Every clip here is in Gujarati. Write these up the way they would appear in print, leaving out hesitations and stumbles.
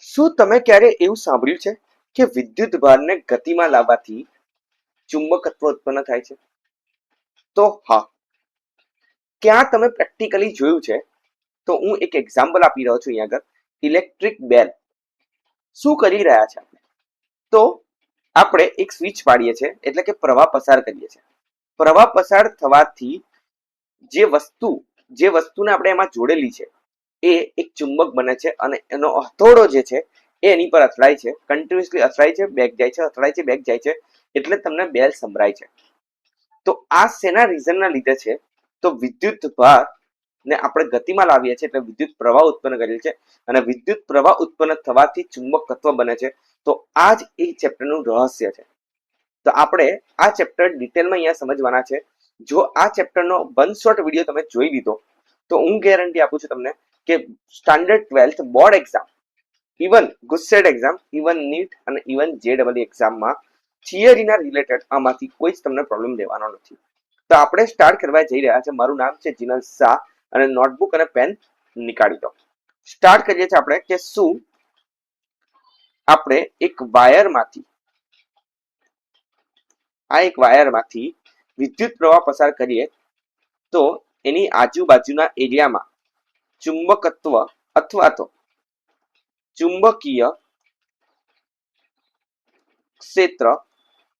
શું તમે ક્યારે એવું સાંભળ્યું છે કે વિદ્યુત ભારને ગતિમાં લાવવાથી ચુંબકત્વ ઉત્પન્ન થાય છે? તો હા, ક્યાં તમે પ્રેક્ટિકલી જોયું છે? તો હું એક એક્ઝામ્પલ આપી રહ્યો છું અહીંયા આગળ. ઇલેક્ટ્રિક બેલ શું કરી રહ્યા છે? તો આપણે એક સ્વિચ પાડીએ છીએ, એટલે કે પ્રવાહ પસાર કરીએ છીએ. પ્રવાહ પસાર થવાથી જે વસ્તુને આપણે એમાં જોડેલી છે એ એક ચુંબક બને છે અને એનો હથોડો જે છે એ એની પર અથડાય છે, કન્ટિન્યુઅસલી અથડાય છે, બેક જાય છે, અથડાય છે, બેક જાય છે, એટલે તમને બેલ સંભળાય છે. તો આ શેના રીઝનના લીધે છે? તો વિદ્યુત ભાર ને આપણે ગતિમાં લાવીએ છીએ એટલે વિદ્યુત પ્રવાહ ઉત્પન્ન કરીએ છીએ અને વિદ્યુત પ્રવાહ ઉત્પન્ન થવાથી ચુંબકત્વ બને છે. તો આ જ એ ચેપ્ટરનું રહસ્ય છે. તો આપણે આ ચેપ્ટર ડિટેલમાં અહીંયા સમજવાના છે. જો આ ચેપ્ટરનો 1 શોર્ટ વિડીયો તમે જોઈ લીધો તો હું ગેરંટી આપું છું તમને કે standard 12th board exam, even GUJCET exam, even NEET અને ઇવન JEE એક્ઝામમાં થિયરીના રિલેટેડ આમાંથી કોઈ જ તમને પ્રોબ્લેમ લેવાનો નથી. તો આપણે સ્ટાર્ટ કરવા જઈ રહ્યા છે. મારું નામ છે જીનલ શાહ અને નોટબુક અને પેન નીકાળી દો. સ્ટાર્ટ કરીએ છીએ આપણે કે શું આપણે એક વાયરમાંથી વિદ્યુત પ્રવાહ પસાર કરીએ તો એની આજુબાજુના એરિયામાં ચુંબકત્વ અથવા તો ચુંબકીય ક્ષેત્ર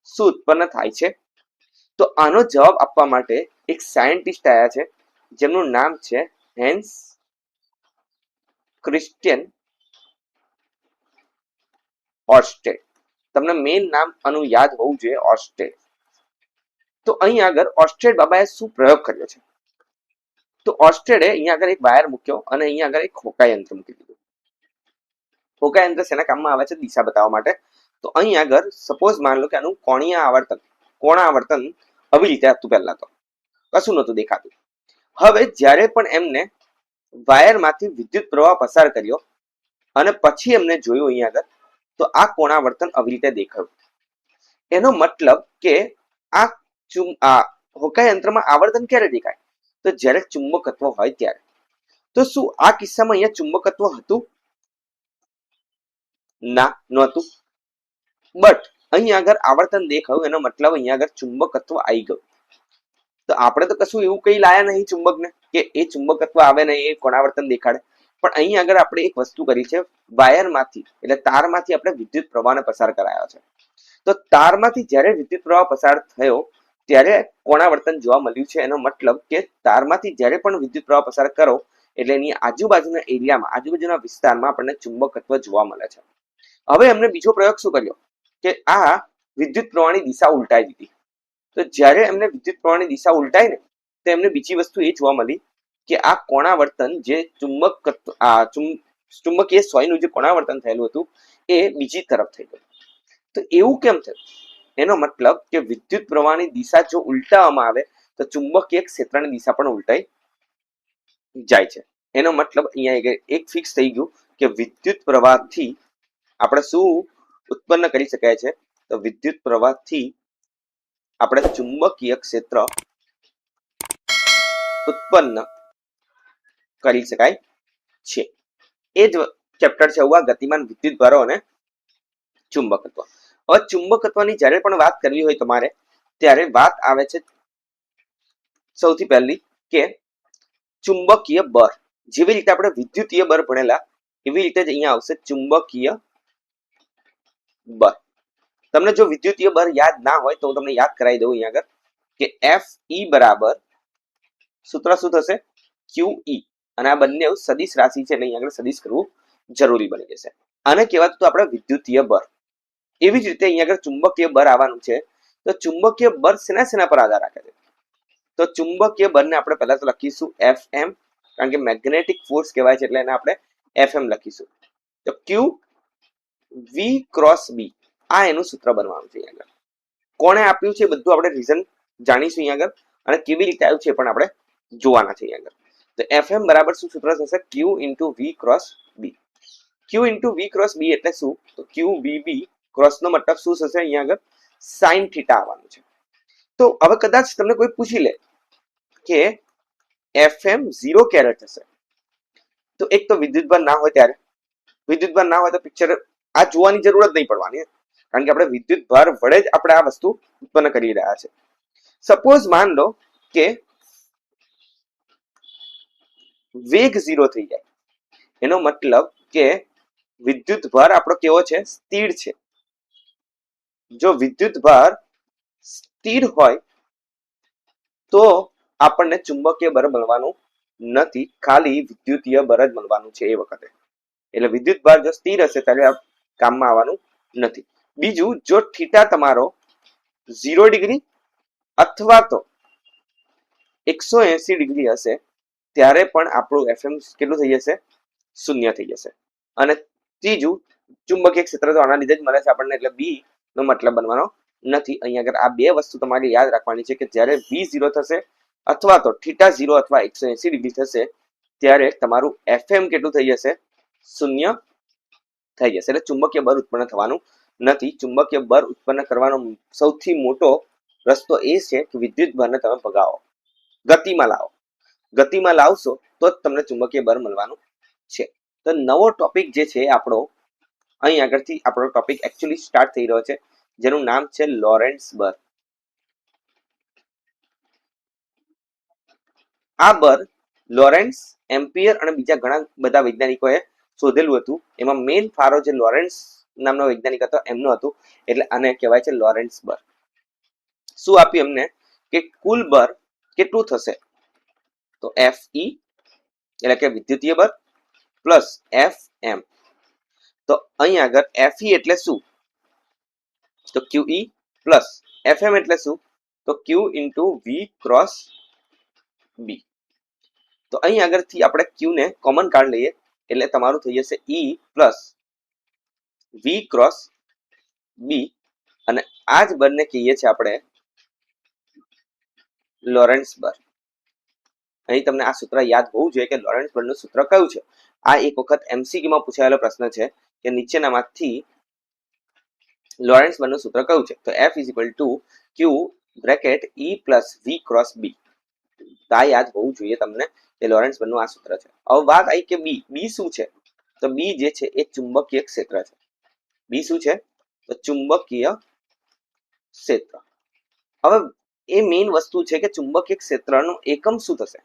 શું ઉત્પન્ન થાય છે? તો આનો જવાબ આપવા માટે એક સાયન્ટિસ્ટ આવ્યા છે જેમનું નામ છે હેન્સ ક્રિસ્ટિયન ઓર્સ્ટેડ. તમને મેઇન નામ આનું યાદ હોવું જોઈએ, ઓર્સ્ટેડ. તો અહીં આગળ ઓર્સ્ટેડ બાબાએ શું પ્રયોગ કર્યો છે? તો ઓર્સ્ટેડે અહીંયા આગળ એક વાયર મૂક્યો અને અહીંયા આગળ એક હોકા યંત્ર મૂકી દીધું. હોકા યંત્ર શેના કામમાં આવે છે? દિશા બતાવવા માટે. તો અહીં આગળ સપોઝ માન લો કે આનું કોણ આવર્તન આવી રીતે હતું. પહેલા તો કશું નતું દેખાતું. હવે જ્યારે પણ એમને વાયરમાંથી વિદ્યુત પ્રવાહ પસાર કર્યો અને પછી એમને જોયું અહીંયા આગળ, તો આ કોણાવર્તન આવી રીતે દેખાયું. એનો મતલબ કે આ હોકા યંત્રમાં આવર્તન ક્યારે દેખાય? તો જ્યારે ચુંબકત્વ હોય ત્યારે. તો શું આ કિસ્સામાં અહીંયા ચુંબકત્વ હતું? ના, નહોતું. બટ અહીંયા આગળ આવર્તન દેખાયું, એનો મતલબ અહીંયા આગળ ચુંબકત્વ આવી ગયું. તો આપણે તો કશું એવું કઈ લાયા નહીં ચુંબકને કે એ ચુંબકત્વ આવે ને એ કોણાવર્તન દેખાડે. પણ અહીં આગળ આપણે એક વસ્તુ કરી છે, વાયરમાંથી એટલે તારમાંથી આપણે વિદ્યુત પ્રવાહને પસાર કરાયો છે. તો તારમાંથી જ્યારે વિદ્યુત પ્રવાહ પસાર થયો ત્યારે કોણાવર્તન જોવા મળ્યું છે. એનો મતલબ કે તારમાંથી જ્યારે પણ વિદ્યુત પ્રવાહ પસાર કરો એટલે એની આજુબાજુના એરિયામાં, આજુબાજુના વિસ્તારમાં આપણને ચુંબકત્વ જોવા મળે છે. હવે એમને બીજો પ્રયોગ શું કર્યો કે આ વિદ્યુત પ્રવાહની દિશા ઉલટાઈ દીધી. તો જ્યારે એમને વિદ્યુત પ્રવાહની દિશા ઉલટાઈ ને તો એમને બીજી વસ્તુ એ જોવા મળી કે આ કોણાવર્તન જે ચુંબકીય સોયનું જે કોણાવર્તન થયેલું હતું એ બીજી તરફ થઈ ગયું. તો એવું કેમ થયું? એનો મતલબ કે વિદ્યુત પ્રવાહની દિશા જો ઉલટાવવામાં આવે તો ચુંબકીય ક્ષેત્રની દિશા પણ ઉલટાઈ જાય છે. એનો મતલબ અહીંયા એક ફિક્સ થઈ ગયું કે વિદ્યુત પ્રવાહથી આપણે શું ઉત્પન્ન કરી શકાય છે? તો વિદ્યુત પ્રવાહથી આપણે ચુંબકીય ક્ષેત્ર ઉત્પન્ન કરી શકાય છે. એ જ ચેપ્ટર છે ગતિમાન વિદ્યુત ભારો અને ચુંબકત્વ. હવે ચુંબકત્વની જ્યારે પણ વાત કરવી હોય તમારે ત્યારે વાત આવે છે સૌથી પહેલી કે ચુંબકીય બળ. જેવી રીતે આપણે વિદ્યુતીય બળ ભણેલા એવી રીતે જ અહીંયા આવશે ચુંબકીય બળ. તમને જો વિદ્યુતીય બળ યાદ ના હોય તો હું તમને યાદ કરાવી દઉં અહીંયા આગળ કે Fe બરાબર સૂત્ર શું થશે? QE. અને આ બંને સદિશ રાશિ છે એટલે અહીંયા આગળ સદિશ કરવું જરૂરી બની જશે. આને કહેવાતું આપણે વિદ્યુતીય બળ. એવી જ રીતે અહીંયા આગળ ચુંબકીય બળ આવવાનું છે. તો ચુંબકીય બળ શેના પર આધાર રાખે છે? તો ચુંબકીય બળને આપણે પહેલા તો લખીશું Fm, કારણ કે મેગ્નેટિક ફોર્સ કહેવાય છે એટલે એને આપણે Fm લખીશું. તો QV ક્રોસ B આ એનું સૂત્ર બનવાનું છે. અહીંયા આગળ કોણે આપ્યું છે બધું આપણે રીઝન જાણીશું અહીંયા આગળ, અને કેવી રીતે આવ્યું છે પણ આપણે જોવાના છે અહીંયા આગળ. તો Fm બરાબર શું સૂત્ર થશે? Q into V cross B. Q into V cross B એટલે શું? તો QVB ક્રોસ નો મતલબ શું થશે? અહીંયા આગળ સાઇન થીટા આવવાનું છે. તો હવે કદાચ તમને કોઈ પૂછી લે કે Fm 0 ક્યારે થશે? તો એક તો વિદ્યુત બળ ના હોય ત્યારે, વિદ્યુતભાર ના હોય તો પિક્ચર આ જોવાની જરૂર જ નહીં પડવાની, કારણ કે આપણે વિદ્યુતભાર વડે જ આપણે આ વસ્તુ ઉત્પન્ન કરી રહ્યા છે. સપોઝ માન લો કે વેગ 0 થઈ જાય, એનો મતલબ કે વિદ્યુતભાર આપણો કેવો છે? સ્થિર છે. જો વિદ્યુતભાર સ્થિર હોય તો આપણને ચુંબકીય બળ મળવાનું નથી, ખાલી વિદ્યુતીય બળ જ મળવાનું છે એ વખતે. એટલે વિદ્યુતભાર જો સ્થિર હશે ત્યારે આ કામમાં આવવાનું નથી. બીજું, જો થીટા તમારો 0 ડિગ્રી અથવા તો 180 ડિગ્રી હશે ત્યારે પણ આપણું એફએમ કેટલું થઈ જશે? શૂન્ય થઈ જશે. અને ત્રીજું, ચુંબકીય ક્ષેત્ર તો આના લીધે જ મળે છે આપણને, એટલે બી નો મતલબ બનવાનો નથી. અહીંયા આગળ આ બે વસ્તુ તમારે યાદ રાખવાની છે કે જ્યારે બી 0 થશે અથવા તો થીટા 0 અથવા 180 ડિગ્રી થશે ત્યારે તમારું એફએમ કેટલું થઈ જશે? શૂન્ય થઈ જશે. એટલે ચુંબકીય બળ ઉત્પન્ન થવાનું નથી. ચુંબકીય બળ ઉત્પન્ન કરવાનો સૌથી મોટો રસ્તો એ છે કે વિદ્યુતભારને તમે ભગાવો, ગતિમાં લાવો. ગતિમાં લાવશો તો જ તમને ચુંબકીય બળ મળવાનું છે. તો નવો ટોપિક જે છે આપણો, અહીં આગળથી આપણો ટોપિક એકચ્યુઅલી સ્ટાર્ટ થઈ રહ્યો છે, જેનું નામ છે લોરેન્ટ્ઝ બળ. આ બળ લોરેન્ટ્ઝ, એમ્પિયર અને બીજા ઘણા બધા વૈજ્ઞાનિકોએ શોધેલું હતું. એમાં મેઇન ફાળો જે લોરેન્ટ્ઝ નામનો વૈજ્ઞાનિક હતો એમનો હતું, એટલે આને કહેવાય છે લોરેન્ટ્ઝ બળ. શું આપ્યું એમને કે કુલ બળ કેટલું થશે? તો એફ ઈ એટલે કે વિદ્યુતીય બળ પ્લસ એફ એમ. તો અહીં આગળ એફ ઈ એટલે શું? તો ક્યુ ઈ પ્લસ એફ એમ એટલે શું? તો ક્યુ ઇન્ટુ વી ક્રોસ બી. તો અહીં આગળથી આપણે ક્યુ ને કોમન કાઢ લઈએ એટલે તમારું થઈ જશે ઈ પ્લસ વી ક્રોસ બી, અને આ જ બળને કહીએ છીએ આપણે લોરેન્ટ્ઝ બળ. અહીં તમને આ સૂત્ર યાદ હોવું જોઈએ કે લોરેન્ટ્ઝ બળનું સૂત્ર કયું છે. આ એક વખત એમસીક્યુ માં પૂછાયેલો પ્રશ્ન છે કે નીચેનામાંથી લોરેન્ટ્ઝ બળનું સૂત્ર કયું છે? તો F is equal to q bracket E plus v cross B. તો આ યાદ હોવું જોઈએ તમને કે લોરેન્ટ્ઝ બળનું આ સૂત્ર છે. હવે વાત આવી કે બી. બી શું છે? તો બી જે છે એ ચુંબકીય ક્ષેત્ર છે. બી શું છે? તો ચુંબકીય ક્ષેત્ર. હવે એ મેઇન વસ્તુ છે કે ચુંબકીય ક્ષેત્રનો એકમ શું થશે?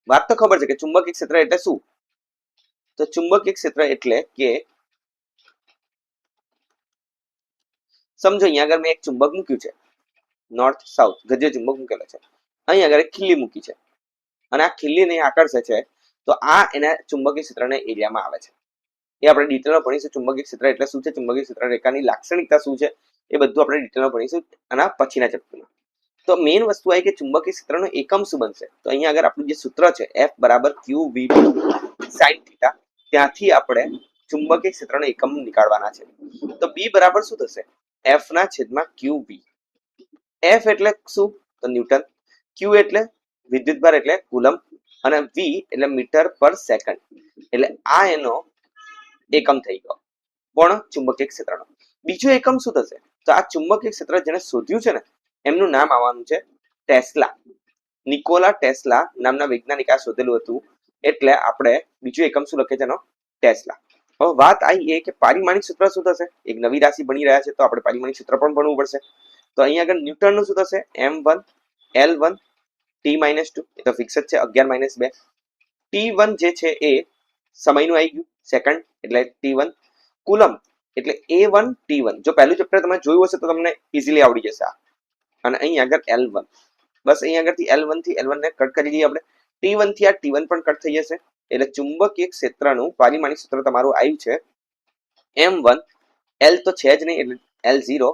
વાત તો ખબર છે કે ચુંબકીય ક્ષેત્ર એટલે શું? તો ચુંબકીય ક્ષેત્ર એટલે કે સમજો અહીંયા આગળ મેં એક ચુંબક મૂક્યું છે, નોર્થ સાઉથ ગજે ચુંબક મૂકેલો છે. અહીં આગળ એક ખીલ્લી મૂકી છે અને આ ખીલ્લીને આકર્ષે છે, તો આ એના ચુંબકીય ક્ષેત્રના એરિયામાં આવે છે. એ આપણે ડિટેલમાં ભણીશું. ચુંબકીય ક્ષેત્ર એટલે શું છે, ચુંબકીય ક્ષેત્ર રેખાની લાક્ષણિકતા શું છે, એ બધું આપણે ડિટેલમાં ભણીશું આના પછીના ચેપ્ટરમાં. તો મેઇન વસ્તુ આવી કે ચુંબકીય ક્ષેત્રનો એકમ શું બનશે? તો અહીંયા આગળ આપણું જે સૂત્ર છે F બરાબર ક્યુ વી સાઇન થીટા, ત્યાંથી આપણે ચુંબકીય ક્ષેત્રનો એકમ નીકાળવાના છે. તો બી બરાબર શું થશે? F ના છેદમાં ક્યુ વી. F એટલે શું? તો ન્યૂટન. ક્યુ એટલે વિદ્યુતભાર એટલે કુલમ, અને વી એટલે મીટર પર સેકન્ડ. એટલે આ એનો એકમ થઈ ગયો. કોણ? ચુંબકીય ક્ષેત્રનો. બીજો એકમ શું થશે? તો આ ચુંબકીય ક્ષેત્ર જેને શોધ્યું છે ને એમનું નામ આવવાનું છે ટેસ્લા. નિકોલા ટેસ્લા નામના વૈજ્ઞાનિક આ શોધેલું હતું, એટલે આપણે બીજું એકમ શું લખે છે એનો? ટેસ્લા. હવે વાત આવી એ કે પારિમાણિક સૂત્ર શું થશે? એક નવી રાશિ ભણી રહ્યા છે તો આપણે પારિમાણિક સૂત્ર પણ ભણવું પડશે. તો અહીંયા આગળ ન્યૂટનનું શું થશે? m1 l1 t-2. એ તો ફિક્સ જ છે, 11 - 2. t1 જે છે એ સમયનું આવી ગયું, સેકન્ડ એટલે t1. કુલમ એટલે a1 t1. જો પહેલું ચેપ્ટર તમે જોયું હશે તો તમને ઇઝીલી આવડી જશે આ. અને અહીં આગળ l1, બસ અહીં આગળથી l1 થી l1 ને કટ કરી દઈએ આપણે. t1 થી આ t1 પણ કટ થઈ જશે. એટલે ચુંબકીય ક્ષેત્રનું પારિમાણિક સૂત્ર તમારું આવ્યું છે m1, l તો છે જ નહીં એટલે l0,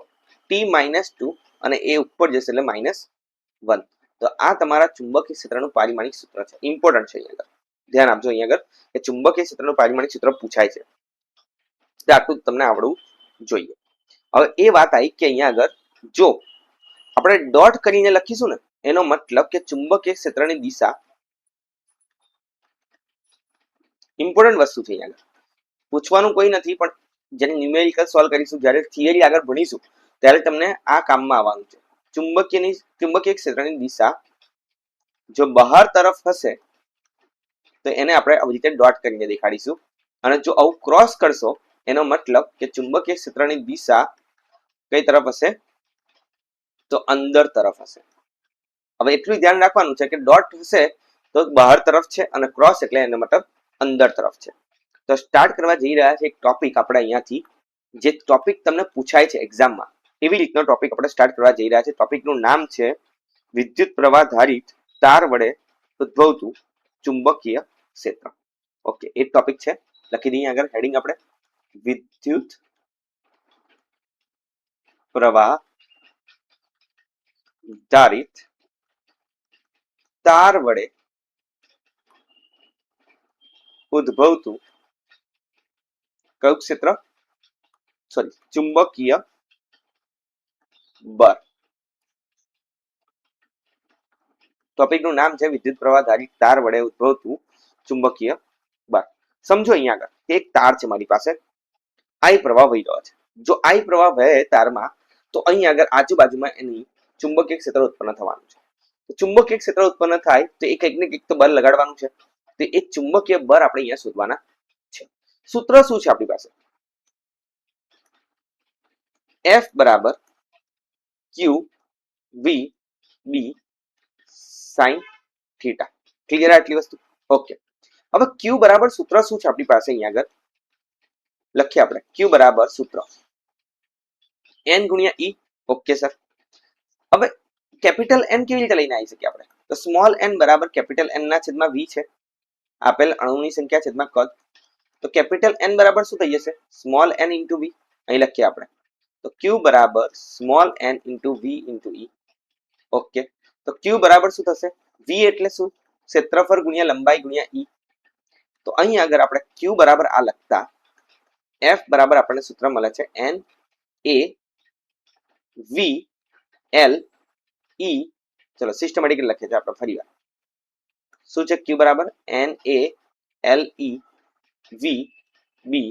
t-2 અને એ ઉપર જશે એટલે -1. તો આ તમારા ચુંબકીય ક્ષેત્રનું પારિમાણિક સૂત્ર છે. ઇમ્પોર્ટન્ટ છે અહીંયા આગળ, ધ્યાન આપજો અહીંયા આગળ કે ચુંબકીય ક્ષેત્રનું પારિમાણિક સૂત્ર પૂછાય છે, તો આટલું તમને આવડવું જોઈએ. હવે એ વાત આવી કે અહીંયા આગળ જો આપણે ડોટ કરીને લખીશું ને એનો મતલબ કે ચુંબકીય ક્ષેત્રની દિશા. ઇમ્પોર્ટન્ટ વસ્તુ છે અહીંયા આગળ, પૂછવાનું કોઈ નથી, પણ જેને ન્યુમેરિકલ સોલ્વ કરીશું, જ્યારે થિયરી આગળ ભણીશું ત્યારે તમને આ કામમાં આવવાનું છે. ચુંબકીય ક્ષેત્રની દિશા જો બહાર તરફ હશે તો એને આપણે આવી રીતે ડોટ કરીને દેખાડીશું અને જો આવું ક્રોસ કરશો એનો મતલબ કે ચુંબકીય ક્ષેત્રની દિશા કઈ તરફ હશે? તો અંદર તરફ હશે. હવે એટલું ધ્યાન રાખવાનું છે કે ડોટ હશે તો બહાર તરફ છે અને ક્રોસ એટલે એનો મતલબ અંદર તરફ છે. તો સ્ટાર્ટ કરવા જઈ રહ્યા છે એક ટોપિક આપણે અહીંયાથી, જે ટોપિક તમને પૂછાય છે એક્ઝામમાં એવી રીતનો ટોપિક આપણે સ્ટાર્ટ કરવા જઈ રહ્યા છે. ટોપિકનું નામ છે વિદ્યુત પ્રવાહ ધારિત તાર વડે ઉદ્ભવતું ચુંબકીય ક્ષેત્ર. ઓકે, એ ટોપિક છે. લખી દઈએ આગળ હેડિંગ આપણે, વિદ્યુત પ્રવાહ ધારિત તાર વડે ઉદ્ભવતું કયું ક્ષેત્ર? સોરી, ચુંબકીય બળ. ટોપિકનું નામ છે વિદ્યુત પ્રવાહ ધારિત તાર વડે ઉદ્ભવતું ચુંબકીય બળ. સમજો અહીંયા આગળ એક તાર છે મારી પાસે, આઈ પ્રવાહ વહી રહ્યો છે. જો આઈ પ્રવાહ વહે તારમાં તો અહીં આગળ આજુબાજુમાં એની ચુંબકીય ક્ષેત્ર ઉત્પન્ન થવાનું છે. ચુંબકીય ક્ષેત્ર ઉત્પન્ન થાય તો એ કંઈક ને કંઈક તો બળ લગાડવાનું છે. તો એ ચુંબકીય બળ આપણે અહીંયા શોધવાના છે. સૂત્ર શું છે આપણી પાસે? F બરાબર ક્યુ વી બી સાઇન થીટા. ક્લિયર આટલી વસ્તુ? ઓકે. હવે ક્યુ બરાબર સૂત્ર શું છે આપણી પાસે? અહીંયા આગળ લખીએ આપણે, ક્યુ બરાબર સૂત્ર n ગુણ્યા ઈ. Okay sir. હવે કેપિટલ એન કેવી રીતે લઈને આવી શકીએ આપણે? તો સ્મોલ એન બરાબર કેપિટલ એન ના છેદમાં વી છે, આપેલ અણુની સંખ્યા છેદમાં કદ. તો કેપિટલ એન બરાબર શું થઈ જશે? Small n into V. અહીં લખીએ આપણે, તો ક્યુ બરાબર small n into V into e. Okay. તો ક્યુ બરાબર શું થશે? વી એટલે શું? ક્ષેત્રફળ ગુણ્યા લંબાઈ ગુણ્યા ઈ. તો અહીં આગળ આપણે ક્યુ બરાબર આ લખતા એફ બરાબર આપણને સૂત્ર મળે છે N A V L E. ચલો સિસ્ટમેટિક લખીએ છીએ આપણે ફરી વાર. શું છે ક્યુ બરાબર? N A L E V B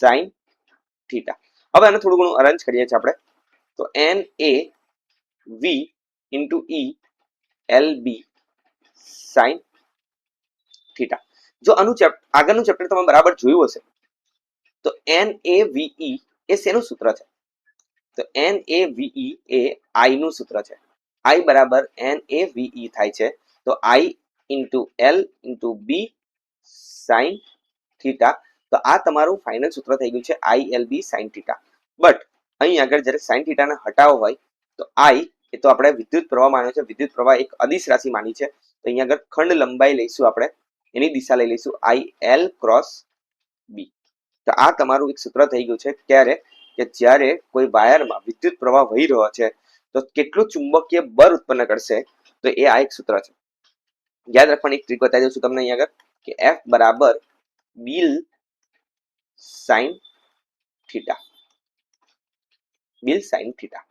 sine theta. હવે આને થોડું ઘણું અરેન્જ કરીએ છીએ આપણે. તો N A V into E L B sine theta. જો આનું આગળનું ચેપ્ટર તમે બરાબર જોયું હશે તો એન એ વી એ શેનું સૂત્ર છે? તો એન એ વી એ આઈ નું સૂત્ર છે. આઈ બરાબર એન એ વી થાય છે. તો I into L into B sine theta. તો આ તમારું ફાઇનલ સૂત્ર થઈ ગયું છે I L B sine theta. But અહીં આગળ જ્યારે સાઇન થીટાને હટાવો હોય તો આઈ એ તો આપણે વિદ્યુત પ્રવાહ માન્યો છે. વિદ્યુત પ્રવાહ એક અદિશ રાશિ માની છે. તો અહીં આગળ ખંડ લંબાઈ લઈશું આપણે, એની દિશા લઈ લઈશું આઈ એલ ક્રોસ બી. તો આ તમારું એક સૂત્ર થઈ ગયું છે. ક્યારે? કે જ્યારે કોઈ વાયરમાં વિદ્યુત પ્રવાહ વહી રહ્યો છે તો કેટલું ચુંબકીય બળ ઉત્પન્ન કરશે, તો એ આ એક સૂત્ર છે. યાદ રાખવાની એક ટ્રીક બતાવી દઉં છું તમને અહીંયા આગળ, કે એફ બરાબર bill sine theta. Bill sign theta.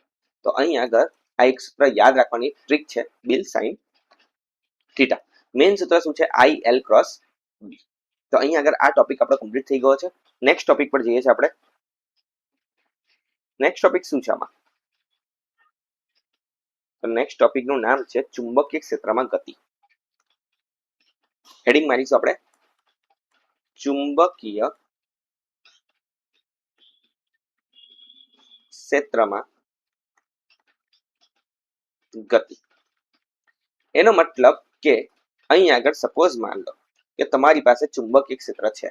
તો અહીં આગળ આ એક સૂત્ર યાદ રાખવાની ટ્રીક છે, બિલ સાઇન થીટા. મેઇન સૂત્ર શું છે? I L cross B. તો અહીં આગળ આ ટોપિક આપણો કમ્પ્લીટ થઈ ગયો છે. નેક્સ્ટ ટોપિક પર જઈએ છીએ આપણે. નેક્સ્ટ ટોપિક શું છે આમાં? તો નેક્સ્ટ ટોપિક નું નામ છે ચુંબકીય ક્ષેત્રમાં ગતિ. હેડિંગ મારીશું આપણે, ચુંબકીય ક્ષેત્રમાં ગતિ. એનો મતલબ કે અહીં આગળ સપોઝ માન લો કે તમારી પાસે ચુંબકીય ક્ષેત્ર છે.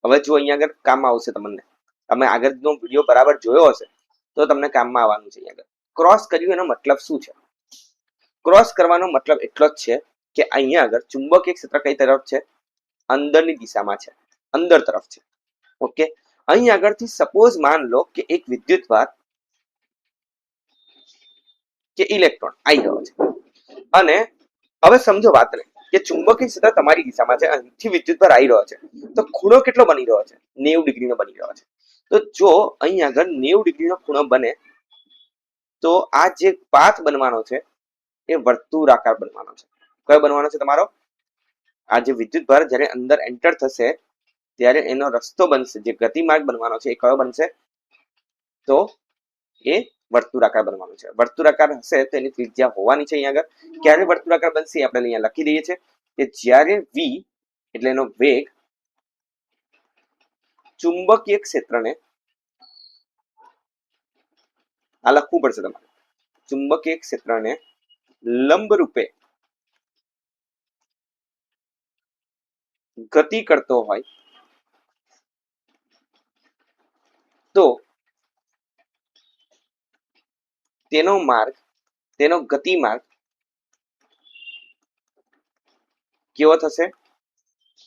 હવે જો અહીંયા આગળ કામ આવશે તમને, તમે આગળનો વિડીયો બરાબર જોયો હશે તો તમને કામમાં આવવાનું છે. અહીંયા આગળ ક્રોસ કર્યું એનો મતલબ શું છે? ક્રોસ કરવાનો મતલબ એટલો જ છે કે અહીંયા આગળ ચુંબકીય ક્ષેત્ર કઈ તરફ છે? અંદરની દિશામાં છે, અંદર તરફ છે. ઓકે. અહીં આગળથી સપોઝ માન લો કે એક વિદ્યુતભાર કે ઇલેક્ટ્રોન આવી રહ્યો છે અને હવે સમજો વાતને કે ચુંબકીય ક્ષેત્ર તમારી દિશામાં છે, અહીંથી વિદ્યુતભાર આવી રહ્યો છે. તો ખૂણો કેટલો બની રહ્યો છે? 90 ડિગ્રીનો બની રહ્યો છે. તો જો અહીં આગળ 90 ડિગ્રીનો ખૂણો બને તો આ જે પાથ બનવાનો છે એ વર્તુળાકાર બનવાનો છે. કયો બનવાનો છે તમારો? આ જે વિદ્યુતભાર જ્યારે અંદર એન્ટર થશે ત્યારે એનો રસ્તો બનશે, જે ગતિમાર્ગ બનવાનો છે એ કયો બનશે? તો એ વર્તુળાકાર બનવાનું છે. વર્તુળાકાર હશે તો એની ત્રિજ્યા હોવાની છે. અહીંયા આગળ ક્યારે વર્તુળાકાર બનશે આપણે અહીંયા લખી દઈએ છીએ કે જ્યારે v એટલે એનો વેગ ચુંબકીય ક્ષેત્રને આ લખવું પડશે તમારે, ચુંબકીય ક્ષેત્રને લંબ રૂપે ગતિ કરતો હોય તો તેનો માર્ગ, તેનો ગતિમાર્ગ કેવો થશે?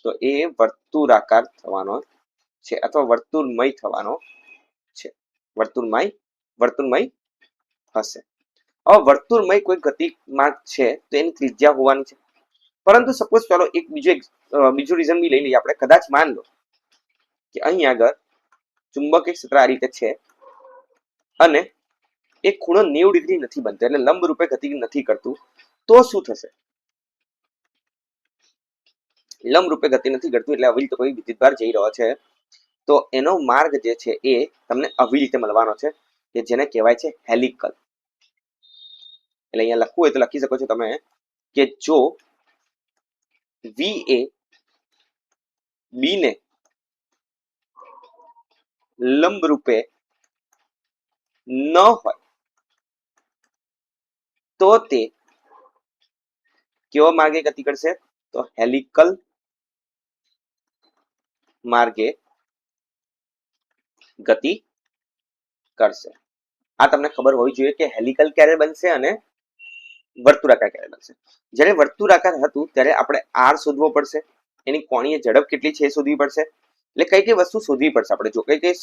તો એ વર્તુળાકાર થવાનો છે અથવા વર્તુળમય થવાનો છે, વર્તુળમય હશે. હવે વર્તુળમય કોઈ ગતિમાર્ગ છે તો એની ત્રિજ્યા હોવાની છે. પરંતુ સપોઝ ચાલો એક બીજું રીઝન બી લઈ લઈએ આપણે. કદાચ માન લો કે અહીં આગળ ચુંબકીય ક્ષેત્ર આ રીતે છે અને એ ખૂણો 90 ડિગ્રી નથી બનતો, એટલે લંબ રૂપે ગતિ નથી કરતું, તો શું થશે? લંબ રૂપે ગતિ નથી કરતું એટલે આવી રીતે કોઈ વિદ્યુતભાર જઈ રહ્યો છે તો એનો માર્ગ જે છે એ તમને આવી રીતે મળવાનો છે કે જેને કહેવાય છે હેલિકલ. એટલે અહીંયા લખવું હોય તો લખી શકો છો તમે કે જો વી એ બી ને લંબ રૂપે ન હોય તો તે કેવા માર્ગે ગતિ કરશે? તો હેલિકલ માર્ગે ગતિ કરશે. આ તમને ખબર હોવી જોઈએ કે હેલિકલ ક્યારે બનશે અને વર્તુળાકાર ક્યારે બનશે. જ્યારે વર્તુળાકાર હતું ત્યારે આપણે આર શોધવો પડશે, એની કોણીય ઝડપ કેટલી છે એ શોધવી પડશે. એટલે કઈ કઈ વસ્તુ શોધવી પડશે આપણે? જો કઈ કઈ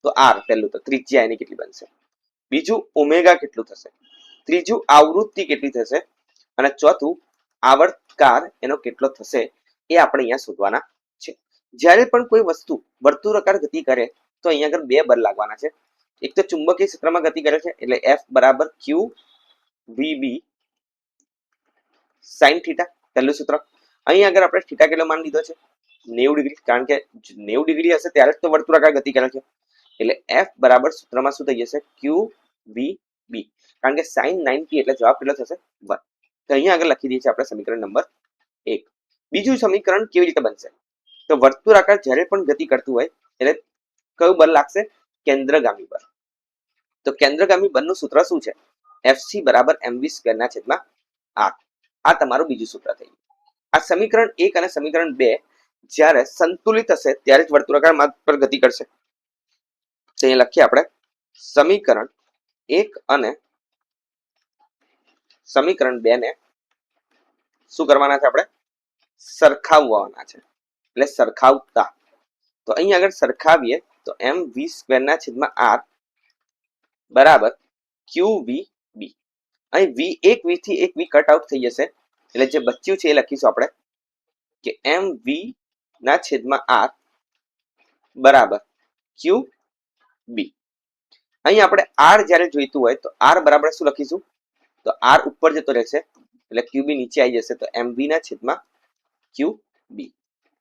તો આર, પહેલું તો ત્રિજ્યા એની કેટલી બનશે, બીજું ઓમેગા કેટલું થશે, ત્રીજું આવૃત્તિ કેટલી થશે અને ચોથું આવર્તકાળ એનો કેટલો થશે એ આપણે અહીંયા શોધવાના છે. જ્યારે પણ કોઈ વસ્તુ વર્તુળાકાર ગતિ કરે તો અહીંયા આગળ બે બળ લાગવાના છે. એક તો ચુંબકીય ક્ષેત્રમાં ગતિ કરે છે એટલે F બરાબર Q VB sin થીટા, પહેલું સૂત્ર. અહીં આગળ આપણે થીટા કેટલો માની લીધો છે? 90 ડિગ્રી, કારણ કે 90 ડિગ્રી હશે ત્યારે જ તો વર્તુળાકાર ગતિ કરે છે. એટલે F બરાબર સૂત્રમાં શું થઈ જશે? QVB, કારણ કે sin 90 એટલે જવાબ કેટલો થશે? 1. તો અહીંયા આગળ લખી દઈએ છીએ આપણે સમીકરણ નંબર 1. બીજું સમીકરણ કેવી રીતે બનશે? તો વર્તુળાકાર જ્યારે પણ ગતિ કરતું હોય એટલે કયું બળ લાગશે? કેન્દ્રગામી બળ. તો કેન્દ્રગામી બળનું સૂત્ર શું છે? FC બરાબર mv² ના છેદમાં r. આ તમારું બીજું સૂત્ર થઈ ગયું. આ સમીકરણ 1 અને સમીકરણ 2 જ્યારે સંતુલિત હશે ત્યારે જ વર્તુળાકાર માર્ગ પર ગતિ કરશે. તો અહીંયા લખીએ આપણે સમીકરણ 1 અને સમીકરણ 2 ને શું કરવાના છે? આપણે સરખાવવાના છે, એટલે સરખાવતા. તો અહીં આગળ સરખાવીએ તો mv² ના છેદમાં r બરાબર QVB. અહીં v એક v થી એક v કટ આઉટ થઈ જશે એટલે જે બચ્યું છે એ લખીશું આપણે કે mv ના છેદમાં r બરાબર QB. અહીં આપણે r જ્યારે જોઈતું હોય તો r બરાબર શું લખીશું? તો r ઉપર જતો રહેશે એટલે QB નીચે આવી જશે, તો mv ના છેદમાં QB.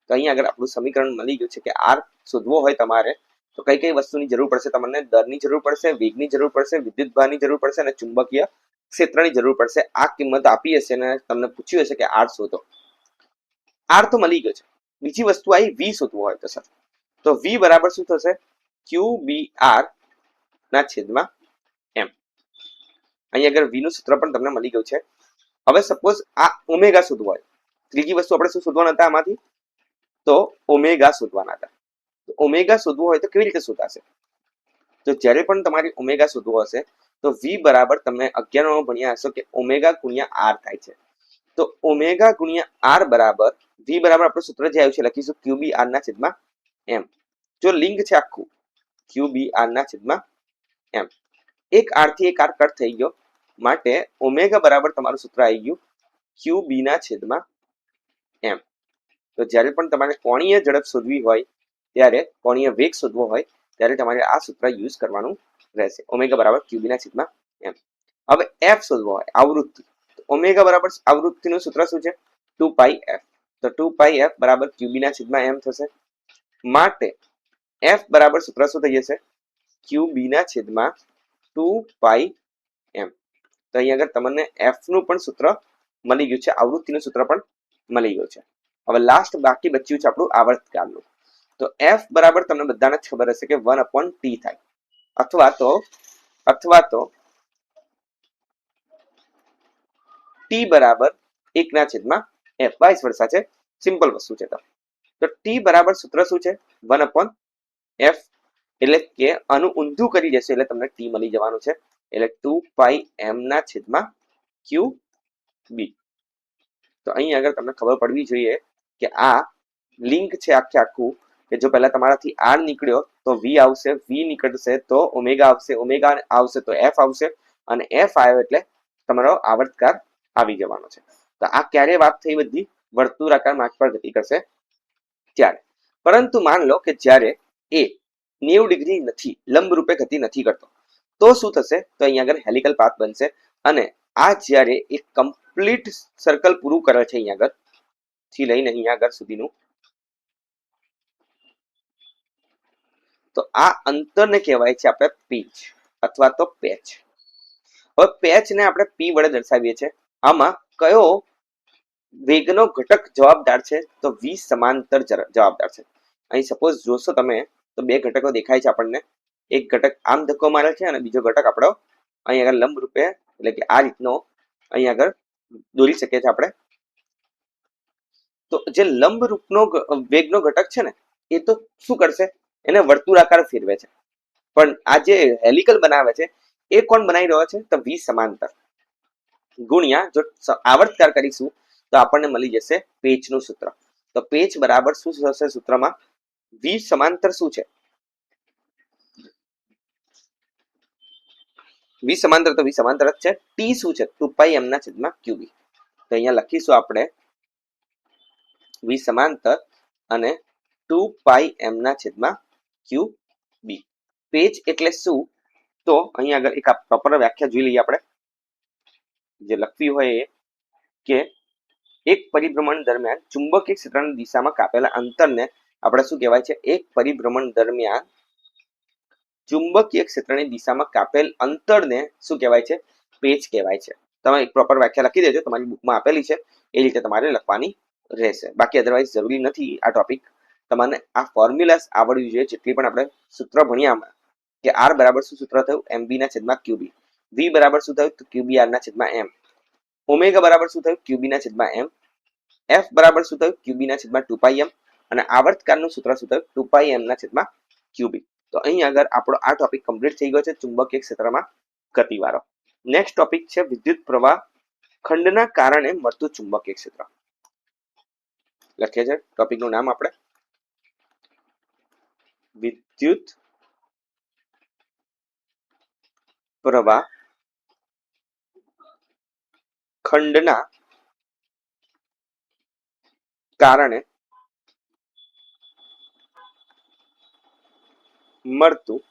તો અહીં આગળ આપણું સમીકરણ મળી ગયું છે કે r શોધવો હોય તમારે તો કઈ કઈ વસ્તુની જરૂર પડશે? તમને દરની જરૂર પડશે, વેગની જરૂર પડશે, વિદ્યુતભારની જરૂર પડશે અને ચુંબકીય ક્ષેત્રની જરૂર પડશે. આ કિંમત આપી હશે અને તમને પૂછ્યું હશે કે r શોધો. r તો મળી ગયો છે. બીજી વસ્તુ આવી v શોધવું હોય તો સર, તો v બરાબર શું થશે? QBR ના છેદમાં m. અહીં આગળ v નું સૂત્ર પણ તમને મળી ગયું છે. હવે સપોઝ આ ઓમેગા શોધવું હોય, ત્રીજી વસ્તુ આપણે શું શોધવાના હતા આમાંથી? તો ઓમેગા શોધવાના હતા. તો ઓમેગા શોધવું હોય તો કેવી રીતે શોધાશે? તો જ્યારે પણ તમારે ઓમેગા શોધવો હશે તો v બરાબર તમે 11માં ભણ્યા હશો કે ઓમેગા ગુણ્યા r થાય છે. તો ઓમેગા ગુણ્યા r બરાબર v બરાબર આપણું સૂત્ર જે આવ્યું છે લખીશું QBR ના છેદમાં m. જો લિંક છે આખું QBR ના છેદમાં m. એક r થી એક r કટ થઈ ગયો માટે ઓમેગા બરાબર તમારું સૂત્ર આવી ગયું QB ના છેદમાં m. તો જ્યારે પણ તમારે કોણીય ઝડપ શોધવી હોય ત્યારે, કોણીય વેગ શોધવો હોય ત્યારે તમારે આ સૂત્ર યુઝ કરવાનું રહેશે. ઓમેગા બરાબર QB ના છેદમાં m. હવે f શોધવો હોય આવૃત્તિ, તો ઓમેગા બરાબર આવૃત્તિનું સૂત્ર શું છે? 2πf. તો 2πf બરાબર QB ના છેદમાં m થશે. માટે f બરાબર સૂત્ર શું થઈ જશે? QB ના છેદમાં 2πm. તો અહીં આગળ તમને f નું પણ સૂત્ર મળી ગયું છે, આવૃત્તિનું સૂત્ર પણ મળી ગયું છે. હવે લાસ્ટ બાકી બચ્યું છે આપણું આવર્તકાળનું. તો તો એફ બરાબર તમને બધાને ખબર હશે કે 1/t થાય, અથવા તો ટી બરાબર 1/f, વાઇસ વર્સા છે, સિમ્પલ વસ્તુ છે. તો ટી બરાબર સૂત્ર શું છે? 1/f, એટલે કે આનું ઊંધું કરી દેશો એટલે તમને ટી મળી જવાનું છે, એટલે 2πm/QB. તો અહીં આગળ તમને ખબર પડવી જોઈએ કે આ લિંક છે આખું, કે જો પહેલા તમારાથી આર નીકળ્યો તો વી આવશે, વી નીકળશે તો ઓમેગા આવશે, ઓમેગા આવશે તો એફ આવશે, અને એફ આવ્યો એટલે તમારો આવર્તકાળ આવી જવાનો છે. તો આ ક્યારે વાત થઈ બધી? વર્તુળાકાર માર્ગ પર ગતિ કરશે ત્યારે. પરંતુ માન લો કે જ્યારે એ 90 ડિગ્રી નથી, લંબ રૂપે ગતિ નથી કરતો, તો શું થશે? તો અહીંયા આગળ હેલિકલ પાથ બનશે, અને આ જ્યારે એક કમ્પ્લીટ સર્કલ પૂરું કરે છે અહીંયા આગળ થી લઈને અહીંયા આગળ સુધીનું, તો આ અંતરને કહેવાય છે આપણે પીચ અથવા તો પેચ. હવે પેચને આપણે પી વડે દર્શાવીએ છીએ. આમાં કયો વેગનો ઘટક જવાબદાર છે? તો વી સમાંતર જવાબદાર છે. અહીં સપોઝ જોશો તમે તો બે ઘટકો દેખાય છે આપણને. એક ઘટક આમ ધક્કો મારે છે અને બીજો ઘટક આપણો અહીં આગળ લંબ રૂપે, એટલે કે આ રીતનો અહીં આગળ દોરી શકીએ છીએ આપણે. તો જે લંબ રૂપનો વેગનો ઘટક છે ને, એ તો શું કરશે? એને વર્તુળાકાર ફેરવે છે. પણ આ જે હેલિકલ બનાવે છે એ કોણ બનાવી રહ્યો છે? તો વી સમાંતર ગુણ્યા જો આવર્તકાર કરીશું તો આપણને મળી જશે પેચનું સૂત્ર. તો પેચ બરાબર શું થશે સૂત્રમાં? વી સમાંતર શું છે? વી સમાંતર તો વી સમાંતર જ છે. ટી શું છે? 2πm/QB. તો અહીંયા લખીશું આપણે વી સમાંતર અને 2πm/QB. પેચ એટલે શું? તો અહીં આગળ એક પ્રોપર વ્યાખ્યા જોઈ લઈએ આપણે, જે લખવી હોય એ, કે એક પરિભ્રમણ દરમિયાન ચુંબકીય ક્ષેત્રની દિશામાં કાપેલા અંતરને આપણે શું કહેવાય છે? એક પરિભ્રમણ દરમિયાન ચુંબકીય ક્ષેત્રની દિશામાં કાપેલ અંતરને શું કહેવાય છે? પેચ કહેવાય છે. તમે એક પ્રોપર વ્યાખ્યા લખી દેજો, તમારી બુકમાં આપેલી છે એ રીતે તમારે લખવાની રહેશે. બાકી અધરવાઇઝ જરૂરી નથી આ ટોપિક. તમારે આ ફોર્મ્યુલાસ આવડવી જોઈએ. જેટલી પણ આપણે સૂત્ર ભણ્યા કે આર બરાબર શું સૂત્ર થયું? MB/QB. વી બરાબર શું થયું? તો QBR/M. ઓમેગા બરાબર શું થયું? QB/M. એફ બરાબર શું થયું? QB/2πm. અને આવર્તકાળનું સૂત્ર શું થયું? 2πm/QB. તો અહીં આગળ આપણો આ ટોપિક કમ્પ્લીટ થઈ ગયો છે, ચુંબકીય ક્ષેત્રમાં ગતિવાળો. નેક્સ્ટ ટોપિક છે વિદ્યુત પ્રવાહ ખંડના કારણે મળતું ચુંબકીય ક્ષેત્ર. લખીએ છે ટોપિકનું નામ આપણે, વિદ્યુત પ્રવાહ ખંડના કારણે મળતું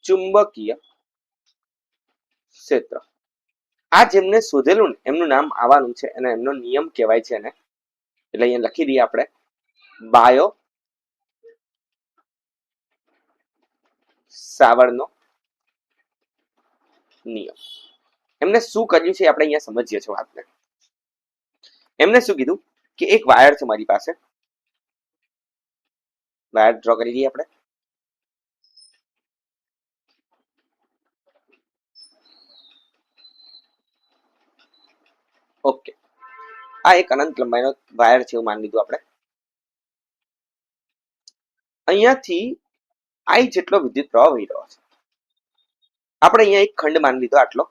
ચુંબકીય ક્ષેત્ર. આ જેમને શોધેલું ને એમનું નામ આવવાનું છે અને એમનો નિયમ કહેવાય છે એને, એટલે અહીંયા લખી દઈએ આપણે, બાયો સાવર્ટનો નિયમ. એમને શું કર્યું છે આપણે અહીંયા સમજીએ છીએ વાતને. એમને શું કીધું કે એક વાયર છે મારી પાસે, વાયર ડ્રો કરી દઈએ આપણે. ઓકે, આ એક અનંત લંબાઈનો વાયર છે એવું માની લીધું આપણે. અહીંયાથી આઈ જેટલો વિદ્યુત પ્રવાહ વહી રહ્યો છે. આપણે અહીંયા એક ખંડ માની લીધો આટલો,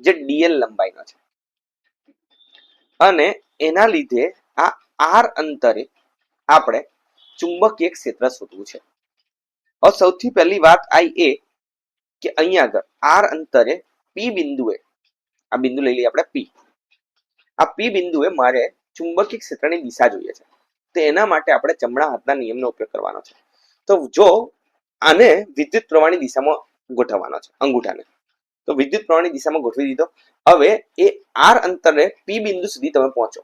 જે ડીએલ લંબાઈનો છે, અને એના લીધે આ આર અંતરે આપણે ચુંબકીય ક્ષેત્ર શોધવું છે. હવે સૌથી પહેલી વાત આવી એ કે અહીંયા આગળ આર અંતરે પી બિંદુએ, આ બિંદુ લઈ લઈએ આપણે પી, આ પી બિંદુએ મારે ચુંબકીય ક્ષેત્રની દિશા જોઈએ છે. તો એના માટે આપણે જમણા હાથના નિયમનો ઉપયોગ કરવાનો છે. તો જો આને વિદ્યુત પ્રવાહની દિશામાં ગોઠવવાનો છે, અંગૂઠાને, તો વિદ્યુત પ્રવાહની દિશામાં ગોઠવી દીધો. હવે એ આર અંતરે પી બિંદુ સુધી તમે પહોંચો,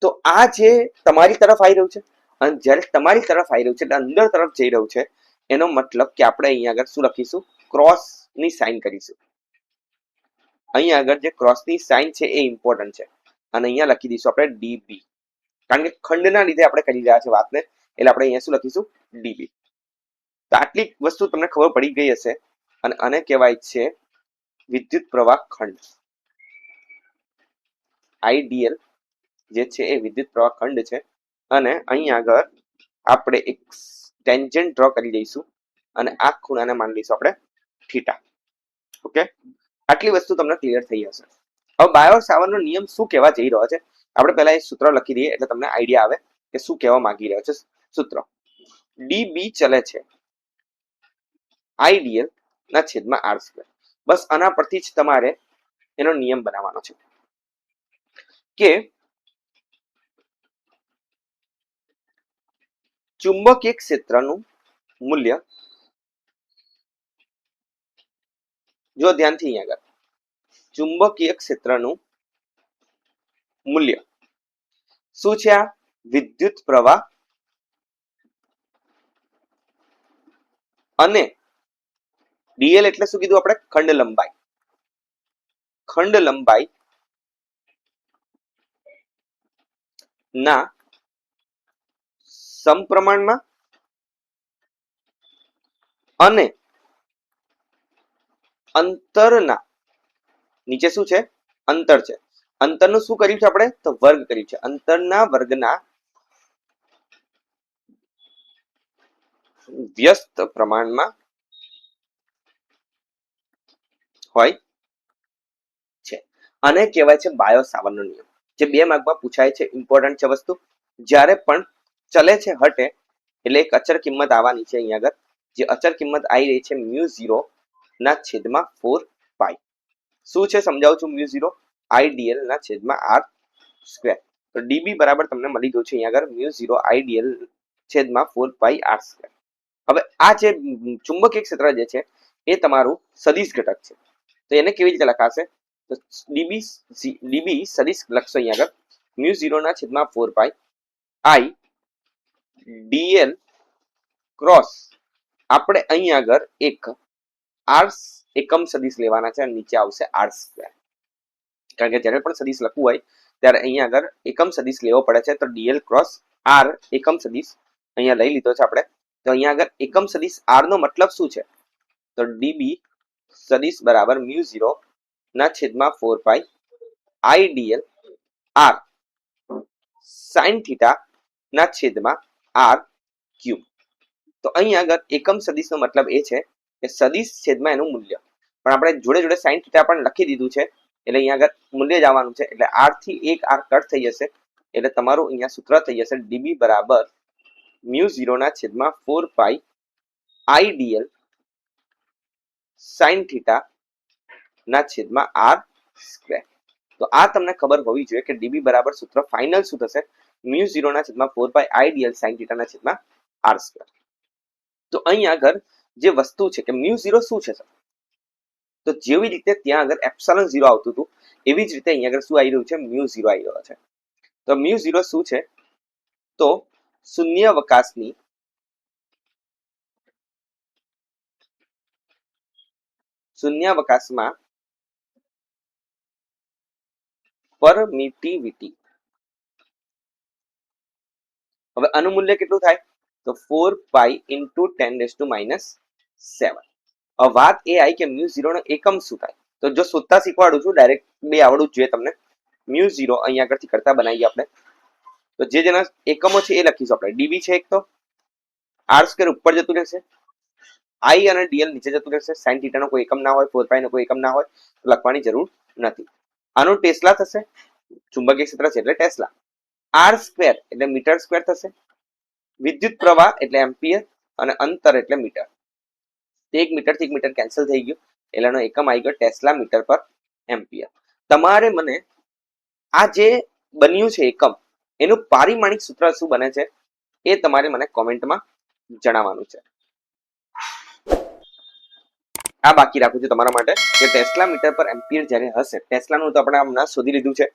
તો આ જે તમારી તરફ આવી રહ્યું છે, અને જ્યારે તમારી તરફ આવી રહ્યું છે એટલે અંદર તરફ જઈ રહ્યું છે, એનો મતલબ કે આપણે અહીંયા આગળ શું લખીશું? ક્રોસની સાઇન કરીશું. અહીંયા આગળ જે ક્રોસની સાઇન છે એ ઇમ્પોર્ટન્ટ છે. અને અહીંયા લખી દઈશું આપણે ડીબી, કારણ કે ખંડના લીધે આપણે કરી રહ્યા છે વાતને, એટલે આપણે અહીંયા શું લખીશું? ડીબી. તો આટલી વસ્તુ તમને ખબર પડી ગઈ હશે, અને આને કહેવાય છે વિદ્યુત પ્રવાહ ખંડ. આઈડીએલ જે છે એ વિદ્યુત પ્રવાહ ખંડ છે. અને અહીંયા આગળ આપણે એક ટેન્જન્ટ ડ્રો કરી દઈશું અને આ ખૂણાને માની લઈશું આપણે થીટા. ઓકે, આટલી વસ્તુ તમને ક્લિયર થઈ હશે. હવે બાયો સાવરનો નિયમ શું કહેવા જઈ રહ્યો છે, આપણે પહેલા એ સૂત્ર લખી દઈએ એટલે તમને આઈડિયા આવે કે શું કહેવા માંગી રહ્યો છે. સૂત્ર ડીબી ચલે છે આઈડીએલ ના છેદમાં આર સ્ક્વેર. બસ આના પરથી જ તમારે એનો નિયમ બનાવવાનો છે કે ચુંબકીય ક્ષેત્રનું મૂલ્ય, જો ધ્યાનથી અહીંયા આગળ, ચુંબકીય ક્ષેત્રનું મૂલ્ય શું છે? આ વિદ્યુત પ્રવાહ અને ડીએલ એટલે શું કીધું આપણે? ખંડ લંબાઈ. ખંડ લંબાઈ ના સમપ્રમાણમાં અને અંતરના, નીચે શું છે? અંતર છે. અંતરનું શું કર્યું છે આપણે? તો વર્ગ કર્યું છે. અંતરના વર્ગના વ્યસ્ત પ્રમાણમાં હોય છે. આને કહેવાય છે બાયો સાવરનો નિયમ, જે 2 માર્કમાં પૂછાય છે. ઇમ્પોર્ટન્ટ છે વસ્તુ. જ્યારે પણ ચલે છે હટે એટલે એક અચળ કિંમત આવવાની છે અહીંયા આગળ, જે અચળ કિંમત આવી રહી છે μ0 ના છેદમાં 4π. શું છે સમજાવું છું? μ0 આઈડીએલ ના છેદમાં આર સ્ક્વેર. તો ડીબી બરાબર તમને મળી ગયું છે અહીંયા આગળ μ0 આઈડીએલ છેદમાં 4π આર સ્ક્વેર. હવે આ જે ચુંબકીય ક્ષેત્ર જે છે એ તમારું સદિશ ઘટક છે. તો એને કેવી રીતે લખાશે? તો ડીબી સદિશ લખશો અહીંયા આગળ μ0 ના છેદમાં 4π આઈ ડીએલ ક્રોસ. આપણે અહીંયા આગળ એક આર એકમ સદિશ લેવાના છે અને નીચે આવશે આર સ્ક્વેર. કારણ કે જ્યારે પણ સદિશ લખવું હોય ત્યારે અહીંયા આગળ એકમ સદિશ લેવો પડે છે. તો ડીએલ ક્રોસ આર એકમ સદિશ અહીંયા લઈ લીધો છે આપણે. તો અહીંયા આગળ એકમ સદિશ આર નો મતલબ શું છે? તો ડીબી સદિશ બરાબર μ0 ના છેદમાં 4π આઈડીએલ આર સાઇન થીટા ના છેદમાં આર ક્યુબ. તો અહીં આગળ એકમ સદિશનો મતલબ એ છે કે સદિશ છેદમાં એનું મૂલ્ય, પણ આપણે જોડે જોડે સાઇન થીટા પણ લખી દીધું છે એટલે અહીંયા આગળ મૂલ્ય જ આવવાનું છે. એટલે આર થી એક આર કટ થઈ જશે એટલે તમારું અહીંયા સૂત્ર થઈ જશે ડીબી બરાબર μ0 ના છેદમાં 4π આઈડીએલ સાઇન થીટા ના છેદમાં આર સ્ક્વેર. તો આ તમને ખબર હોવી જોઈએ કે ડીબી બરાબર સૂત્ર ફાઇનલ શું થશે? μ0 ના છેદમાં 4π આઈડીએલ સાઇન થીટા ના છેદમાં આર સ્ક્વેર. તો અહીં આગળ જે વસ્તુ છે કે μ0 શું છે? તો જેવી રીતે ત્યાં આગળ એપ્સિલોન 0 આવતું હતું એવી જ રીતે અહીંયા આગળ શું આવી રહ્યું છે? μ0 આવી રહ્યો છે. તો μ0 શું છે? તો શૂન્યાવકાશમાં પરમિટિવિટી. હવે આનું મૂલ્ય કેટલું થાય? તો 4π × 10⁻⁷. હવે વાત એ આવી કે μ0 નો એકમ શું થાય? તો જો શોધતા શીખવાડું છું, ડાયરેક્ટ બે આવડવું જ જોઈએ તમને. μ0 અહીંયા આગળથી કરતા બનાવીએ આપણે. તો જે જેના એકમો છે એ લખીશું આપણે. ડીબી છે એક, તો આર સ્ક્વેર ઉપર જતું રહેશે, આઈ અને ડીએલ નીચે જતું રહેશે. સાઇન થીટાનો કોઈ એકમ ના હોય, 4π નો કોઈ એકમ ના હોય તો લખવાની જરૂર નથી. આનું ટેસ્લા થશે, ચુંબકીય ક્ષેત્ર છે એટલે ટેસ્લા. આર સ્ક્વેર એટલે મીટર સ્ક્વેર થશે. વિદ્યુત પ્રવાહ એટલે એમ્પિયર અને અંતર એટલે મીટર. 1 મીટર થી 1 મીટર કેન્સલ થઈ ગયું એટલે એનો એકમ આવી ગયો ટેસ્લા મીટર પર એમ્પિયર. તમારે મને આ જે બન્યું છે એકમ એનું પારિમાણિક સૂત્ર શું બને છે એ તમારે મને કોમેન્ટમાં જણાવવાનું છે. આ બાકી રાખું છું તમારા માટે કે ટેસ્લા મીટર પર એમ્પિયર જ્યારે હશે, ટેસ્લાનું તો આપણે હમણાં શોધી લીધું છે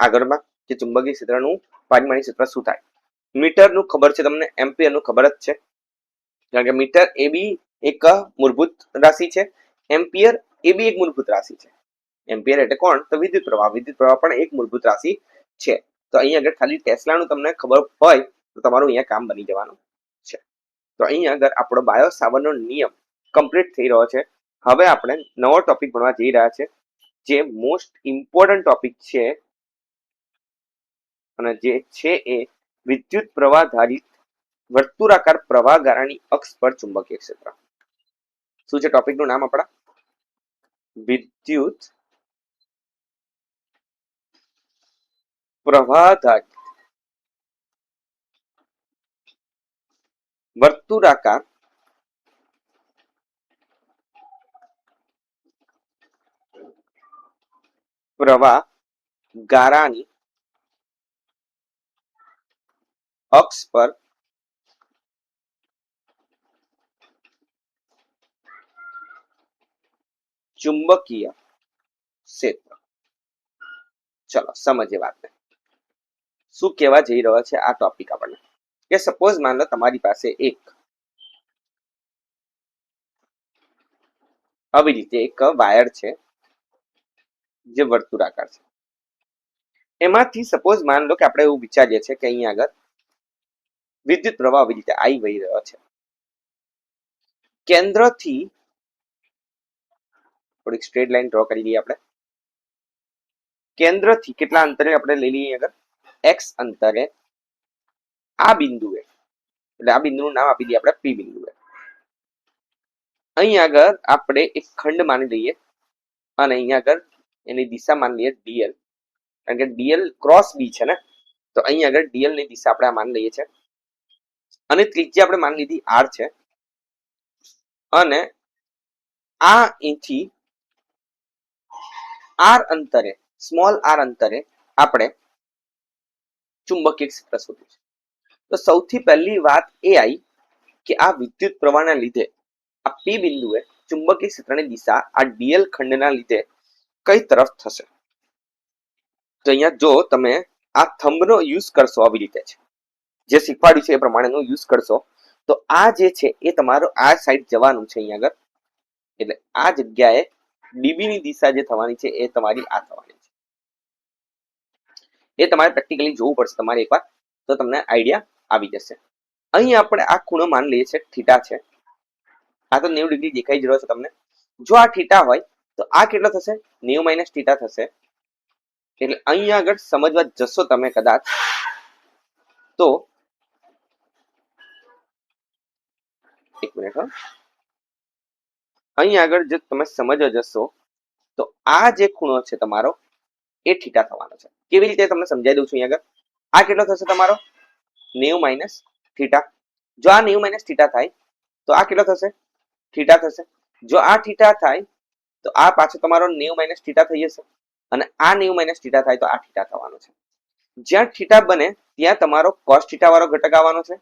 આગળમાં કે ચુંબકીય ક્ષેત્રનું પારિમાણિક સૂત્ર શું થાય. મીટરનું ખબર છે તમને, એમ્પિયરનું ખબર જ છે, કારણ કે મીટર એ બી એક મૂળભૂત રાશિ છે, એમ્પિયર એ બી એક મૂળભૂત રાશિ છે. એમ્પિયર એટલે કોણ? તો વિદ્યુત પ્રવાહ. વિદ્યુત પ્રવાહ પણ એક મૂળભૂત રાશિ છે. તો અહીંયા આગળ ખાલી ટેસ્લાનું તમને ખબર હોય તો તમારું અહીંયા કામ બની જવાનું છે. તો અહીંયા આગળ આપણો બાયો સાવરનો નિયમ કમ્પ્લીટ થઈ રહ્યો છે. હવે આપણે નવો ટોપિક ભણવા જઈ રહ્યા છે, જે મોસ્ટ ઇમ્પોર્ટન્ટ ટોપિક છે, અને જે છે એ વિદ્યુત પ્રવાહ ધારિત વર્તુળાકાર પ્રવાહ ગાળાની અક્ષ પર ચુંબકીય ક્ષેત્ર. શું છે ટોપિકનું નામ? આપણા વિદ્યુત પ્રવાહ ધારિત વર્તુળાકાર પ્રવાહ ગાળાની અક્ષ પર ચુંબકીય ક્ષેત્ર. ચલો સમજીએ વાતને. શું કહેવા જઈ રહ્યો છે આ ટોપિક આપણને? કે સપોઝ માન લો તમારી પાસે એક આવી રીતે એક વાયર છે જે વર્તુળાકાર છે. એમાંથી સપોઝ માન લો કે આપણે એવું વિચારીએ છીએ કે અહીંયા આગળ વિદ્યુત પ્રવાહ આવી રીતે આવી વહી રહ્યો છે. કેન્દ્રથી થોડીક સ્ટ્રેટ લાઈન ડ્રો કરી લઈએ આપણે. કેન્દ્રથી કેટલા અંતરે આપણે લઈ લઈએ? આગળ x અંતરે આ બિંદુએ, એટલે આ બિંદુનું નામ આપી દઈએ આપણે P બિંદુએ. અહીં આગળ આપણે એક ખંડ માની લઈએ અને અહીંયા આગળ એની દિશા માની લઈએ dl, કારણ કે dl ક્રોસ b છે ને, તો અહીં આગળ dl ની દિશા આપણે માની લઈએ છીએ. અને ત્રિજ્યા આપણે માની લીધી r છે, અને આ અહીંથી r અંતરે, સ્મોલ r અંતરે આપણે ચુંબકીય ક્ષેત્ર શોધ્યું છે. તો સૌથી પહેલી વાત એ આવી કે આ વિદ્યુત પ્રવાહના લીધે આ P બિંદુએ ચુંબકીય ક્ષેત્રની દિશા આ dl ખંડના લીધે કઈ તરફ થશે? તો અહીંયા જો તમે આ થંબનો યુઝ કરશો, આવી રીતે છે જે શીખવાડ્યું છે એ પ્રમાણેનો યુઝ કરશો, તો આ જે છે એ તમારું આ સાઈડ જવાનું છે અહીંયા આગળ. એટલે આ જગ્યાએ db ની દિશા જે થવાની છે એ તમારી આ થવાની છે. એ તમારે પ્રેક્ટિકલી જોવું પડશે તમારે એકવાર, તો તમને આઈડિયા આવી જશે. અહીં આપણે આ ખૂણો માની લઈએ છીએ થીટા છે. આ તો 90 ડિગ્રી દેખાઈ જ રહ્યો છે તમને. જો આ થીટા હોય તો આ કેટલો થશે? 90 માઇનસ થીટા થશે. એટલે અહીંયા આગળ સમજવા જશો તમે કદાચ તો એક મિનિટ, અહીં આગળ જો તમે સમજવા જશો તો આ જે ખૂણો છે તમારો એ થીટા થવાનો છે. કેવી રીતે તમને સમજાવી દઉં છું. અહીં આગળ આ કેટલો થશે તમારો? 90 માઇનસ થીટા. જો આ 90 માઇનસ થીટા થાય તો આ કેટલો થશે? થીટા થશે. જો આ થીટા થાય તો આ પાછો તમારો 90 માઇનસ થીટા થઈ જશે, અને આ 90 માઇનસ થીટા થાય તો આ થીટા થવાનો છે. જ્યાં થીટા બને ત્યાં તમારો કોસ થીટા વાળો ઘટક આવવાનો છે,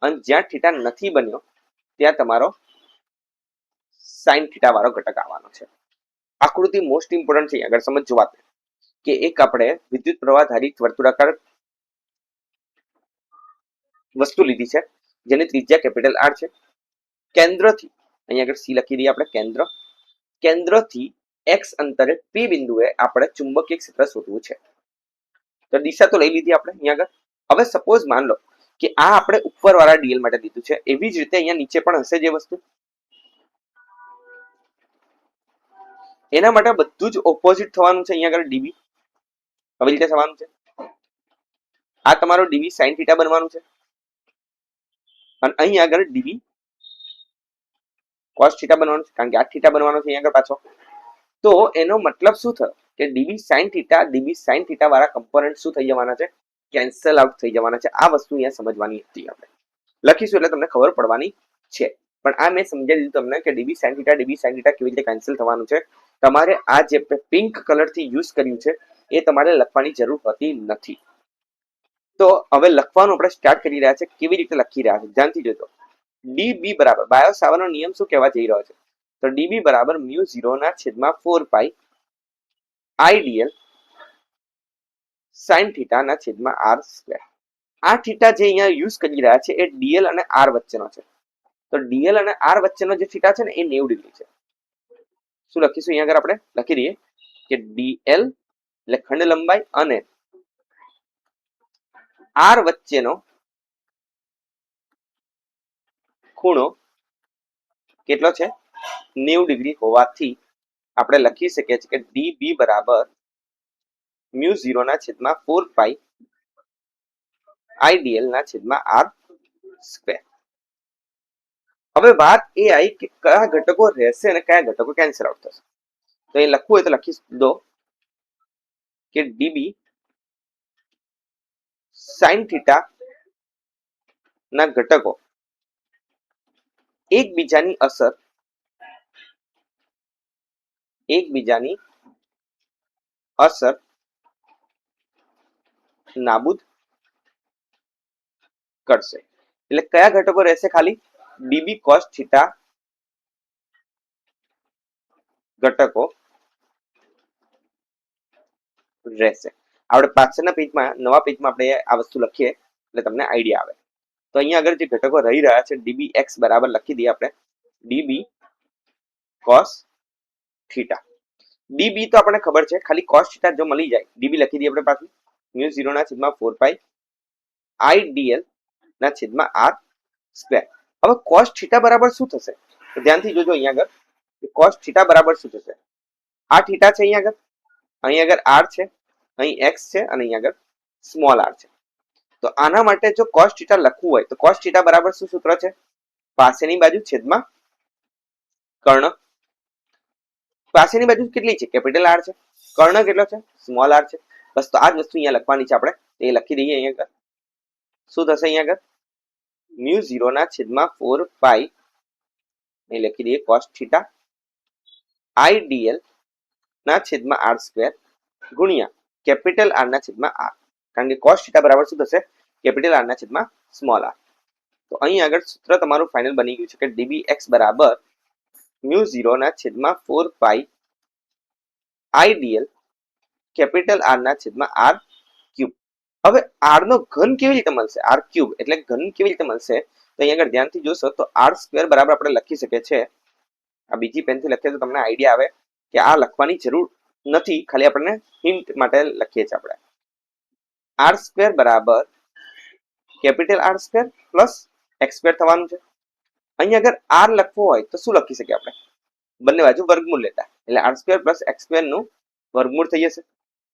અને જ્યાં થીટા નથી બન્યો ત્યાં તમારો સાઇન થીટા વાળો ઘટક આવવાનો છે. આકૃતિ મોસ્ટ ઇમ્પોર્ટન્ટ છે. આગળ સમજો વાત કે એક આપણે વિદ્યુત પ્રવાહ ધારિત વર્તુળાકાર વસ્તુ લીધી છે જેની ત્રિજ્યા કેપિટલ R છે. કેન્દ્રથી અહીંયા આગળ C લખી દઈએ આપણે, કેન્દ્રથી x અંતરે P બિંદુએ આપણે ચુંબકીય ક્ષેત્ર શોધવું છે. તો દિશા તો લઈ લીધી આપણે અહીંયા આગળ. હવે સપોઝ માન લો કે આ આપણે ઉપરવાળા dl માટે લીધું છે, એવી જ રીતે અહીંયા નીચે પણ હશે જે વસ્તુ. એના માટે બધું જ ઓપોઝિટ થવાનું છે. અહીંયા આગળ db આવી રીતે થવાનું છે. આ તમારો db sin થીટા બનવાનું છે, અને અહીં આગળ db cos થીટા બનવાનું છે, કારણ કે આ થીટા બનવાનો છે અહીંયા આગળ પાછો. તો એનો મતલબ શું થયો કે db sin થીટા વાળા કમ્પોનન્ટ શું થઈ જવાના છે? કેન્સલ આઉટ થઈ જવાના છે. આ વસ્તુ અહીંયા સમજવાની હતી. આપણે લખીશું એટલે તમને ખબર પડવાની છે, પણ આ મેં સમજાવી દીધું તમને કે db sin થીટા કેવી રીતે કેન્સલ થવાનું છે. તમારે આ જે પિંક કલર થી યુઝ કર્યું છે એ તમારે લખવાની જરૂર હોતી નથી. તો હવે લખવાનું આપણે સ્ટાર્ટ કરી રહ્યા છે. કેવી રીતે લખી રહ્યા છે ધ્યાનથી જોજો. db બરાબર બાયો સાવરનો નિયમ શું કહેવા જઈ રહ્યો છે? તો db બરાબર μ0/4 idl sin થીટા ના છેદમાં r સ્ક્વેર. આ થીટા જે અહીંયા યુઝ કરી રહ્યા છે એ dl અને r વચ્ચેનો છે. તો dl અને r વચ્ચેનો જે થીટા છે ને એ 90 ડિગ્રી છે. શું લખીશું અહીંયા આગળ આપણે? લખી દઈએ કે ડીએલ એટલે ખંડ લંબાઈ અને આર વચ્ચેનો ખૂણો કેટલો છે 90 ડિગ્રી હોવાથી આપણે લખી શકીએ છીએ કે ડીબી બરાબર મ્યુ 0 ના છેદમાં 4 પાઈ આઈડીએલ ના છેદમાં આર સ્ક્વેર. હવે વાત એ આવી કે કયા ઘટકો રહેશે અને કયા ઘટકો કેન્સલ આઉટ થશે. તો એ લખવું હોય તો લખી દો કે ડીબી સાઇન થીટા ના ઘટકો એકબીજાની અસર નાબૂદ કરશે. એટલે કયા ઘટકો રહેશે? ખાલી ડીબી કોસ થીટા ઘટકો રહેશે. આપણે પાછળના પેજમાં નવા પેજમાં આપણે આ વસ્તુ લખીએ એટલે તમને આઈડિયા આવે. તો અહીંયા આગળ જે ઘટકો રહી રહ્યા છે ડીબી એક્સ બરાબર લખી દઈએ આપણે ડીબી કોસ થીટા. ડીબી તો આપણને ખબર છે, ખાલી કોસ થીટા જો મળી જાય ડીબી લખી દઈએ આપણે પાછું મ્યુ 0 ના છેદમાં 4 પાઈ આઈડીએલ ના છેદમાં આર સ્ક્વેર. હવે કોસ થીટા બરાબર શું થશે? તો ધ્યાનથી જોજો અહીંયા આગળ કોસ થીટા બરાબર શું થશે. આ થીટા છે અહીં આગળ આર છે, અહીં એક્સ છે અને અહીં આગળ સ્મોલ આર છે. તો આના માટે જો કોસ થીટા લખવું હોય તો કોસ થીટા બરાબર શું સૂત્ર છે? પાસેની બાજુ છેદમાં કર્ણ. પાસેની બાજુ કેટલી છે? કેપિટલ આર છે. કર્ણ કેટલો છે? સ્મોલ આર છે. બસ તો આ જ વસ્તુ અહીંયા લખવાની છે આપણે. એ લખી દઈએ અહીંયા આગળ. શું થશે અહીંયા આગળ? મ્યુ 0 ના છેદમાં 4 પાઈ એ લખી દઈએ કોસ થીટા આઈડીએલ ના છેદમાં આર સ્ક્વેર ગુણ્યા કેપિટલ આર ના છેદમાં આર. કારણ કે કોસ થીટા બરાબર શું થશે? કેપિટલ આર ના છેદમાં સ્મોલ આર. તો અહીં આગળ સૂત્ર તમારું ફાઇનલ બની ગયું છે કે ડીબી એક્સ બરાબર મ્યુ 0 ના છેદમાં 4 પાઈ આઈડીએલ કેપિટલ આર ના છેદમાં આર ક્યુબ. હવે આર નો ઘન કેવી રીતે મળશે? આર ક્યુબ એટલે ઘન કેવી રીતે મળશે? તો અહીં આગળ ધ્યાનથી જોશો તો આર સ્ક્વેર બરાબર આપણે લખી શકીએ છીએ. આ બીજી પેનથી લખીએ તો તમને આઈડિયા આવે કે આ લખવાની જરૂર નથી, ખાલી આપણને હિન્ટ માટે લખીએ છીએ આપણે. આર સ્ક્વેર બરાબર capital R square plus x square થવાનું છે. અહીં અગર આર લખવો હોય તો શું લખી શકીએ આપણે? બંને બાજુ વર્ગમૂળ લેતા, એટલે r square plus x square નું વર્ગમૂળ થઈ જશે.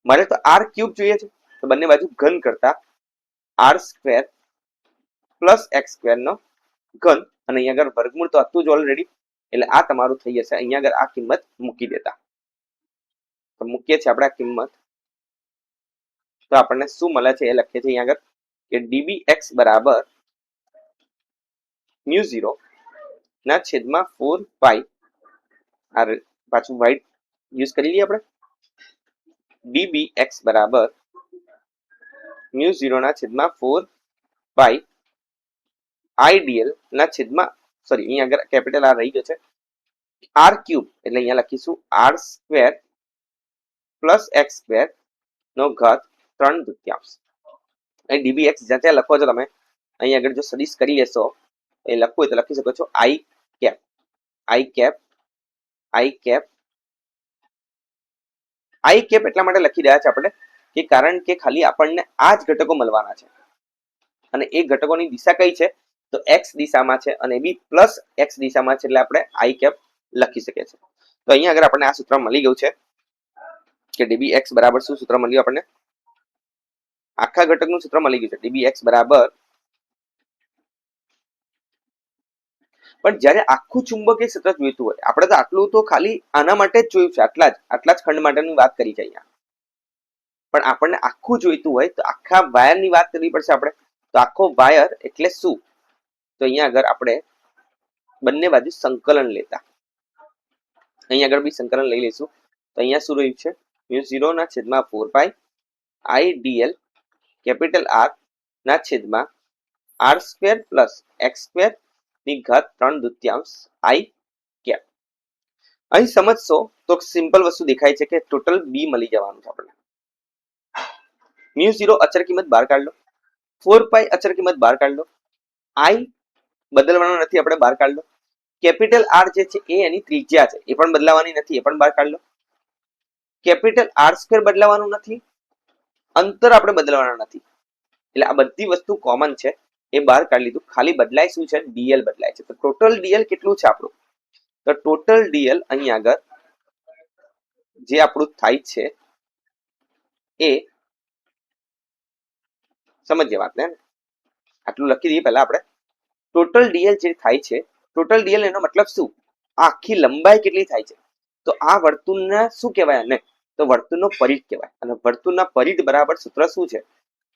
મારે તો આર ક્યુબ જોઈએ છે તો બંને બાજુ ઘન કરતા R square plus x square નો ઘન, અને અહીંયા આગળ વર્ગમૂળ તો હતું જ ઓલરેડી, એટલે આ તમારું થઈ જશે. અહીંયા આગળ આ કિંમત મૂકી દેતા, તો મૂકીએ છીએ આપણે આ કિંમત, તો આપણને શું મળે છે એ લખીએ છીએ અહીંયા આગળ કે ડીબી એક્સ બરાબર મ્યુ 0 ના છેદમાં 4 પાઈ, આ પાછું વ્હાઈટ યુઝ કરી લઈએ આપણે, ડીબી એક્સ બરાબર મ્યુ 0 ના છેદમાં 4 પાઈ આઈડીએલ ના છેદમાં, સોરી અહીંયા આગળ કેપિટલ આર રહી ગયો છે, આર ક્યુબ એટલે અહીંયા લખીશું R square plus x square નો ઘાત 3/4. અહીં ડીબી એક્સ જ્યાં ત્યાં લખો છો તમે, અહીં આગળ જો સદિશ કરી લેશો એ લખવું હોય તો લખી શકો છો i cap i cap i cap i cap એટલા માટે લખી રહ્યા છે આપણે કે કારણ કે ખાલી આપણને આ જ ઘટકો મળવાના છે અને એ ઘટકોની દિશા કઈ છે તો એક્સ દિશામાં છે અને બી પ્લસ એક્સ દિશામાં છે, એટલે આપણે આઈ કેપ લખી શકીએ છીએ. તો અહીંયા આગળ આપણને આ સૂત્ર મળી ગયું છે કે ડીબી એક્સ બરાબર શું સૂત્ર મળ્યું આપણને? આખા ઘટકનું સૂત્ર મળી ગયું છે ડીબી એક્સ બરાબર. પણ જ્યારે આખું ચુંબકીય ક્ષેત્ર જોઈતું હોય, આપણે તો આટલું તો ખાલી આના માટે જ જોયું છે, આટલા જ ખંડ માટેની વાત કરી છે અહીંયા. પણ આપણને આખું જોઈતું હોય તો આખા વાયરની વાત કરવી પડશે આપણે. તો આખો વાયર એટલે શું? તો અહીંયા આગળ આપણે બંને બાજુ સંકલન લેતા, અહીંયા આગળ બી સંકલન લઈ લઈશું. તો અહીંયા શું રહ્યું છે? મ્યુ 0 ના છેદમાં 4 પાઈ આઈડીએલ કેપિટલ આર ના છેદમાં r square plus x square ની ઘાત 3/4 આઈ કેપ. અહીં સમજશો તો સિમ્પલ વસ્તુ દેખાય છે કે ટોટલ બી મળી જવાનું છે આપણને. મ્યુ 0 અચળ કિંમત બહાર કાઢ લો, 4 પાઈ અચળ કિંમત બહાર કાઢ લો, આઈ બદલવાનો નથી આપણે બહાર કાઢ લો, કેપિટલ આર જે છે એ એની ત્રિજ્યા છે એ પણ બદલાવાની નથી, એ પણ બહાર કાઢ લો. કેપિટલ આર સ્ક્વેર બદલાવાનું નથી, અંતર આપણે બદલવાના નથી, એટલે આ બધી વસ્તુ કોમન છે એ બહાર કાઢી લીધું. ખાલી બદલાય શું છે? ડીએલ બદલાય છે. તો ટોટલ ડીએલ કેટલું છે આપણું? તો ટોટલ ડીએલ અહીં આગળ જે આપણું થાય છે એ સમજીએ વાતને, આટલું લખી દઈએ પહેલા આપણે. ટોટલ ડીએલ જે થાય છે, ટોટલ ડીએલ એનો મતલબ શું? આખી લંબાઈ કેટલી થાય છે? તો આ વર્તુળના શું કહેવાય? આને તો વર્તુળનો પરિઘ કહેવાય. અને વર્તુળના પરિઘ બરાબર સૂત્ર શું છે?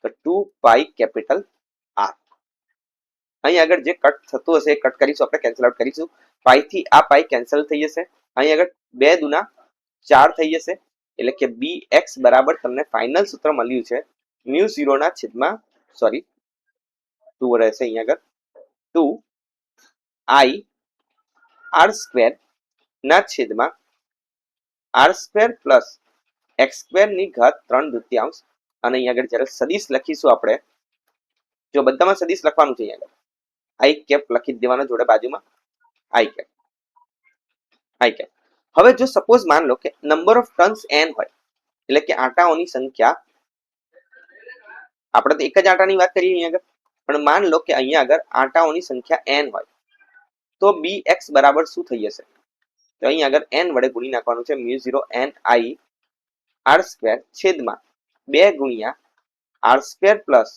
તો 2 પાઈ કેપિટલ આર. અહીં આગળ જે કટ થતું હશે એ કટ કરીશું, આપણે કેન્સલ આઉટ કરીશું. પાઈ થી આ પાઈ કેન્સલ થઈ જશે. અહીં આગળ 2 દુના 4 થઈ જશે, એટલે કે બી એક્સ બરાબર તમને ફાઇનલ સૂત્ર મળ્યું છે મ્યુ 0 ના છેદમાં, સોરી 2 રહેશે અહીં આગળ, 2 આઈ આર સ્ક્વેર ના છેદમાં r square plus x square ની ઘાત 3/2. અને અહીં આગળ જ્યારે સદિશ લખીશું આપણે, જો બધામાં સદિશ લખવાનું છે, અહીં આગળ આઈ કેપ લખી દેવાનો જોડે બાજુમાં, આઈ કેપ, આઈ કેપ. હવે જો સપોઝ માન લો કે નંબર ઓફ ટર્ન્સ n હોય, એટલે કે આંટાઓની સંખ્યા, આપણે તો એક જ આંટાની વાત કરીએ અહીં આગળ, પણ માન લો કે અહીંયા આગળ આંટાઓની સંખ્યા n હોય, તો બી એક્સ બરાબર શું થઈ જશે? તો અહીં આગળ n વડે ગુણી નાખવાનું છે mu 0 n I r square છેદમાં 2 ગુણ્યા r square plus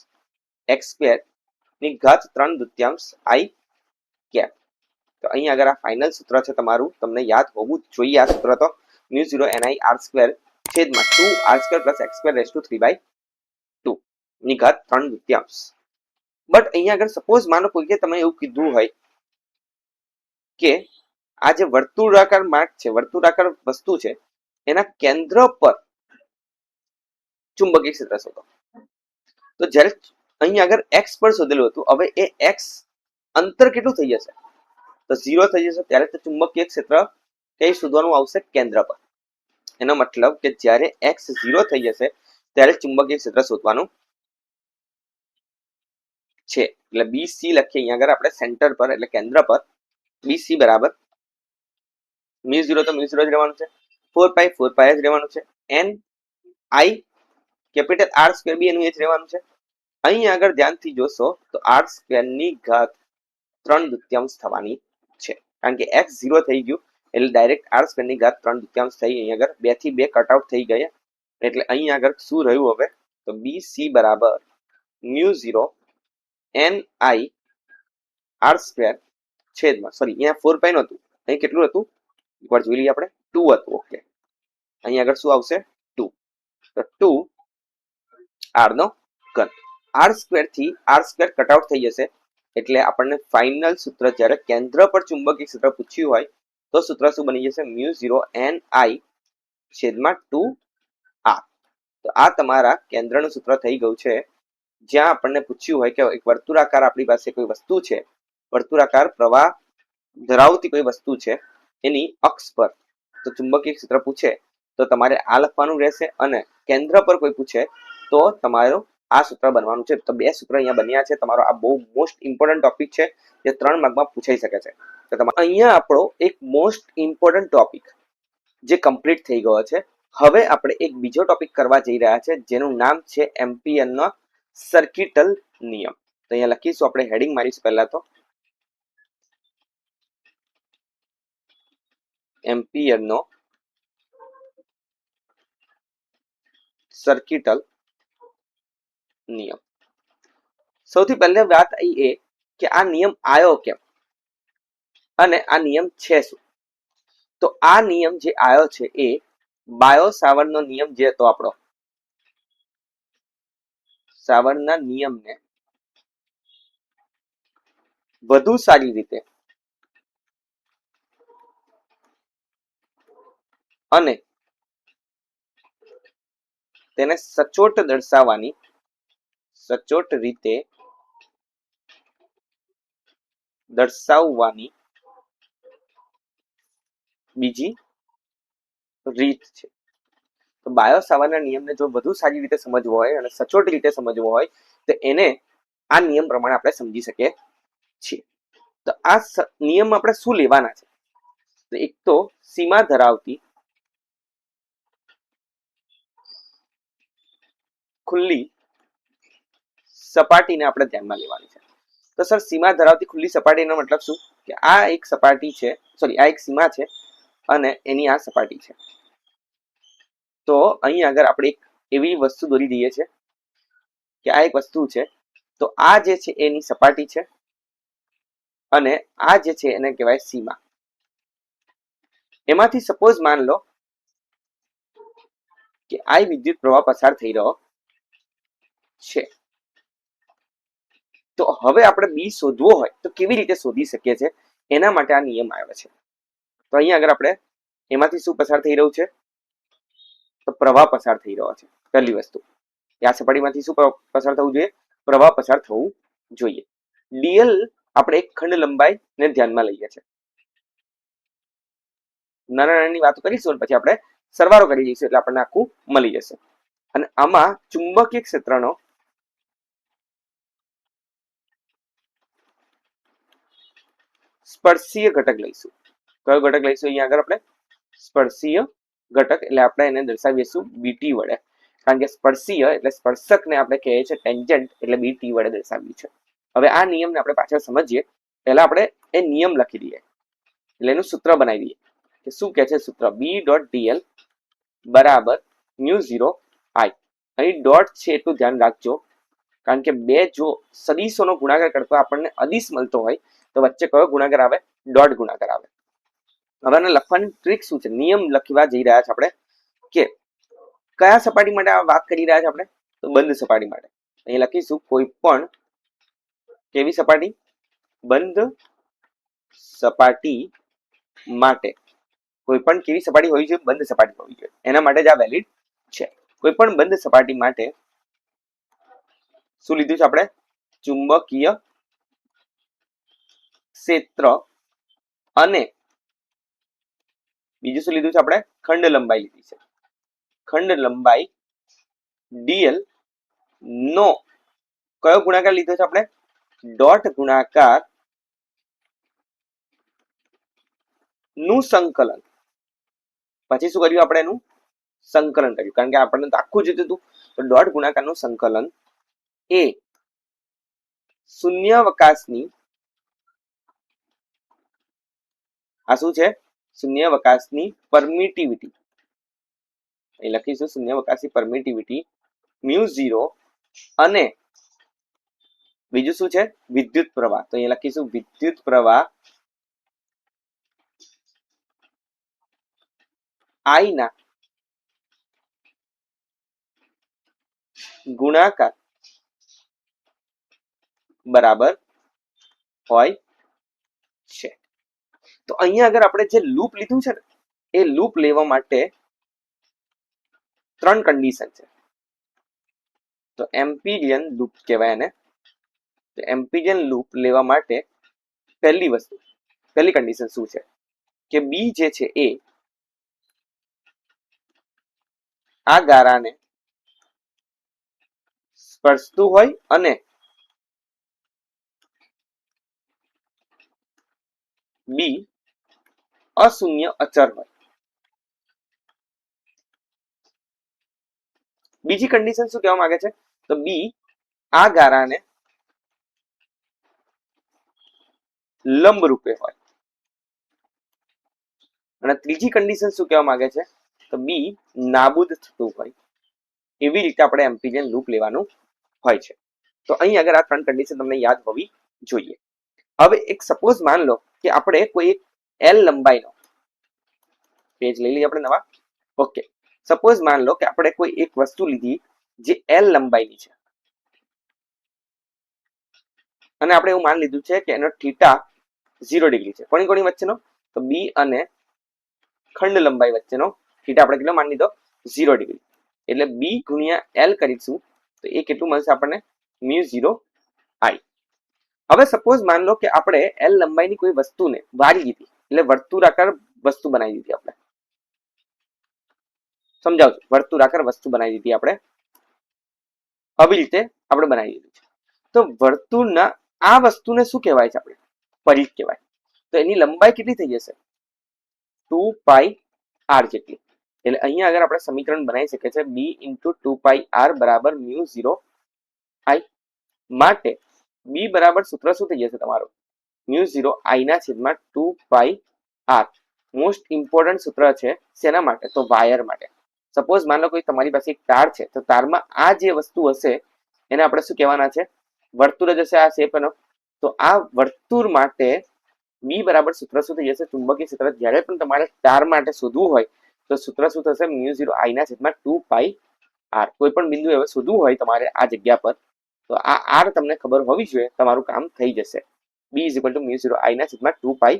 x square ની ઘાત 3/2 આઈ કેપ. તો અહીં આગળ આ ફાઇનલ સૂત્ર છે તમારું, તમને યાદ હોવું જોઈએ આ સૂત્ર. તો મ્યુ 0 ni આર સ્ક્વેર છેદમાં 2 r square plus x square raise to 3/2 ની ઘાત 3/2. બટ અહીંયા આગળ સપોઝ માનો કોઈ તમે એવું કીધું હોય કે આ જે વર્તુળાકાર માર્ગ છે, વર્તુળાકાર વસ્તુ છે, એના કેન્દ્ર પર ચુંબકીય ક્ષેત્ર શોધો. તો જ્યારે અહીં આગળ એક્સ પર શોધેલું હતું, હવે એ એક્સ અંતર કેટલું થઈ જશે? તો 0 થઈ જશે. ત્યારે તો ચુંબકીય ક્ષેત્ર કઈ શોધવાનું આવશે? કેન્દ્ર પર. એનો મતલબ કે જ્યારે એક્સ 0 થઈ જશે ત્યારે ચુંબકીય ક્ષેત્ર શોધવાનું છે. એટલે બીસી લખીએ અહીંયા આગળ આપણે સેન્ટર પર, એટલે કેન્દ્ર પર. બીસી બરાબર મ્યુ 0 તો મ્યુ 0 જ રહેવાનું છે, 4 પાઈ જ રહેવાનું છે, N I capital R square B એનું એ જ રહેવાનું છે. અહીં આગળ ધ્યાનથી જોશો તો આર સ્ક્વેર ની ઘાત 3/2 થવાની છે, કારણ કે એક્સ 0 થઈ ગયું એટલે ડાયરેક્ટ આર સ્ક્વેર ની ઘાત 3/2 થઈ. અહીં આગળ 2 થી 2 કટ આઉટ થઈ ગયા, એટલે અહીં આગળ શું રહ્યું હવે? તો બી સી બરાબર mu 0 n I r square છેદમાં, સોરી અહીંયા 4 પાઈ નહોતું, અહીં કેટલું હતું એકવાર જોઈ લઈએ આપણે, 2 હતું. ઓકે, અહીં આગળ શું આવશે? 2. તો 2 આર નો ઘન. આર સ્ક્વેર થી આર સ્ક્વેર કટ આઉટ થઈ જશે, એટલે આપણને ફાઇનલ સૂત્ર જ્યારે કેન્દ્ર પર ચુંબકીય ક્ષેત્ર પૂછ્યું હોય તો સૂત્ર શું બની જશે? મ્યુ 0 એન આઈ છેદમાં 2 આર. તો આ તમારા કેન્દ્રનું સૂત્ર થઈ ગયું છે. જ્યાં આપણને પૂછ્યું હોય કે એક વર્તુળાકાર આપણી પાસે કોઈ વસ્તુ છે, વર્તુળાકાર પ્રવાહ ધરાવતી કોઈ વસ્તુ છે, એની અક્ષ પર તો ચુંબકીય ક્ષેત્ર પૂછે તો તમારે આ લખવાનું રહેશે, અને કેન્દ્ર પર કોઈ પૂછે તો તમારું આ સૂત્ર બનવાનું છે. તો 2 સૂત્ર અહીંયા બન્યા છે. તમારો આ બહુ મોસ્ટ ઇમ્પોર્ટન્ટ ટોપિક છે, જે 3 માર્કમાં પૂછાઈ શકે છે. તો તમારે અહીંયા આપણો એક મોસ્ટ ઇમ્પોર્ટન્ટ ટોપિક જે કમ્પ્લીટ થઈ ગયો છે. હવે આપણે એક બીજો ટોપિક કરવા જઈ રહ્યા છે, જેનું નામ છે એમ્પિયરનો સર્કિટલ નિયમ. તો અહીંયા લખીશું, આપણે હેડિંગ મારીશું પહેલા તો એમ્પિયરનો સર્કિટલ નિયમ. સૌથી પહેલા વાત એ કે આ નિયમ આવ્યો કેમ અને આ નિયમ છે શું? તો આ નિયમ જે આવ્યો છે એ બાયો સાવર્ટનો નિયમ જે હતો આપણો, સાવર્ટના નિયમને વધુ સારી રીતે અને તેને સચોટ દર્શાવવાની, સચોટ રીતે દર્શાવવાની બીજી રીત છે. તો બાયો સાવર્ટના નિયમને જો વધુ સારી રીતે સમજવો હોય અને સચોટ રીતે સમજવો હોય તો એને આ નિયમ પ્રમાણે આપણે સમજી શકીએ છીએ. તો આ નિયમ આપણે શું લેવાના છે? તો એક તો સીમા ધરાવતી ખુલ્લી સપાટીને આપણે ધ્યાનમાં લેવાની છે. તો સર સીમા ધરાવતી ખુલ્લી સપાટીનો મતલબ શું? કે આ એક સપાટી છે, સોરી આ એક સીમા છે અને એની આ સપાટી છે. તો અહીં આગળ આપણે એક એવી વસ્તુ દોરી દઈએ છે કે આ એક વસ્તુ છે, તો આ જે છે એની સપાટી છે અને આ જે છે એને કહેવાય સીમા. એમાંથી સપોઝ માન લો કે આ વિદ્યુત પ્રવાહ પસાર થઈ રહ્યો છે. તો હવે આપણે બી શોધવો હોય તો કેવી રીતે શોધી શકીએ છીએ? એના માટે આ નિયમ આવે છે. તો અહીંયા આગળ આપણે એમાંથી શું પસાર થઈ રહ્યું છે? તો પ્રવાહ પસાર થઈ રહ્યો છે. પહેલી વસ્તુ, આ સપાટીમાંથી શું પસાર થવું જોઈએ? પ્રવાહ પસાર થવું જોઈએ. ડીએલ આપણે એક ખંડ લંબાઈને ધ્યાનમાં લઈએ છીએ. નાના નાની વાતો કરીશું પછી આપણે સરવાળો કરી દઈશું એટલે આપણને આખું મળી જશે. અને આમાં ચુંબકીય ક્ષેત્રનો સ્પર્શીય ઘટક લઈશું. કયો ઘટક લઈશું? અહીંયા આગળ આપણે સ્પર્શીય ઘટક, એટલે આપણે એને દર્શાવીશું બીટી વડે. કારણ કે સ્પર્શીય એટલે સ્પર્શકને આપણે કહીએ છીએ ટેન્જન્ટ, એટલે બીટી વડે દર્શાવ્યું છે. હવે આ નિયમને આપણે પાછળ સમજીએ. પહેલા આપણે એ નિયમ લખી દઈએ, એટલે એનું સૂત્ર બનાવી દઈએ કે શું કહે છે સૂત્ર? બી ડોટ ડીએલ બરાબર μ0 I. અહીં ડોટ છે એટલું ધ્યાન રાખજો, કારણ કે બે જો સદીશોનો ગુણાકાર કરતો આપણને અદિશ મળતો હોય તો વચ્ચે કયો ગુણાકાર આવે? ડોટ ગુણાકાર આવે. હવે આને લખવાની ટ્રીક શું છે? નિયમ લખવા જઈ રહ્યા છે આપણે કે કયા સપાટી માટે આ વાત કરી રહ્યા છે આપણે? તો બંધ સપાટી માટે. અહીં લખીશું કોઈ પણ કેવી સપાટી? બંધ સપાટી માટે. કોઈ પણ કેવી સપાટી હોવી જોઈએ? બંધ સપાટી હોવી જોઈએ. એના માટે જ આ વેલિડ છે. કોઈ પણ બંધ સપાટી માટે શું લીધું છે આપણે? ચુંબકીય ક્ષેત્ર અને બીજું શું લીધું છે આપણે? ખંડ લંબાઈ લીધી છે. ખંડ લંબાઈ ડીએલ નો કયો ગુણાકાર લીધો છે આપણે? ડોટ ગુણાકાર નું સંકલન. પછી શું કર્યું આપણે? એનું સંકલન કર્યું, કારણ કે આપણને તો આખું જોઈતું હતું. તો ડોટ ગુણાકારનું સંકલન એ શૂન્યાવકાશની, આ શું છે? શૂન્યાવકાશની પરમિટિવિટી. અહીં લખીશું શૂન્યાવકાશની પરમિટિવિટી μ0 અને બીજું શું છે? વિદ્યુત પ્રવાહ. તો અહીંયા લખીશું વિદ્યુત પ્રવાહ I ના ગુણાકાર બરાબર હોય છે. તો અહીંયા આગળ આપણે જે લૂપ લીધું છે ને, એ લૂપ લેવા માટે 3 કન્ડિશન છે. તો એમ્પિરિયન લૂપ કહેવાય એને. તો એમ્પિરિયન લૂપ લેવા માટે પહેલી વસ્તુ, પહેલી કન્ડિશન શું છે? કે બી જે છે એ આ ગારાને સ્પર્શતું હોય અને બી અશૂન્ય અચર હોય. બીજી કન્ડિશન શું કહેવા માંગે છે? તો બી આ ગારાને લંબ રૂપે હોય. અને ત્રીજી કન્ડિશન શું કહેવા માંગે છે? તો બી નાબૂદ થતું હોય. એવી રીતે આપણે એમ્પિરિયન લૂપ લેવાનું હોય છે. તો અહીં આગળ આ 3 કન્ડિશન તમને યાદ હોવી જોઈએ. હવે એક સપોઝ માન લો કે આપણે કોઈ એક એલ લંબાઈનો પેજ લઈ લઈએ આપણે નવા. ઓકે, સપોઝ માન લો કે આપણે કોઈ એક વસ્તુ લીધી જે એલ લંબાઈની છે અને આપણે એવું માન લીધું છે કે એનો થીટા 0 ડિગ્રી છે. કોની કોની વચ્ચેનો? તો બી અને ખંડ લંબાઈ વચ્ચેનો થીટા આપણે કેટલો માની લીધો? 0 ડિગ્રી. એટલે બી ગુણ્યા એલ કરીશું તો એ કેટલું મળશે આપણને? μ0 I. હવે સપોઝ માન લો કે આપણે એલ લંબાઈની કોઈ વસ્તુને વાળી દીધી, એટલે વર્તુળાકાર વસ્તુ બનાવી દીધી આપણે. સમજાવજો, વર્તુળાકાર વસ્તુ બનાવી દીધી આપણે. આવી રીતે આપણે બનાવી દીધી છે. તો વર્તુળના આ વસ્તુને શું કહેવાય છે? આપણે પરિઘ કહેવાય. તો એની લંબાઈ કેટલી થઈ જશે? 2πr જેટલી. એટલે અહીંયા આગળ આપણે સમીકરણ બનાવી શકીએ છીએ b ઇન્ટુ 2πr બરાબર મ્યુ 0 i માટે b બરાબર સૂત્ર શું થઈ જશે તમારું મ્યુ 0 i ના છેદમાં 2πr મોસ્ટ ઇમ્પોર્ટન્ટ સૂત્ર છે શેના માટે તો વાયર માટે સપોઝ માન લો કોઈ તમારી પાસે એક તાર છે તો તારમાં આ જે વસ્તુ હશે એને આપણે શું કહેવાના છે વર્તુળ જ હશે આ શેપ એનો તો આ વર્તુળ માટે બી બરાબર સૂત્ર શું થઈ જશે ચુંબકીય ક્ષેત્ર જ્યારે પણ તમારે તાર માટે શોધવું હોય તો સૂત્ર શું થશે મ્યુ 0 i ના છેદમાં 2πr કોઈ પણ બિંદુ હવે શોધવું હોય તમારે આ જગ્યા પર તો આ આર તમને ખબર હોવી જોઈએ તમારું કામ થઈ જશે b is equal two mu 0 i ના છેદમાં 2πr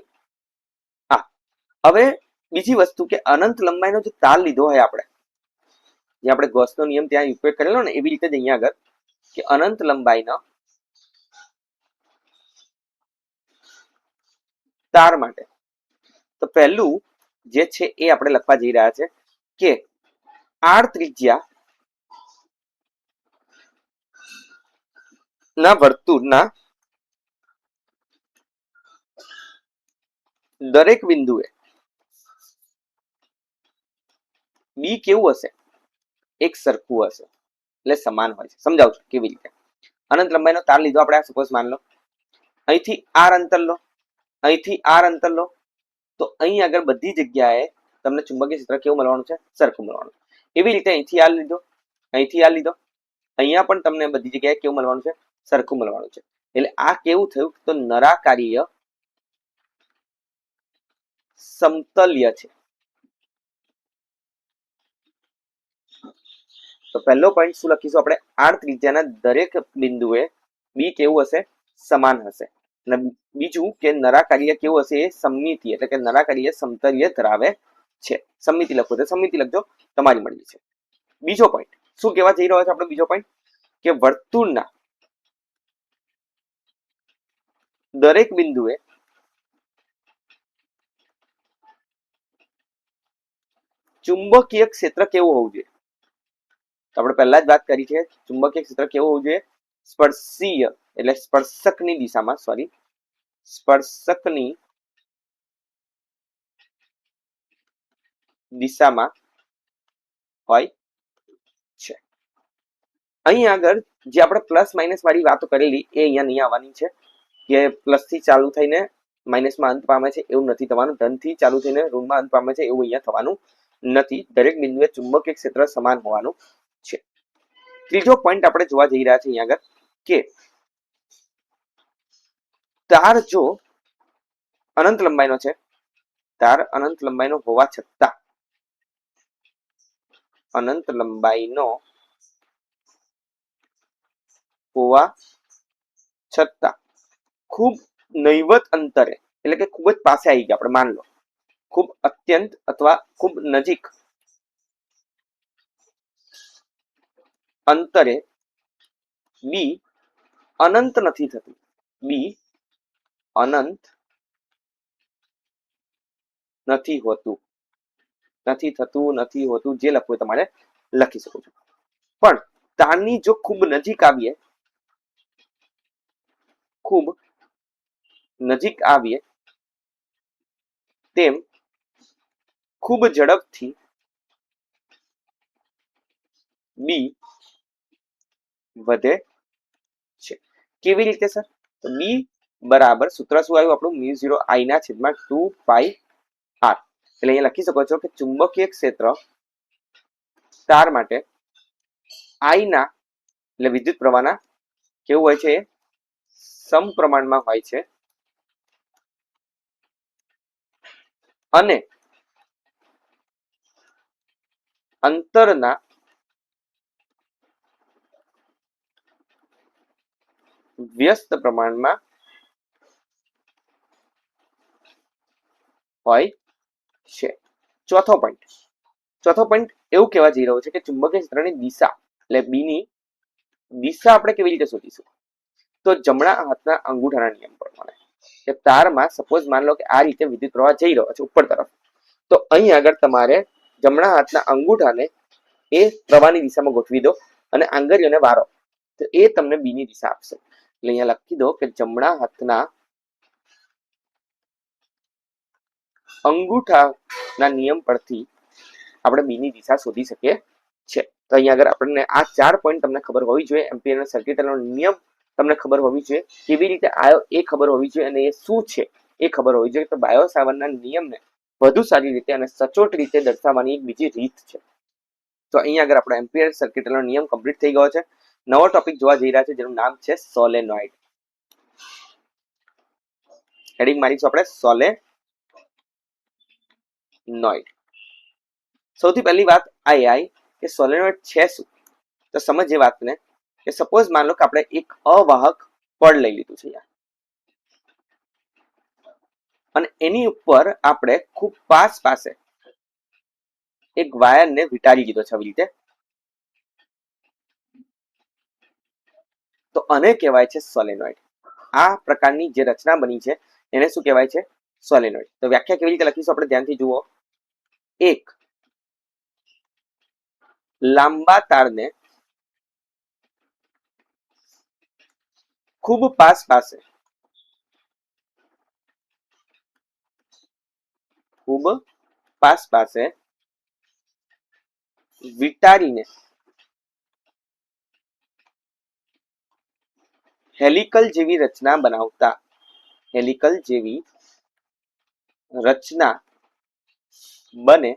હવે બીજી વસ્તુ કે અનંત લંબાઈનો જો તાર લીધો હોય આપણે જે આપણે ગોસનો નિયમ ત્યાં ઉપયોગ કરેલો ને એવી રીતે જ અહીંયા આગળ કે અનંત લંબાઈનો તાર માટે તો પહેલું જે છે એ આપણે લખવા જઈ રહ્યા છે કે આર ત્રિજ્યા ના વર્તુળના દરેક બિંદુએ બી કેવું હશે એક સરખું હશે એટલે સમાન હોય છે સમજાવું છું કેવી રીતે અનંત લંબાઈનો તાર લીધો આપણે સપોઝ માન લો અહીંથી આર અંતર લો અહીંથી આર અંતર લો તો અહીં આગળ બધી જગ્યાએ તમને ચુંબકીય ક્ષેત્ર કેવું મળવાનું છે સરખું મળવાનું એવી રીતે અહીંથી આ લીધો અહીંથી આ લીધો અહીંયા પણ તમને બધી જગ્યાએ કેવું મળવાનું છે સરખું મળવાનું છે એટલે આ કેવું થયું તો નળાકારીય સમતલ્ય છે તો પહેલો પોઈન્ટ શું લખીશું આપણે આર ત્રિજ્યાના દરેક બિંદુએ બી કેવું હશે સમાન હશે અને બીજું કે નળાકારીય કેવું હશે એ સમમિતિ એટલે કે નળાકારીય સમતલ્ય ધરાવે છે સમમિતિ લખો તો સમમિતિ લખજો તમારી મરજી છે બીજો પોઈન્ટ શું કહેવા જઈ રહ્યો છે આપણો બીજો પોઈન્ટ કે વર્તુળના દરેક બિંદુએ ચુંબકીય ક્ષેત્ર કેવું હોવું જોઈએ આપણે પહેલા જ વાત કરી છે ચુંબકીય ક્ષેત્ર કેવું હોવું જોઈએ સ્પર્શીય એટલે સ્પર્શકની દિશામાં સ્પર્શકની દિશામાં હોય છે અહીં આગળ જે આપણે પ્લસ માઇનસ વાળી વાતો કરેલી એ અહીંયા નહીં આવવાની છે કે પ્લસ થી ચાલુ થઈને માઇનસમાં અંત પામે છે એવું નથી થવાનું ધન થી ચાલુ થઈને ઋણમાં અંત પામે છે એવું અહીંયા થવાનું નથી દરેક બિંદુએ ચુંબકીય ક્ષેત્ર સમાન હોવાનું છે ત્રીજો પોઈન્ટ આપણે જોવા જઈ રહ્યા છે અહીંયા આગળ કે તાર જો અનંત લંબાઈનો છે તાર અનંત લંબાઈનો હોવા છતાં અનંત લંબાઈનો હોવા છતાં ખૂબ નૈવત અંતરે એટલે કે ખૂબ જ પાસે આવી ગયા આપણે માન લો ખૂબ અત્યંત અથવા ખૂબ નજીક અંતરે બી અનંત નથી થતું બી અનંત નથી હોતું જે લખવું તમારે લખી શકો છો પણ તારની જો ખૂબ નજીક આવીએ તેમ ખૂબ ઝડપથી બી વધે છે કેવી રીતે સર તો બી બરાબર સૂત્ર શું આવ્યું આપણું મ્યુ 0 i ના છેદમાં 2πr એટલે અહીંયા લખી શકો છો કે ચુંબકીય ક્ષેત્ર તાર માટે i ના એટલે વિદ્યુત પ્રવાહના કેવું હોય છે સમપ્રમાણમાં હોય છે અને અંતરના વ્યસ્ત પ્રમાણમાં હોય છે ચોથો પોઈન્ટ એવું કહેવા જઈ રહ્યો છે કે ચુંબકીય ક્ષેત્રની દિશા એટલે બી ની દિશા આપણે કેવી રીતે શોધીશું તો જમણા હાથના અંગૂઠાના નિયમ પ્રમાણે કે તારમાં સપોઝ માન લો કે આ રીતે વિદ્યુત પ્રવાહ જઈ રહ્યો છે ઉપર તરફ તો અહીં આગળ તમારે જમણા હાથના અંગૂઠાને એ પ્રવાહની દિશામાં ગોઠવી દો અને આંગળીઓને વારો તો એ તમને બી ની દિશા આપશે એટલે અહીંયા લખી દો કે જમણા હાથના અંગૂઠાના નિયમ પરથી આપણે બી ની દિશા શોધી શકીએ છે. તો અહીંયા આગળ આપણને આ 4 પોઈન્ટ તમને ખબર હોવી જોઈએ. એમ્પિયર સર્કિટનો નિયમ તમને ખબર હોવી જોઈએ, કેવી રીતે આવ્યો એ ખબર હોવી જોઈએ, અને એ શું છે એ ખબર હોવી જોઈએ. તો બાયો સાવર્ટના નિયમને વધુ સારી રીતે અને સચોટ રીતે દર્શાવવાની એક બીજી રીત છે. તો અહીંયા આગળ આપણો એમ્પિયર સર્કિટનો નિયમ કમ્પ્લીટ થઈ ગયો છે. નવો ટોપિક જોવા જઈ રહ્યા છે જેનું નામ છે સોલેનોઇડ. હેડિંગ મારીશું આપણે સોલેનોઇડ. સૌથી પહેલી વાત આવી કે સોલેનોઇડ છે શું. તો સમજીએ વાતને કે સપોઝ માન લો કે આપણે એક અવાહક પડ લઈ લીધું છે યાર, અને એની ઉપર આપણે ખૂબ પાસે એક વાયરને વીંટાળી દીધો છે આવી રીતે. તો આને કહેવાય છે સોલેનોઇડ. આ પ્રકારની જે રચના બની છે એને શું કહેવાય છે? સોલેનોઇડ. તો વ્યાખ્યા કેવી રીતે લખીશું આપણે ધ્યાનથી જુઓ. એક લાંબા તારને ખૂબ પાસે વીંટાળીને હેલિકલ જેવી રચના બનાવતા, હેલિકલ જેવી રચના બને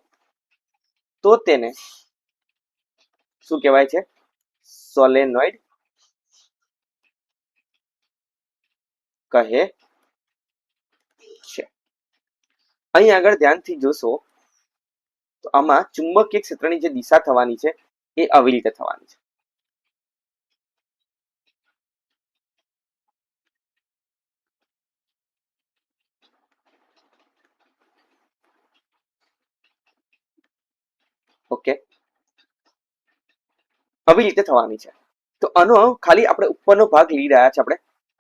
તો તેને શું કહેવાય છે? સોલેનોઇડ કહે છે. અહીં આગળ ધ્યાનથી જોશો તો આમાં ચુંબકીય ક્ષેત્રની જે દિશા થવાની છે એ આવી રીતે થવાની છે. ઓકે, આવી રીતે થવાની છે. તો આનો ખાલી આપણે ઉપરનો ભાગ લઈ રહ્યા છે, આપણે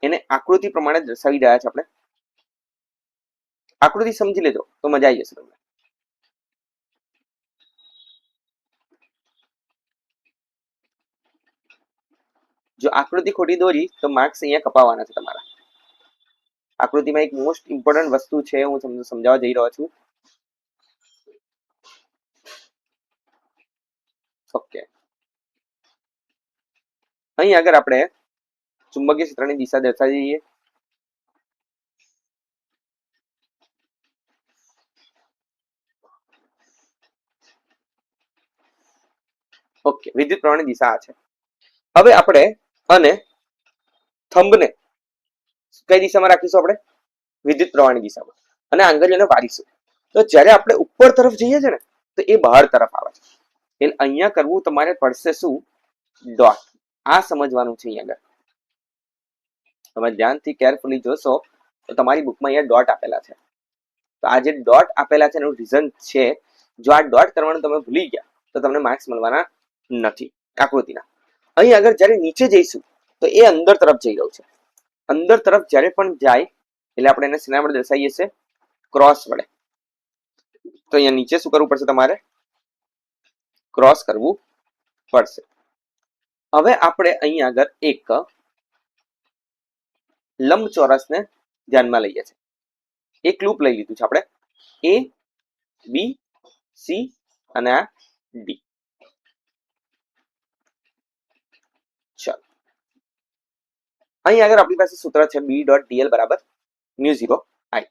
એને આકૃતિ પ્રમાણે દર્શાવી રહ્યા છે. આપણે આકૃતિ સમજી લેજો તો મજા આવી જશે તમને. જો આકૃતિ ખોટી દોરી તો માર્ક્સ અહીંયા કપાવવાના છે તમારા. આકૃતિમાં એક મોસ્ટ ઇમ્પોર્ટન્ટ વસ્તુ છે, હું તમને સમજાવવા જઈ રહ્યો છું. ઓકે, અહીં આગળ આપણે ચુંબકીય ક્ષેત્રની દિશા દર્શાવી દઈએ. ઓકે, વિદ્યુત પ્રવાહની દિશા આ છે. હવે આપણે અને થંબને કઈ દિશામાં રાખીશું? આપણે વિદ્યુત પ્રવાહની દિશામાં, અને આંગળીઓને વાળીશું. તો જ્યારે આપણે ઉપર તરફ જઈએ છીએ ને તો એ બહાર તરફ આવે છે. એટલે અહીંયા કરવું તમારે પડશે શું? ડોટ. આ સમજવાનું છે. અહીંયા આગળ તમે ધ્યાનથી કેરફુલી જોશો તો તમારી બુકમાં અહીંયા ડોટ આપેલા છે. તો આ જે ડોટ આપેલા છે એનું રીઝન છે, જો આ ડોટ કરવાનું તમે ભૂલી ગયા તો તમને માર્ક્સ મળવાના નથી આકૃતિના. અહીં આગળ જ્યારે નીચે જઈશું તો એ અંદર તરફ જઈ રહ્યું છે. અંદર તરફ જ્યારે પણ જાય એટલે આપણે એને શેના વડે દર્શાવીએ છીએ? ક્રોસ વડે. તો અહીંયા નીચે શું કરવું પડશે? તમારે ક્રોસ કરવું પડશે. હવે આપણે અહીં આગળ એક લંબચોરસને ધ્યાનમાં લઈએ છીએ. એક લૂપ લઈ લીધું છે આપણે, એ બી સી અને આ ડી. ચાલો, અહીં આગળ આપણી પાસે સૂત્ર છે બી ડોટ ડીએલ બરાબર મ્યુ 0 આઈ.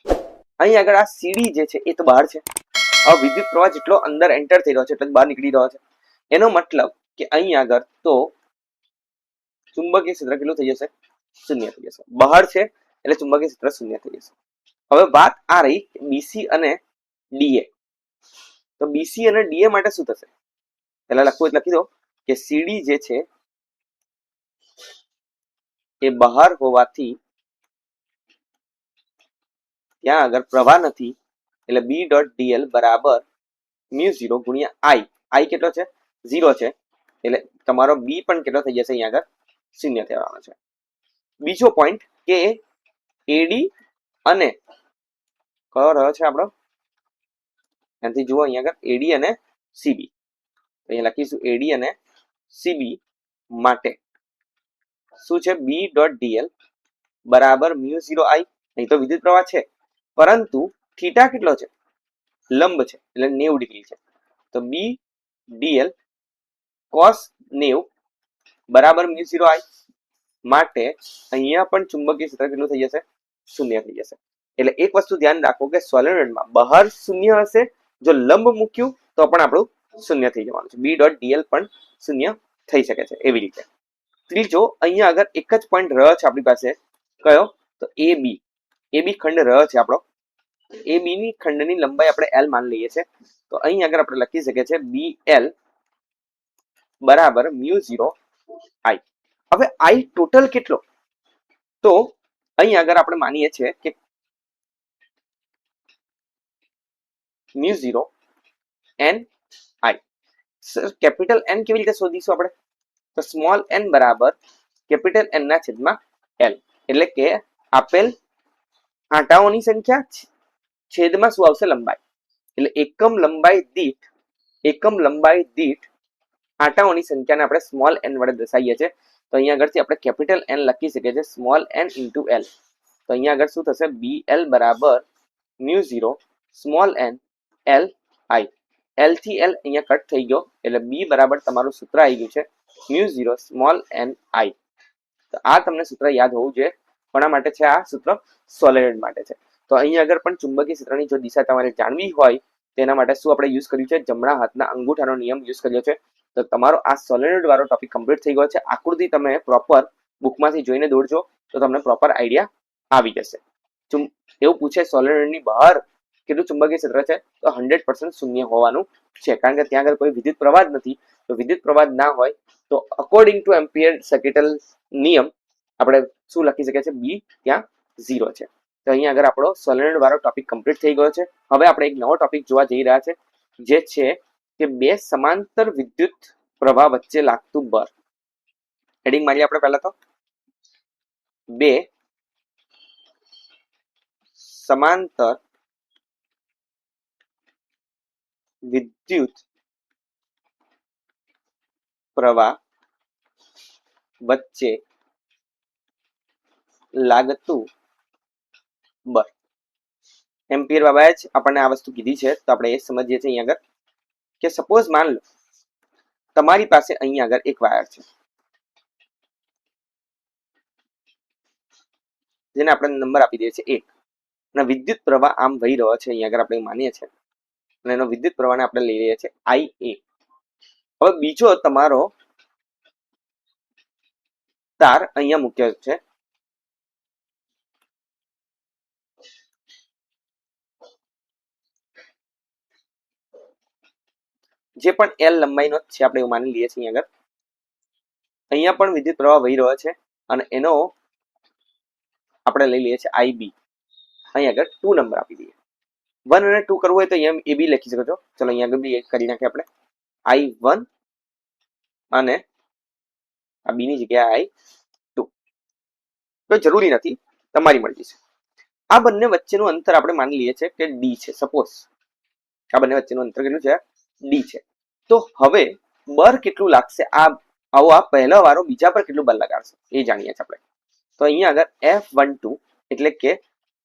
અહીં આગળ આ સીડી જે છે એ તો બહાર છે. હવે વિદ્યુત પ્રવાહ જેટલો અંદર એન્ટર થઈ રહ્યો છે એટલે બહાર નીકળી રહ્યો છે. એનો મતલબ કે અહીં આગળ તો ચુંબકીય ક્ષેત્ર કેટલું થઈ જશે? શૂન્ય થઈ જશે. બહાર છે એટલે ચુંબકીય ક્ષેત્ર શૂન્ય થઈ જશે. હવે વાત આ રહી બીસી અને ડીએ. તો બીસી અને ડીએ માટે શું થશે? પહેલા લખવું એટલે લખી દો કે સીડી જે છે એ બહાર હોવાથી ત્યાં આગળ પ્રવાહ નથી, એટલે બી ડોટ ડીએલ બરાબર મ્યુ 0 ગુણ્યા આઈ. આઈ કેટલો છે? 0 છે, એટલે તમારો બી પણ કેટલો થઈ જશે? અહીંયા આગળ શૂન્ય થવાનો છે. બીજો પોઈન્ટ કે એડી અને કયો રહ્યો છે આપણો? ત્યાંથી જુઓ અહીંયા આગળ એડી અને સીબી. અહીંયા લખીશું એડી અને સીબી માટે શું છે? બી ડોટ ડીએલ બરાબર મ્યુ 0 આઈ. અહીં તો વિદ્યુત પ્રવાહ છે પરંતુ થીટા કેટલો છે? લંબ છે એટલે 90 ડિગ્રી છે. તો બી ડીએલ cos 90 બરાબર મ્યુ 0 આઈ, માટે અહીંયા પણ ચુંબકીય ક્ષેત્ર કેટલું થઈ જશે? શૂન્ય થઈ જશે. એટલે એક વસ્તુ ધ્યાન રાખો કે સોલેનોઇડમાં બહાર શૂન્ય હશે, જો લંબ મૂક્યું તો પણ આપણું શૂન્ય થઈ જવાનું છે. બી ડોટ ડીએલ પણ શૂન્ય થઈ શકે છે. એવી રીતે ત્રીજો, અહીંયા આગળ એક જ પોઈન્ટ ર છે આપણી પાસે, કયો? તો એ બી ખંડ ર છે આપણો. એ બી ની ખંડની લંબાઈ આપણે એલ માન લઈએ છીએ. તો અહીં આગળ આપણે લખી શકીએ છીએ બી એલ બરાબર મ્યુ 0 આઈ. હવે આઈ ટોટલ કેટલો? તો અહીં આગળ આપણે માનીએ છીએ કે mu 0 n I. Capital N કેવી રીતે શોધીશું આપણે? તો સ્મોલ એન બરાબર કેપિટલ એન ના છેદમાં એલ. એટલે કે આપેલ આંટાઓની સંખ્યા છેદમાં શું આવશે? લંબાઈ. એટલે એકમ લંબાઈ દીઠ આંટાઓની સંખ્યાને આપણે સ્મોલ એન વડે દર્શાવીએ છીએ. તો અહીંયા આગળથી આપણે કેપિટલ એન લખી શકીએ છીએ સ્મોલ એન ઇન્ટુ એલ. તો અહીંયા આગળ શું થશે? બી એલ બરાબર mu 0 small n L I. L થી એલ અહીંયા કટ થઈ ગયો, એટલે બી બરાબર તમારું સૂત્ર આવી ગયું છે મ્યુ 0 સ્મોલ એન આઈ. તો આ તમને સૂત્ર યાદ હોવું જોઈએ. કોના માટે છે આ સૂત્ર? સોલેનોઇડ માટે છે. તો અહીં આગળ પણ ચુંબકીય ક્ષેત્રની જો દિશા તમારે જાણવી હોય તેના માટે શું આપણે યુઝ કર્યું છે? જમણા હાથના અંગૂઠાનો નિયમ યુઝ કર્યો છે. તો તમારો આ સોલેનોઇડ વાળો ટોપિક કમ્પ્લીટ થઈ ગયો છે. આકૃતિ તમે પ્રોપર બુકમાંથી જોઈને દોડજો તો તમને પ્રોપર આઈડિયા આવી જશે. એવું પૂછે સોલેનોઇડની બહાર કેટલું ચુંબકીય ક્ષેત્ર છે? તો 100% શૂન્ય હોવાનું છે, કારણ કે ત્યાં આગળ કોઈ વિદ્યુત પ્રવાહ જ નથી. તો વિદ્યુત પ્રવાહ ના હોય તો અકોર્ડિંગ ટુ એમ્પિયર સર્કિટલ નિયમ આપણે શું લખી શકીએ છીએ? બી ત્યાં 0 છે. તો અહીંયા આગળ આપણો સોલેનોઇડ વાળો ટોપિક કમ્પ્લીટ થઈ ગયો છે. હવે આપણે એક નવો ટોપિક જોવા જઈ રહ્યા છે, જે છે કે બે સમાંતર વિદ્યુત પ્રવાહ વચ્ચે લાગતું બળ. હેડિંગ મારીએ આપણે પહેલા તો. બે સમાંતર વિદ્યુત પ્રવાહ વચ્ચે લાગતું બળ. એમ્પિયર બાબાએ જ આપણને આ વસ્તુ કીધી છે, તો આપણે એ સમજીએ છીએ અહીંયા આગળ કે સપોઝ માન લો તમારી પાસે અહીંયા આગળ એક વાયર છે, જેને આપણે નંબર આપી દઈએ છીએ 1, અને વિદ્યુત પ્રવાહ આમ વહી રહ્યો છે. અહીંયા આગળ આપણે માનીએ છીએ, અને એનો વિદ્યુત પ્રવાહને આપણે લઈ લઈએ છીએ IA. હવે બીજો તમારો તાર અહીંયા મૂક્યો છે, જે પણ L લંબાઈનો છે, આપણે એવું માની લઈએ છીએ. અહીંયા પણ વિદ્યુત પ્રવાહ વહી રહ્યો છે, અને એનો આપણે લઈ લઈએ છીએ IB. અહીંયા આગળ 2 નંબર આપી દઈએ. 1 અને 2 કરવું હોય તો એમ એ બી લખી શકો છો. ચલો અહીંયા આગળ બી એક કરી નાખીએ આપણે. I1 અને આ બી ની જગ્યાએ I2. તો જરૂરી નથી, તમારી મરજી છે. આ બંને વચ્ચેનું અંતર આપણે માની લઈએ છીએ કે D છે. સપોઝ આ બંને વચ્ચેનું અંતર કેટલું છે? D છે. તો હવે બળ કેટલું લાગશે? આ પહેલો વાળો બીજા પર કેટલું બળ લગાડશે એ જાણીએ છીએ આપણે. તો અહીંયા આગળ F12 એટલે કે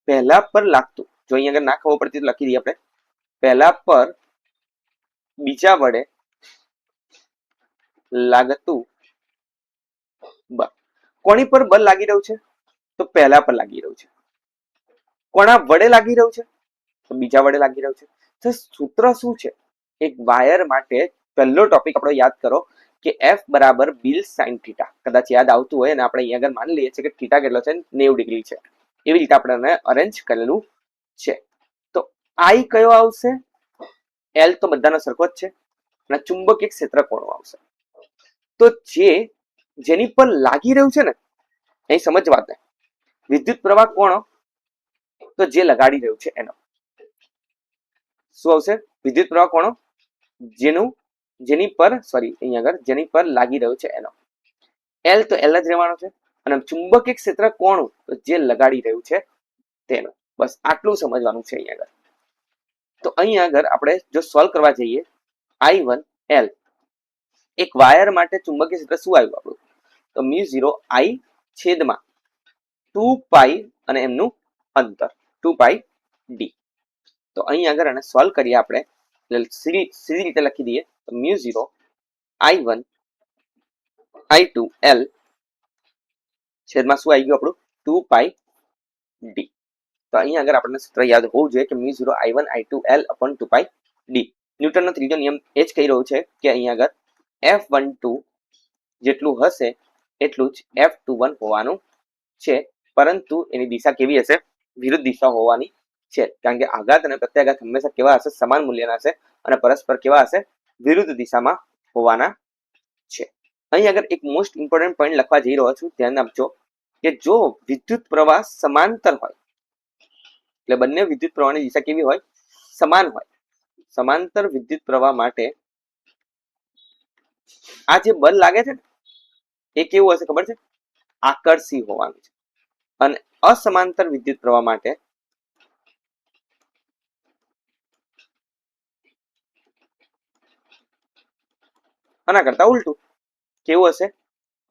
પહેલા પર લાગતું, જો અહીંયા આગળ ના ખબર પડતી તો લખી દઈએ આપણે, પહેલા પર બીજા વડે લાગતું બળ. કોની પર બળ લાગી રહ્યું છે? તો પહેલા પર લાગી રહ્યું છે. કોના વડે લાગી રહ્યું છે? તો બીજા વડે લાગી રહ્યું છે. તો સૂત્ર શું છે? એક વાયર માટે પહેલો ટોપિક આપણો યાદ કરો કે F બરાબર બિલ સાઇન થીટા. કદાચ યાદ આવતું હોય, અને આપણે અહીંયા આગળ માની લઈએ છીએ કે થીટા કેટલો છે? 90 ડિગ્રી છે. એવી રીતે આપણે અરેન્જ કરેલું છે. તો I કયો આવશે? L તો બધાનો સરખો જ છે, અને ચુંબકીય ક્ષેત્ર કોણ આવશે? તો જેની પર લાગી રહ્યું છે ને, અહીં સમજવા દે. વિદ્યુત પ્રવાહ કોણ? તો જે લગાડી રહ્યું છે એનો. શું આવશે? વિદ્યુત પ્રવાહ કોણ? જેની પર લાગી રહ્યું છે એનો. L તો L જ રહેવાનો છે, અને ચુંબકીય ક્ષેત્ર કોણ? તો જે લગાડી રહ્યું છે તેનો. બસ આટલું સમજવાનું છે અહીંયા આગળ. તો અહીંયા આગળ આપણે જો સોલ્વ કરવા જઈએ, I1 L, એક વાયર માટે ચુંબકીય ક્ષેત્ર શું આવ્યું આપણું? તો μ0 I છેદમાં 2π અને એમનું અંતર 2π D. તો અહીં આગળ આને સોલ્વ કરીએ આપણે, એટલે સીધી રીતે લખી દઈએ તો મ્યુ 0 I1 I2 L છેદમાં શું આવી ગયું આપણું 2 પાઈ ડી. તો અહીંયા આગળ આપણને સૂત્ર યાદ હોવું જોઈએ કે mu 0 I1 I2 L upon 2 pi D. ન્યૂટનનો ત્રીજો નિયમ એ જ કહી રહ્યો છે કે અહીંયા આગળ F12 જેટલું હશે એટલું જ F21 હોવાનું છે, પરંતુ એની દિશા કેવી હશે? વિરુદ્ધ દિશા હોવાની છે, કારણ કે આઘાત અને પ્રત્યાઘાત હંમેશા કેવા હશે? સમાન મૂલ્યના હશે અને પરસ્પર કેવા હશે? વિરુદ્ધ દિશામાં હોવાના છે. અહીં આગળ એક મોસ્ટ ઇમ્પોર્ટન્ટ પોઈન્ટ લખવા જઈ રહ્યો છું, ધ્યાન આપજો કે જો વિદ્યુત પ્રવાહ સમાંતર હોય એટલે બંને વિદ્યુત પ્રવાહની દિશા કેવી હોય? સમાન હોય. સમાંતર વિદ્યુત પ્રવાહ માટે આ જે બળ લાગે છે ને એ કેવું હશે ખબર છે? આકર્ષી હોવાનું છે. અને અસમાંતર વિદ્યુત પ્રવાહ માટે આના કરતા ઉલટું કેવું હશે?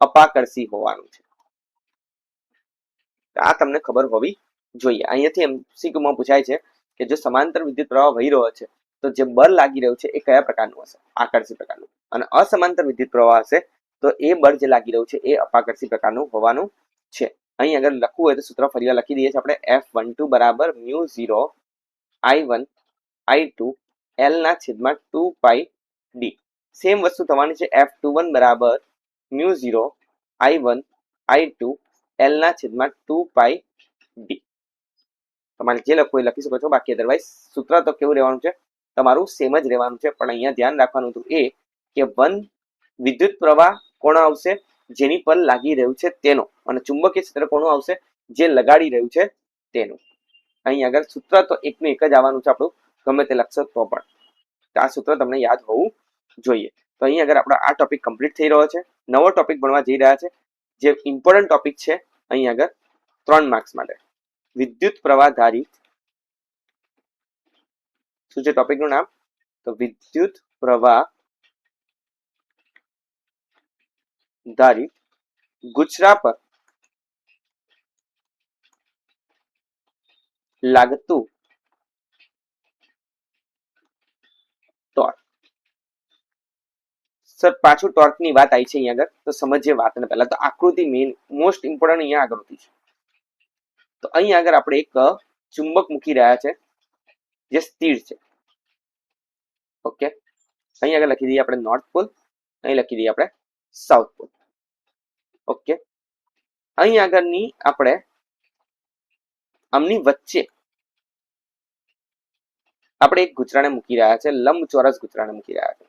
અપાકર્ષી હોવાનું છે. આ તમને ખબર હોવી જોઈએ. અહીંયાથી એમસીક્યુમાં પૂછાય છે કે જો સમાંતર વિદ્યુત પ્રવાહ વહી રહ્યો છે તો જે બળ લાગી રહ્યું છે એ કયા પ્રકારનું હશે? આકર્ષી પ્રકારનું. અને અસમાંતર વિદ્યુત પ્રવાહ હશે તો એ બળ જે લાગી રહ્યું છે એ અપાકર્ષી પ્રકારનું હોવાનું છે. અહીં આગળ લખવું હોય તો સૂત્ર ફરીવાર લખી દઈએ છીએ આપણે F12 બરાબર મ્યુ 0 I1 I2 L ના છેદમાં 2 પાઈ ડી. સેમ વસ્તુ થવાની છે F21 બરાબર મ્યુ 0 I1 I2 L ના છેદમાં 2 પાઈ ડી. તમારે જે લખવું એ લખી શકો છો, બાકી અધરવાઇઝ સૂત્ર તો કેવું રહેવાનું છે? તમારું સેમ જ રહેવાનું છે. પણ અહીંયા ધ્યાન રાખવાનું હતું એ કે વિદ્યુત પ્રવાહ કોણ આવશે? જેની પર લાગી રહ્યું છે તેનો, અને ચુંબકીય ક્ષેત્ર કોનું આવશે? જે લગાડી રહ્યું છે તેનું. અહીં આગળ સૂત્ર તો એકનું એક જ આવવાનું છે આપણું, ગમે તે લખશો તો પણ. આ સૂત્ર તમને યાદ હોવું જોઈએ. તો અહીં આગળ આપણો આ ટોપિક કમ્પ્લીટ થઈ રહ્યો છે. નવો ટોપિક ભણવા જઈ રહ્યા છે જે ઇમ્પોર્ટન્ટ ટોપિક છે અહીં આગળ 3 માર્ક્સ માટે. વિદ્યુત પ્રવાહ ધારિત, શું છે ટોપિકનું નામ? તો વિદ્યુત પ્રવાહ ધારિત ગુચરા પર લાગતું ટોર્ક. સર પાછું ટોર્ક ની વાત આવી છે અહીંયા આગળ, તો સમજીએ વાતને. પહેલા તો આકૃતિ મેઇન મોસ્ટ ઇમ્પોર્ટન્ટ અહીંયા આકૃતિ છે. તો અહીં આગળ આપણે એક ચુંબક મૂકી રહ્યા છે જે સ્થિર છે. ઓકે, અહીં આગળ લખી દઈએ આપણે નોર્થ પોલ, અહીં લખી દઈએ આપણે સાઉથ પોલ. ઓકે, અહીં આગળની આપણે આમની વચ્ચે આપણે એક ગુજરાને મૂકી રહ્યા છે, લંબચોરસ ગુજરાને મૂકી રહ્યા છે.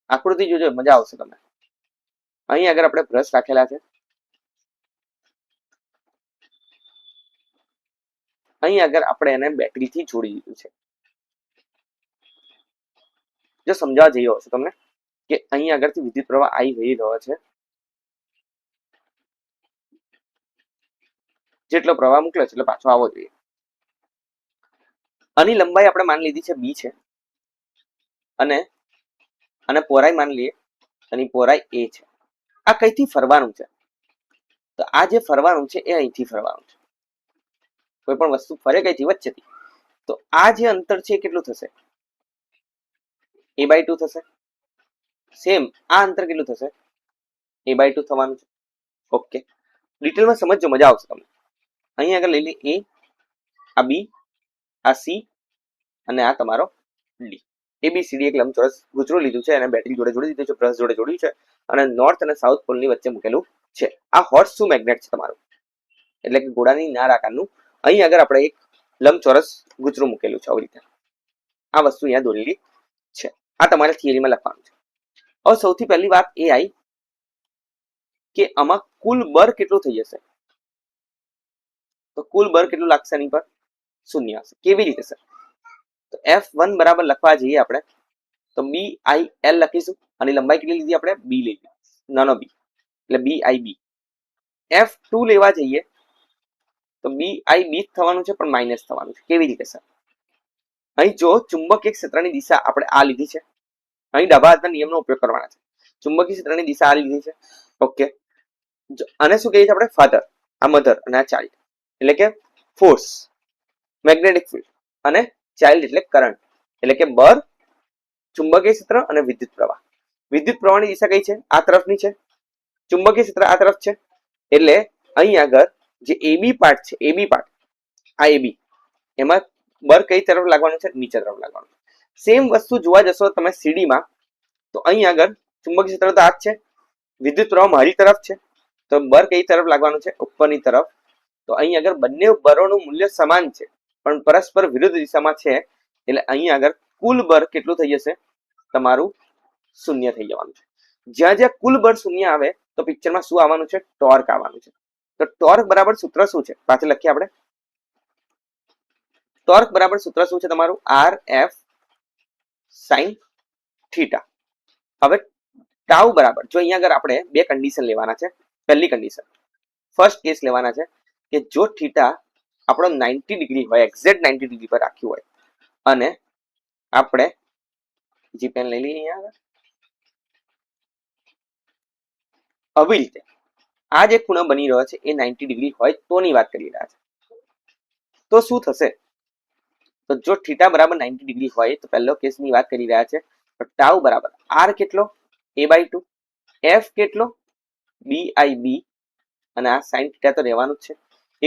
આકૃતિ જોજો, મજા આવશે તમને. અહીં આગળ આપણે બ્રશ રાખેલા છે, અહીં આગળ આપણે એને બેટરીથી જોડી દીધું છે. જો સમજાવવા જઈ રહ્યો છું તમને કે અહીં આગળથી વિદ્યુત પ્રવાહ આવી વહી રહ્યો છે, જેટલો પ્રવાહ મોકલે છે એટલે પાછો આવવો જોઈએ. આની લંબાઈ આપણે માની લીધી છે બી છે, અને પહોળાઈ માની લઈએ આની પહોળાઈ એ છે. આ કઈથી ફરવાનું છે? તો આ જે ફરવાનું છે એ અહીંથી ફરવાનું છે. કોઈ પણ વસ્તુ ફરે કઈથી? વચ્ચેથી. તો આ જે અંતર છે એ કેટલું થશે? a/2 થશે. સેમ આ અંતર કેટલું થશે? a/2 થવાનું છે. ઓકે, ડિટેલમાં સમજજો, મજા આવશે તમને. અહીં આગળ લઈ લે એ, આ બી, આ સી અને આ તમારો ડી. ABCD એક લંબચોરસ ગુચરું લીધું છે અને બેટરી જોડે જોડી દીધું છે, બ્રશ જોડે જોડ્યું છે અને નોર્થ અને સાઉથ પોલની વચ્ચે મૂકેલું છે. આ હોર્સ શુ મેગ્નેટ છે તમારું, એટલે કે ઘોડાની નાળ આકારનું. અહીં આગળ આપણે એક લંબચોરસ ગુચરું મૂકેલું છે આવી રીતે. આ વસ્તુ અહીંયા દોરેલી છે. આ તમારે થિયરીમાં લખવાનું છે. હવે સૌથી પહેલી વાત એ આવી કે આમાં કુલ બળ કેટલું થઈ જશે? તો કુલ બળ કેટલું લાગશે એની પર? 0 હશે. કેવી રીતે સર? તો F1 બરાબર લખવા જઈએ આપણે તો BIL લખીશું. અને લંબાઈ કેટલી લીધી આપણે? બી લીધી, નાનો બી એટલે BIB. F2 લેવા જઈએ તો BIB થવાનું છે પણ માઇનસ થવાનું છે. કેવી રીતે સર? અહીં જો ચુંબકીય ક્ષેત્રની દિશા આપણે આ લીધી છે, અહીં ડાબા હાથના નિયમનો ઉપયોગ કરવાના છે. ચુંબકીય ક્ષેત્રની દિશા આ લીધી છે. ઓકે, આને શું કહીએ છીએ આપણે? ફાધર, આ મધર અને આ ચાઇલ્ડ, એટલે કે ફોર્સ, મેગ્નેટિક ફિલ્ડ અને ચાઇલ્ડ એટલે કરંટ, એટલે કે બર, ચુંબકીય ક્ષેત્ર અને વિદ્યુત પ્રવાહ. વિદ્યુત પ્રવાહની દિશા કઈ છે? આ તરફની છે. ચુંબકીય ક્ષેત્ર આ તરફ છે. એટલે અહીં આગળ જે એબી પાર્ટ છે, એબી પાર્ટ, આ એબી, એમાં બર કઈ તરફ લાગવાનું છે? નીચે તરફ લાગવાનું. સેમ વસ્તુ જોવા જશો તમે સીડીમાં, તો અહીં આગળ ચુંબકીય ક્ષેત્ર તો આ જ છે, વિદ્યુત પ્રવાહ મારી તરફ છે, તો બર કઈ તરફ લાગવાનું છે? ઉપરની તરફ. તો અહીં આગળ બંને બરોનું મૂલ્ય સમાન છે પણ પરસ્પર વિરુદ્ધ દિશામાં છે, એટલે અહીં આગળ કુલ બર કેટલું થઈ જશે? તમારું શૂન્ય થઈ જવાનું છે. જ્યાં જ્યાં કુલ બળ શૂન્ય આવે તો પિક્ચરમાં શું આવવાનું છે? ટોર્ક આવવાનું છે. તો ટોર્ક બરાબર સૂત્ર શું છે? પાછળ લખીએ આપણે. ટોર્ક બરાબર સૂત્ર શું છે તમારું? R F sine theta. હવે ટાઉ બરાબર, જો અહીંયા આગળ આપણે બે કન્ડિશન લેવાના છે. પહેલી કન્ડિશન, ફર્સ્ટ કેસ લેવાના છે કે જો થીટા આપણો 90 ડિગ્રી હોય, એક્ઝેક્ટ 90 ડિગ્રી પર રાખ્યું હોય અને આપણે જી પેન લઈ લઈએ અહીંયા આગળ, આવી રીતે આ જે ખૂણો બની રહ્યો છે એ 90 ડિગ્રી હોય તોની વાત કરી રહ્યા છે. તો શું થશે? તો જો થીટા બરાબર 90 ડિગ્રી હોય તો પહેલો કેસની વાત કરી રહ્યા છે, તો ટાઉ બરાબર આર કેટલો? a/2, એફ કેટલો? b/b, અને આ સાઇન થીટા તો રહેવાનું જ છે.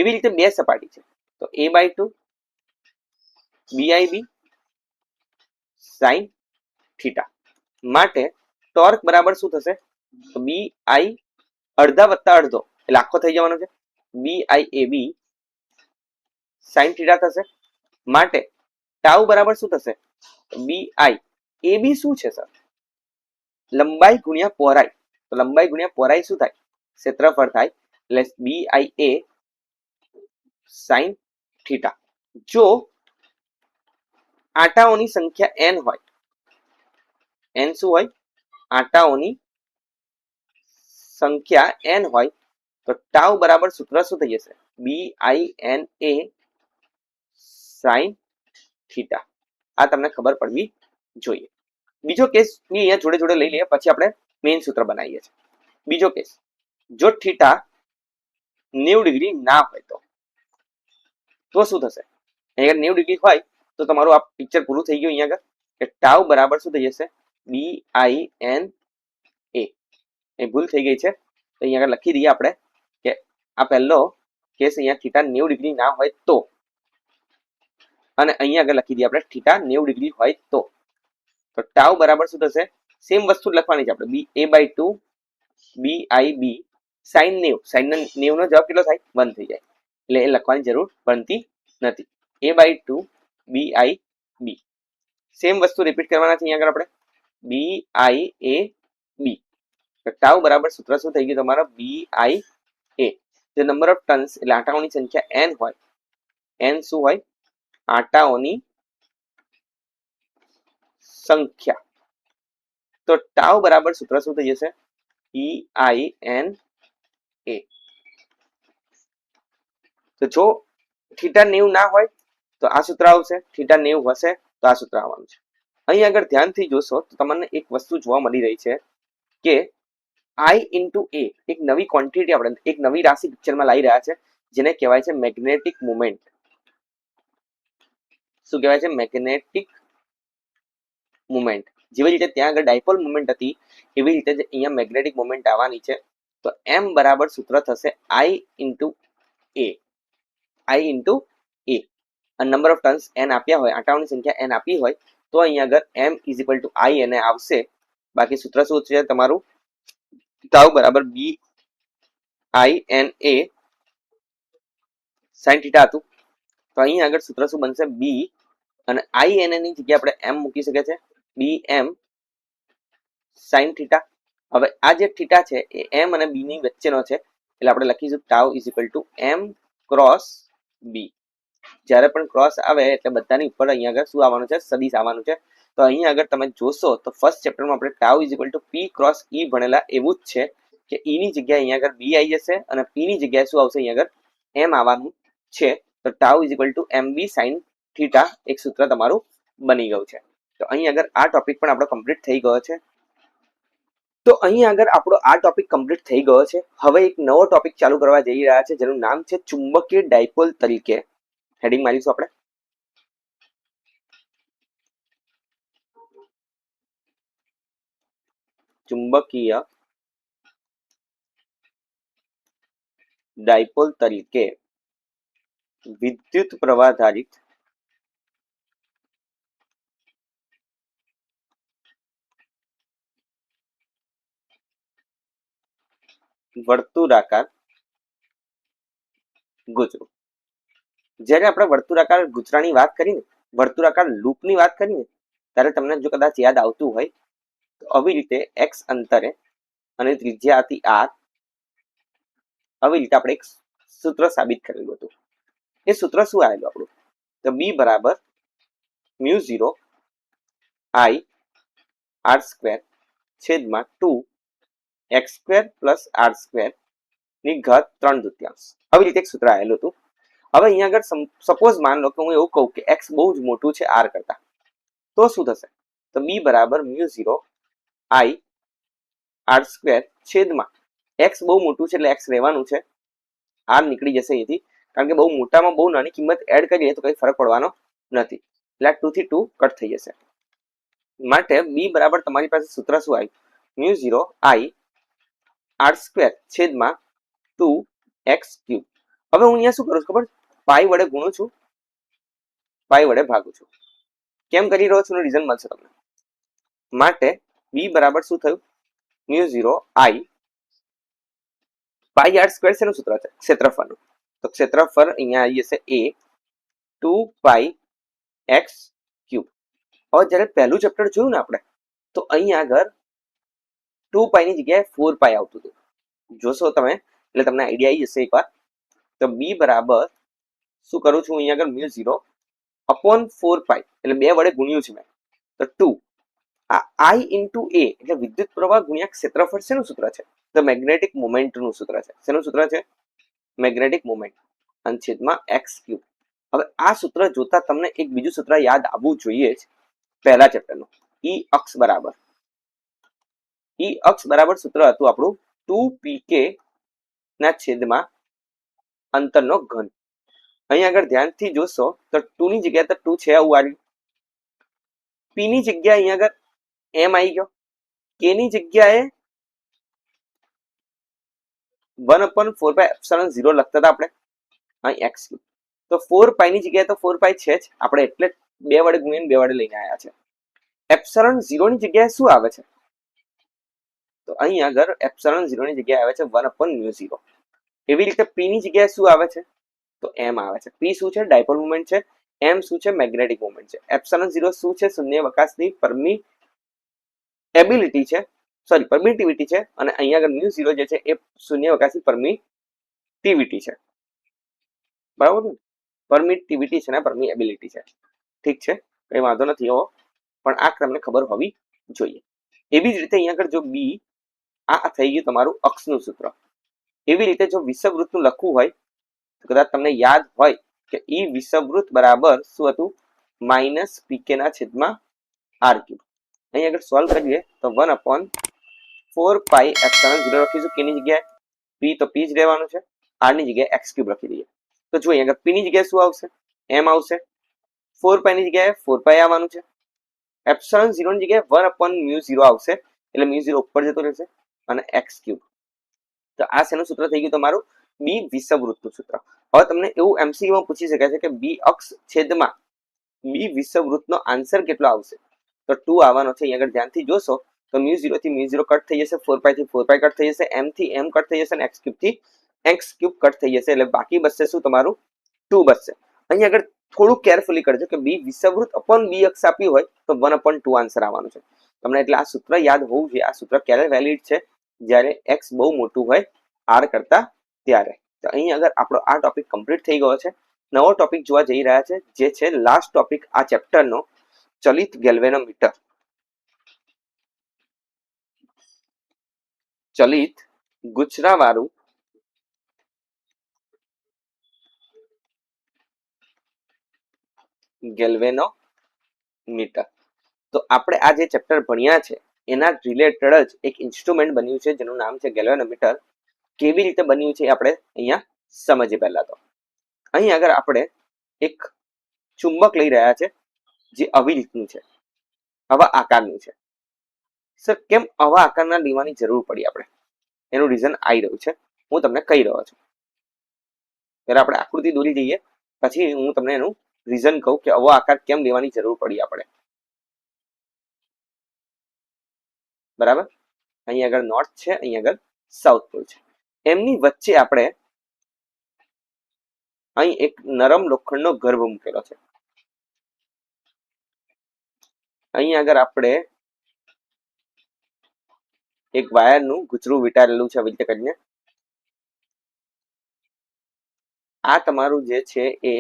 એવી રીતે બે સપાટી છે, તો a/2 b/b સાઇન થીટા. માટે ટોર્ક બરાબર શું થશે? તો bi અડધા વત્તા અડધો એટલે આખો થઈ જવાનો છે, bi/ab સાઇન થીટા થશે. માટે ટાઉ બરાબર શું થશે? bi/ab શું છે સર? લંબાઈ ગુણ્યા પહોળાઈ. તો લંબાઈ ગુણ્યા પહોળાઈ શું થાય? ક્ષેત્રફળ થાય, એટલે bia સાઇન થીટા. જો આંટાઓની સંખ્યા n હોય, n શું હોય? આંટાઓની સંખ્યા n હોય તો ટાઉ બરાબર સૂત્ર શું થઈ જશે? bina sine theta. આ તમને ખબર પડવી જોઈએ. બીજો કેસ અહીંયા જોડે જોડે લઈ લઈએ, પછી આપણે મેઇન સૂત્ર બનાવીએ છીએ. બીજો કેસ, જો થીટા 90 ડિગ્રી ના હોય તો શું થશે? અહીંયા 90 ડિગ્રી હોય તો તમારું આ પિક્ચર પૂરું થઈ ગયું. અહીંયા આગળ કે ટાઉ બરાબર શું થઈ જશે? bina. એ ભૂલ થઈ ગઈ છે તો અહીંયા આગળ લખી દઈએ આપણે કે આ પહેલો કેસ અહીંયા થીટા 90 ડિગ્રી ના હોય તો, અને અહીંયા આગળ લખી દઈએ આપણે થીટા 90 ડિગ્રી હોય તો ટાઉ બરાબર શું થશે? સેમ વસ્તુ લખવાની છે આપણે, a/2 bib સાઇન 90. સાઇન 90 નો જવાબ કેટલો થાય? 1 થઈ જાય, એટલે એ લખવાની જરૂર બનતી નથી. a/2 bib સેમ વસ્તુ રિપીટ કરવાના છે અહીંયા આગળ આપણે, biab. ટાઉ બરાબર સૂત્ર શું થઈ ગયું તમારા? bia. જે નંબર ઓફ ટર્ન્સ એટલે આંટાઓની સંખ્યા n હોય, n શું હોય? આંટાઓની સંખ્યા. તો ટાઉ બરાબર સૂત્ર શું થઈ જશે? eina. તો જો થીટા 90 ના હોય તો આ સૂત્ર આવશે, થીટા 90 હશે તો આ સૂત્ર આવવાનું છે. અહીં આગળ ધ્યાનથી જોશો તો તમને એક વસ્તુ જોવા મળી રહી છે કે I into a એક નવી ક્વોન્ટિટી, આપણે એક નવી રાશિ પિક્ચરમાં લાવી રહ્યા છે જેને કહેવાય છે મેગ્નેટિક મુવમેન્ટ. શું કહેવાય છે? Magnetic movement. જેવી રીતે ત્યાં આગળ ડાયપોલ મુવમેન્ટ હતી એવી રીતે જ અહીંયા મેગ્નેટિક મુવમેન્ટ આવવાની છે. તો m બરાબર સૂત્ર થશે I into a. I into a. Number of turns n આપ્યા હોય, આંટાઓની સંખ્યા n આપી હોય તો અહીંયા આગળ m is equal two I એને આવશે. બાકી સૂત્ર શું છે તમારું? ટાઉ બરાબર bina સાઇન થીટા હતું. તો અહીં આગળ સૂત્ર શું બનશે? b અને ina ની જગ્યાએ આપણે m મૂકી શકીએ છીએ, bm સાઇન થીટા. હવે આ જે થીટા છે એ m અને b ની વચ્ચેનો છે, એટલે આપણે લખીશું tau is equal two m cross b. જ્યારે પણ ક્રોસ આવે એટલે બધાની ઉપર અહીંયા આગળ શું આવવાનું છે? સદિશ આવવાનું છે. તો અહીંયા આગળ તમે જોશો તો ફર્સ્ટ ચેપ્ટરમાં આપણે tau is equal two p cross e ભણેલા એવું જ છે કે e ની જગ્યાએ અહીંયા આગળ b આવી જશે અને p ની જગ્યાએ શું આવશે? અહીંયા આગળ m આવવાનું છે. તો tau is equal two mb sine theta એક સૂત્ર તમારું બની ગયું છે. તો અહીં આગળ આ ટોપિક પણ આપણો કમ્પ્લીટ થઈ ગયો છે. તો અહીં આગળ આપણો આ ટોપિક કમ્પ્લીટ થઈ ગયો છે. હવે એક નવો ટોપિક ચાલુ કરવા જઈ રહ્યા છે જેનું નામ છે ચુંબકીય ડાયપોલ તરીકે. હેડિંગ મારીશું આપણે. ચુંબકીય ડાયપોલ તરીકે વિદ્યુત પ્રવાહ ધારિત વર્તુળાકાર ગુચરું. જ્યારે આપણે વર્તુળાકાર ગુચરાની વાત કરીને, વર્તુળાકાર લૂપની વાત કરીને, ત્યારે તમને જો કદાચ યાદ આવતું હોય તો આવી રીતે x અંતરે અને ત્રિજ્યા હતી r, આવી રીતે આપણે એક સૂત્ર સાબિત કરેલું હતું. એ સૂત્ર શું આવેલું આપણું? તો b બરાબર મ્યુ 0 i r સ્ક્વેર છેદમાં 2 x square plus r square ની ઘાત 3/4. આવી રીતે એક સૂત્ર આવેલું હતું. હવે અહીંયા આગળ સપોઝ માન લો કે હું એવું કહું કે x બહુ જ મોટું છે r કરતા, તો શું થશે? તો b બરાબર મ્યુ 0 i r સ્ક્વેર છેદમાં x બહુ મોટું છે એટલે x રહેવાનું છે, r નીકળી જશે અહીંથી, કારણ કે બહુ મોટામાં બહુ નાની કિંમત એડ કરીએ તો કઈ ફરક પડવાનો નથી, એટલે 2 થી 2 કટ થઈ જશે. માટે b બરાબર તમારી પાસે સૂત્ર શું આવ્યું? મ્યુ 0 i r સ્ક્વેર છેદમાં 2x ક્યુબ. હવે હું અહીંયા શું કરું છું ખબર? પાઈ વડે ગુણું છું, પાઈ વડે ભાગું છું. કેમ કરી રહ્યો છું? રીઝન મળશે તમને. માટે b બરાબર શું થયું? Mu 0 i pi r square શેનું સૂત્ર છે? ક્ષેત્રફળનું. તો ક્ષેત્રફળ અહીંયા આવી જશે a 2 પાઈ x ક્યુબ. હવે જ્યારે પહેલું ચેપ્ટર જોયું ને આપણે, તો અહીંયા આગળ 2 પાઈ ની જગ્યાએ 4 પાઈ આવતું હતું. જોશો તમે એટલે તમને આઈડિયા આવી જશે એકવાર. તો b બરાબર શું કરું છું અહીંયા આગળ? મ્યુ 0 અપોન 4 પાઈ, એટલે 2 વડે ગુણ્યું છે મેં, તો 2. આ i ઇન્ટુ a એટલે વિદ્યુત પ્રવાહ ગુણ્યા ક્ષેત્રફળ શેનું સૂત્ર છે? તો મેગ્નેટિક મોમેન્ટનું સૂત્ર છે. શેનું સૂત્ર છે? મેગ્નેટિક મોમેન્ટ અને છેદમાં x ક્યુબ. હવે આ સૂત્ર જોતા તમને એક બીજું સૂત્ર યાદ આવવું જોઈએ જ પહેલા ચેપ્ટરનું. e અક્ષ બરાબર, e અક્ષ બરાબર સૂત્ર હતું આપણું 2pk ના છેદમાં અંતરનો ઘન. અહીં આગળ ધ્યાનથી જોશો તો 2 ની જગ્યાએ તો 2 છે આવું આવ્યું, p ની જગ્યાએ અહીં આગળ m આવી ગયો, k ની જગ્યાએ 1/4πε0 લખતા હતા આપણે, અહીં x ક્યુબ. તો 4 પાઈ ની જગ્યાએ તો 4 પાઈ છે જ, આપણે એટલે 2 વડે ગુણીને 2 વડે લઈને આવ્યા છે. ε0 ની જગ્યાએ શું આવે છે? તો અહીં આગળ ε0 ની જગ્યાએ આવે છે 1/μ0. એવી રીતે p ની જગ્યાએ શું આવે છે? તો m આવે છે. p શું છે? ડાયપોલ મોમેન્ટ છે. m શું છે? મેગ્નેટિક મોમેન્ટ છે. ε0 શું છે? શૂન્યાવકાશની પરમિએબિલિટી છે, સોરી પરમિટિવિટી છે, અને અહીંયા આગળ μ0 જે છે એ શૂન્યાવકાશની પરમિટિવિટી છે. બરાબર ને? પરમિટિવિટી છે ને પરમિએબિલિટી છે. ઠીક છે, કઈ વાંધો નથી એવો, પણ આ તમને ખબર હોવી જોઈએ. એવી જ રીતે અહીંયા આગળ જો b, આ થઈ ગયું તમારું અક્ષનું સૂત્ર. એવી રીતે જો વિષુવવૃત્તનું લખવું હોય તો કદાચ તમને યાદ હોય કે ઈ વિષુવવૃત્ત બરાબર શું હતું? માઇનસ પીકે ના છેદમાં આર ક્યુબ. અહીં આગળ સોલ્વ કરીએ તો 1/4 પાઈ ε0 લખીશું કે ની જગ્યાએ, p તો p જ રહેવાનું છે, r ની જગ્યાએ x ક્યુબ લખી દઈએ. તો જો અહીંયા આગળ p ની જગ્યાએ શું આવશે? m આવશે. 4 પાઈ ની જગ્યાએ 4 પાઈ આવવાનું છે. ε0 ની જગ્યાએ 1/μ0 આવશે, એટલે μ0 ઉપર જતો રહેશે, અને x ક્યુબ. તો આ શેનું સૂત્ર થઈ ગયું તમારું? b વિષુવવૃત્તનું સૂત્ર. હવે તમને એવું MCQ માં પૂછી શકાય છે કે b અક્ષ છેદમાં b વિષુવવૃત્તનો આન્સર કેટલો આવશે? તો 2 આવવાનો છે. અહીંયા આગળ ધ્યાનથી જોશો તો μ0 થી μ0 કટ થઈ જશે, 4 પાઈ થી 4 પાઈ કટ થઈ જશે, m થી m કટ થઈ જશે, અને x ક્યુબ થી x ક્યુબ કટ થઈ જશે, એટલે બાકી બચશે શું તમારું? 2 બચશે. અહીંયા આગળ થોડું કેરફુલી કરજો કે b વિષુવવૃત્ત અપોન b અક્ષ આપ્યું હોય તો 1/2 આન્સર આવવાનું છે તમને. એટલે આ સૂત્ર યાદ હોવું જોઈએ. આ સૂત્ર ક્યારે વેલિડ છે? જ્યારે x બહુ મોટું હોય r કરતા ત્યારે. તો અહીં આગળ આપણો આ ટોપિક કમ્પ્લીટ થઈ ગયો છે. નવો ટોપિક જોવા જઈ રહ્યા છે, જે છે લાસ્ટ ટોપિક આ ચેપ્ટરનો, ચલિત ગેલ્વેનોમીટર. ચલિત ગુચરાવાળું ગેલ્વેનોમીટર. તો આપણે આ જે ચેપ્ટર ભણ્યા છે એના રિલેટેડ જ એક ઇન્સ્ટ્રુમેન્ટ બન્યું છે જેનું નામ છે ગેલ્વેનોમીટર. કેવી રીતે બન્યું છે આપણે અહીંયા સમજીએ. પહેલા તો અહીં આગળ આપણે એક ચુંબક લઈ રહ્યા છે જે આવી રીતનું છે, આવા આકારનું છે. સર કેમ આવા આકારના લેવાની જરૂર પડી આપણે? એનું રીઝન આવી રહ્યું છે, હું તમને કહી રહ્યો છું. ત્યારે આપણે આકૃતિ દોરી દઈએ, પછી હું તમને એનું રીઝન કહું કે આવો આકાર કેમ લેવાની જરૂર પડી આપણે. બરાબર, અહીં આગળ નોર્થ છે, અહીં આગળ સાઉથ પોલ છે. એમની વચ્ચે આપણે અહીં એક નરમ લોખંડનો ગર્ભ મૂકેલો છે. અહીં આગળ આપણે એક વાયરનું ગુચરું વીંટાળેલું છે આવી રીતે કરીને. આ તમારું જે છે એ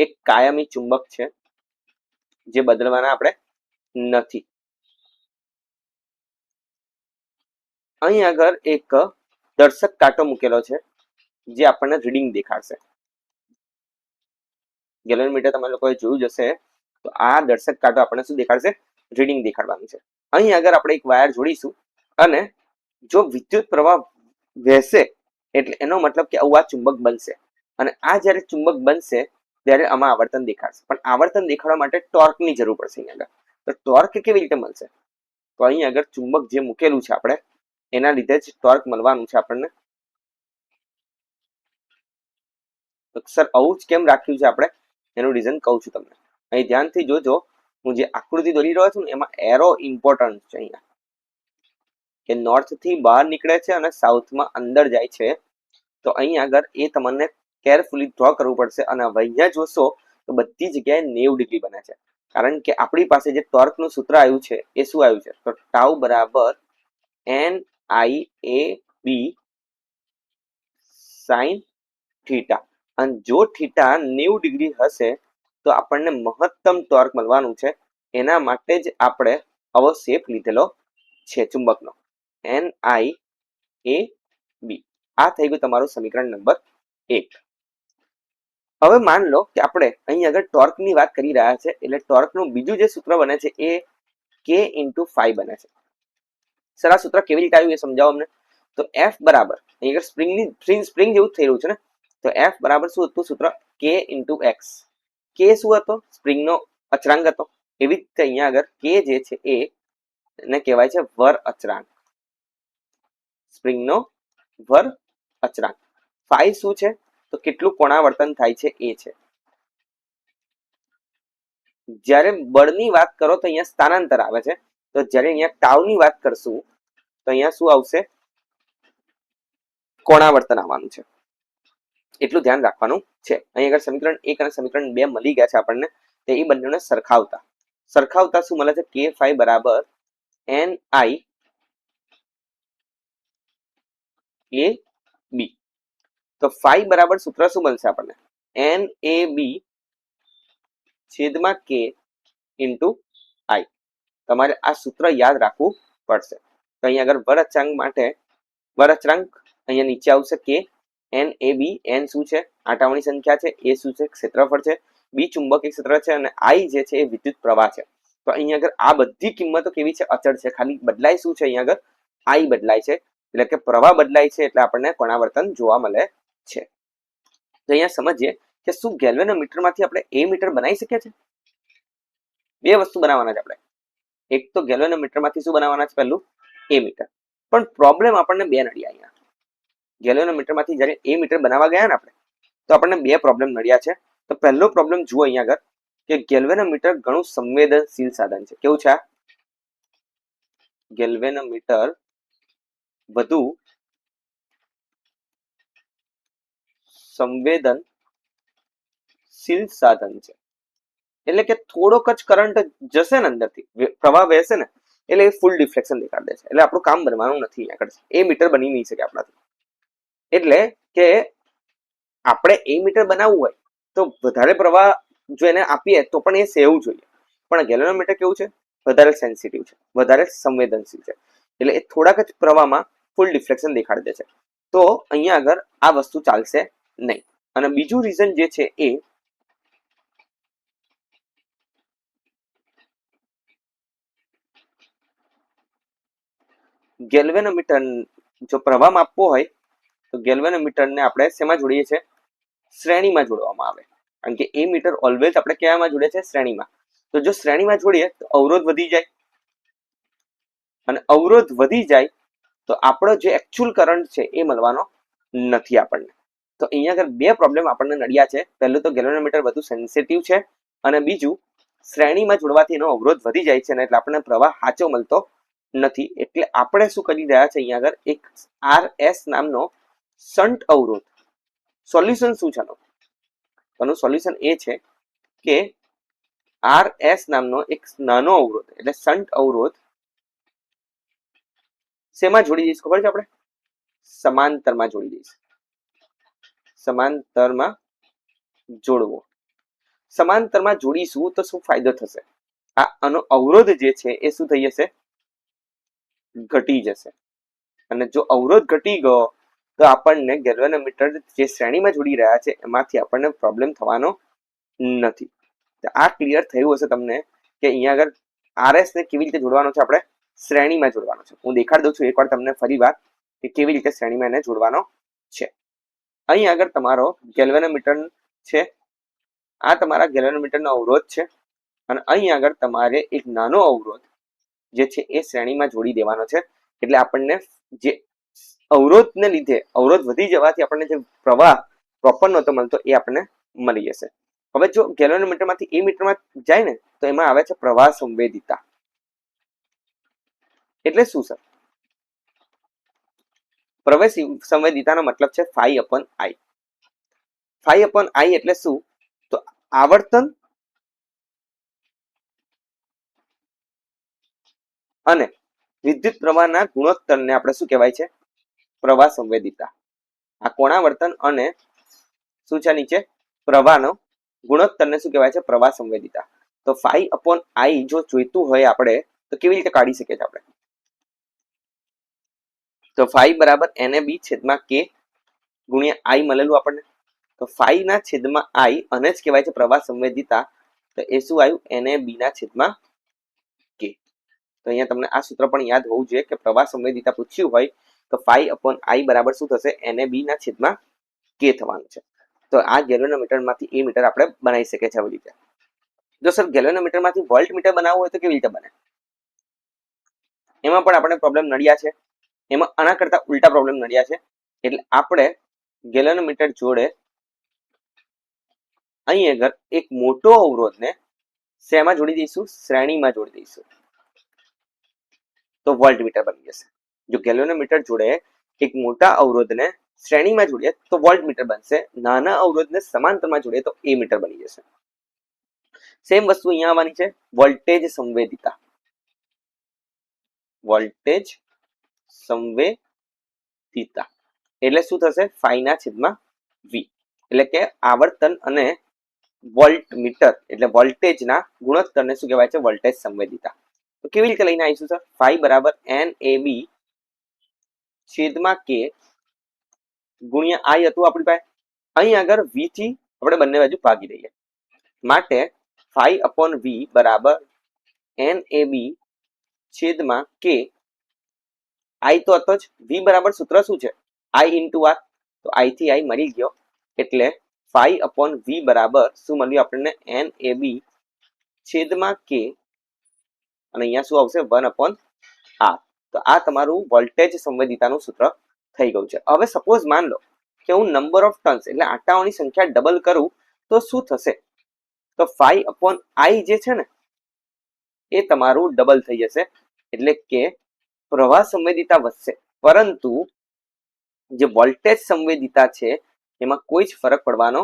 એક કાયમી ચુંબક છે જે બદલવાના આપણે નથી. અહીં આગળ એક દર્શક કાંટો મૂકેલો છે જે આપણને રીડિંગ દેખાડશે. ગેલોનમીટર તમે લોકોએ જોયું જશે તો આ દર્શક કાંટો આપણને શું દેખાડશે? રીડિંગ દેખાડવાનું છે. અહીં આગળ આપણે એક વાયર જોડીશું અને જો વિદ્યુત પ્રવાહ વહેશે એટલે એનો મતલબ કે આવું આ ચુંબક બનશે. અને આ જ્યારે ચુંબક બનશે ત્યારે આમાં આવર્તન દેખાડશે. પણ આવર્તન દેખાડવા માટે ટોર્કની જરૂર પડશે અહીં આગળ. તો ટોર્ક કેવી રીતે મળશે? તો અહીં આગળ ચુંબક જે મૂકેલું છે આપણે એના લીધે જ ટોર્ક મળવાનું છે આપણને. સર આવું જ કેમ રાખ્યું છે આપણે? એનું રીઝન કહું છું તમને. અહીં ધ્યાનથી જોજો, હું જે આકૃતિ દોરી રહ્યો છું ને એમાં એરો ઇમ્પોર્ટન્ટ છે અહીંયા, કે નોર્થ થી બહાર નીકળે છે અને સાઉથમાં અંદર જાય છે. તો અહીં આગળ એ તમને કેરફુલી ડ્રો કરવું પડશે. અને અહીંયા જોશો તો બધી જગ્યાએ 90 ડિગ્રી બને છે, કારણ કે આપણી પાસે જે ટોર્કનું સૂત્ર આવ્યું છે એ શું આવ્યું છે? તો ટાઉ બરાબર NIAB સાઇન થીટા. અને જો થીટા 90 ડિગ્રી હશે તો આપણને મહત્તમ ટોર્ક મળવાનું છે. એના માટે જ આપણે આવો શેપ લીધેલો છે ચુંબકનો, NIAB. આ થઈ ગયું તમારું સમીકરણ નંબર 1. હવે માન લો કે આપણે અહીં આગળ ટોર્કની વાત કરી રહ્યા છે, એટલે ટોર્કનું બીજું જે સૂત્ર બને છે એ K × phi બને છે. સર આ સૂત્ર કેવી રીતે આવ્યું એ સમજાવો અમને. તો F બરાબર, અહીં આગળ સ્પ્રિંગ જેવું થઈ રહ્યું છે ને, તો F બરાબર શું હતું સૂત્ર? K × x. K શું હતો? સ્પ્રિંગનો અચળાંક હતો. એવી રીતે અહીંયા આગળ K જે છે એને કહેવાય છે વર અચળાંક, સ્પ્રિંગનો વર અચળાંક. phi શું છે? તો કેટલું કોણાવર્તન થાય છે એ છે. જ્યારે બળની વાત કરો તો અહીંયા સ્થાનાંતર આવે છે. તો જ્યારે અહીંયા ટાઉની વાત કરશું તો અહીંયા શું આવશે? કોણાવર્તન આવવાનું છે. એટલું ધ્યાન રાખવાનું છે. અહીં આગળ સમીકરણ 1 અને સમીકરણ 2 મળી ગયા છે આપણને. તે એ બંનેને સરખાવતા શું મળે છે? K phi બરાબર NIAB. તો phi બરાબર સૂત્ર શું બનશે આપણને? NAB છેદમાં K × I. તમારે આ સૂત્ર યાદ રાખવું પડશે. તો અહીંયા આગળ વર અચળાંક માટે વર અચળાંક અહીંયા નીચે આવશે K. NAB, N શું છે? આંટાઓની સંખ્યા છે. A શું છે? ક્ષેત્રફળ છે. B ચુંબકીય ક્ષેત્ર છે. અને I જે છે એ વિદ્યુત પ્રવાહ છે. તો અહીંયા આગળ આ બધી કિંમતો કેવી છે? અચળ છે. ખાલી બદલાય શું છે? અહીંયા આગળ I બદલાય છે, એટલે કે પ્રવાહ બદલાય છે, એટલે આપણને કોણાવર્તન જોવા મળે છે. તો અહીંયા સમજીએ કે શું ગેલ્વેનોમીટરમાંથી આપણે A મીટર બનાવી શકીએ છીએ? બે વસ્તુ બનાવવાના છે આપણે. એક તો ગેલ્વેનોમીટરમાંથી શું બનાવવાના છે? પહેલું A મીટર. પણ પ્રોબ્લેમ આપણને બે નડ્યા અહીંયા. ગેલ્વેનોમીટરમાંથી જ્યારે A મીટર બનાવવા ગયા ને આપણે, તો આપણને બે પ્રોબ્લેમ નડ્યા છે. તો પહેલો પ્રોબ્લેમ જુઓ અહીંયા આગળ, કે ગેલ્વેનોમીટર ઘણું સંવેદનશીલ સાધન છે. કેવું છે? ગેલ્વેનોમીટર વધુ સંવેદનશીલ સાધન છે. એટલે કે થોડોક જ કરંટ જશે ને અંદરથી, પ્રવાહ વહેશે ને, એટલે એ ફૂલ ડિફ્લેક્શન દેખાડી દે છે. એટલે આપણું કામ બનવાનું નથી. આગળ A મીટર બની નહીં શકે આપણાથી. એટલે કે આપણે A મીટર બનાવવું હોય તો વધારે પ્રવાહ જો એને આપીએ તો પણ એ સહેવું જોઈએ. પણ ગેલ્વેનોમીટર કેવું છે? વધારે સેન્સિટિવ છે, વધારે સંવેદનશીલ છે. એટલે એ થોડાક જ પ્રવાહમાં ફૂલ ડિફ્લેક્શન દેખાડી દે છે. તો અહીંયા આગળ આ વસ્તુ ચાલશે નહીં. અને બીજું રીઝન જે છે એ ગેલ્વેનોમીટર જો પ્રવાહ માપવો હોય તો ગેલ્વેનોમીટરને આપણે શેમાં જોડીએ છીએ? શ્રેણીમાં જોડવામાં આવે. કારણ કે A મીટર ઓલવેઝ આપણે કયામાં જોડે છે? શ્રેણીમાં. તો જો શ્રેણીમાં જોડીએ તો અવરોધ વધી જાય, અને અવરોધ વધી જાય તો આપણો જે એકચ્યુઅલ કરંટ છે એ મળવાનો નથી આપણને. તો અહીંયા આગળ બે પ્રોબ્લેમ આપણને નડ્યા છે. પહેલું તો ગેલ્વેનોમીટર વધુ સેન્સિટિવ છે અને બીજું શ્રેણીમાં જોડવાથી એનો અવરોધ વધી જાય છે અને એટલે આપણને પ્રવાહ સાચો મળતો નથી. એટલે આપણે શું કરી રહ્યા છે અહીંયા આગળ એક RS નામનો શન્ટ અવરોધ. સોલ્યુશન શું છે આનું સોલ્યુશન એ છે કે RS નામનો એક નાનો અવરોધ એટલે શન્ટ અવરોધ શેમાં જોડી દઈશું ખબર છે આપણે? સમાંતરમાં જોડી દઈશું. સમાંતરમાં જોડવો. સમાંતરમાં જોડીશું તો શું ફાયદો થશે? આનો અવરોધ જે છે એ શું થઈ જશે? ઘટી જશે. અને જો અવરોધ ઘટી ગયો તો આપણને ગેલ્વેનોમીટર જે શ્રેણીમાં જોડી રહ્યા છે એમાંથી આપણને પ્રોબ્લેમ થવાનો નથી. આ ક્લિયર થયું હશે તમને કે અહીંયા આગળ RS ને કેવી રીતે જોડવાનો છે? આપણે શ્રેણીમાં જોડવાનો છે. હું દેખાડી દઉં છું એકવાર તમને ફરી વાર કે કેવી રીતે શ્રેણીમાં એને જોડવાનો છે. અહીં આગળ તમારો ગેલ્વેનોમીટર છે. આ તમારા ગેલ્વેનોમીટરનો અવરોધ છે અને અહીં આગળ તમારે એક નાનો અવરોધ જે છે એ શ્રેણીમાં જોડી દેવાનો છે. એટલે આપણને જે અવરોધને લીધે અવરોધ વધી જવાથી આપણને જે પ્રવાહ પ્રોપર નહોતો મળતો એ આપણને મળી જશે. હવે જો ગેલ્વેનોમીટરમાંથી એ મીટરમાં જાય ને તો એમાં આવે છે પ્રવાહ સંવેદિતા. એટલે શું સર? પ્રવાહ સંવેદિતાનો મતલબ છે phi/I. phi/I એટલે શું? તો આવર્તન અને વિદ્યુત પ્રવાહના ગુણોત્તરને આપણે શું કહેવાય છે? પ્રવાહ સંવેદિતા. આ કોણાવર્તન અને શું છે નીચે પ્રવાહનો ગુણોત્તરને શું કહેવાય છે? પ્રવાહ સંવેદિતા. તો phi/I જો જોઈતું હોય આપણે તો કેવી રીતે કાઢી શકીએ છીએ આપણે? તો phi બરાબર NAB છેદમાં K ગુણ્યા I મળેલું આપણને. તો phi ના છેદમાં I અને જ કહેવાય છે પ્રવાહ સંવેદિતા. તો એ શું આવ્યું? NAB ના છેદમાં K. તો અહીંયા તમને આ સૂત્ર પણ યાદ હોવું જોઈએ કે પ્રવાહ સંવેદિતા પૂછ્યું હોય તો phi/I બરાબર શું થશે? NAB ના છેદમાં K થવાનું છે. તો આ ગેલ્વેનોમીટરમાંથી એ મીટર આપણે બનાવી શકીએ છીએ આવી રીતે. જો સર ગેલ્વેનોમીટરમાંથી વોલ્ટ મીટર બનાવવું હોય તો કેવી રીતે બને? એમાં પણ આપણે પ્રોબ્લેમ નડ્યા છે. એમાં આના કરતા ઉલટા પ્રોબ્લેમ નડ્યા છે. એટલે આપણે ગેલ્વેનોમીટર જોડે અહીં આગળ એક મોટો અવરોધને શેમાં જોડી દઈશું? શ્રેણીમાં જોડી દઈશું. તો વોલ્ટ મીટર બની જશે. જો ગેલ્વેનોમીટર જોડે એક મોટા અવરોધને શ્રેણીમાં જોડીએ તો વોલ્ટ મીટર બનશે. નાના અવરોધને સમાંતરમાં જોડીએ તો એ મીટર બની જશે. સેમ વસ્તુ અહીંયા આવવાની છે. વોલ્ટેજ સંવેદિતા. વોલ્ટેજ સંવેદિતા એટલે શું થશે? phi ના છેદમાં V. એટલે કે આવર્તન અને વોલ્ટ મીટર એટલે વોલ્ટેજના ગુણોત્તરને શું કહેવાય છે? વોલ્ટેજ સંવેદિતા. તો કેવી રીતે લઈને આવીશું સર? phi બરાબર NAB છેદમાં K ગુણ્યા I હતું આપણી પાસે. અહીં આગળ V થી આપણે બંને બાજુ ભાગી દઈએ. માટે phi/V બરાબર NAB છેદમાં K. I તો હતો જ. V બરાબર સૂત્ર શું છે? I into R. તો I થી I મળી ગયો. એટલે phi/V બરાબર શું મળ્યું આપણને? NAB છેદમાં K અને અહીંયા શું આવશે? 1/R. તો આ તમારું વોલ્ટેજ સંવેદિતાનું સૂત્ર થઈ ગયું છે. હવે સપોઝ માન લો કે હું નંબર ઓફ ટર્ન્સ એટલે આંટાઓની સંખ્યા ડબલ કરું તો શું થશે? તો phi/I જે છે ને એ તમારું ડબલ થઈ જશે. એટલે કે પ્રવાહ સંવેદિતા વધશે પરંતુ જે વોલ્ટેજ સંવેદિતા છે એમાં કોઈ જ ફરક પડવાનો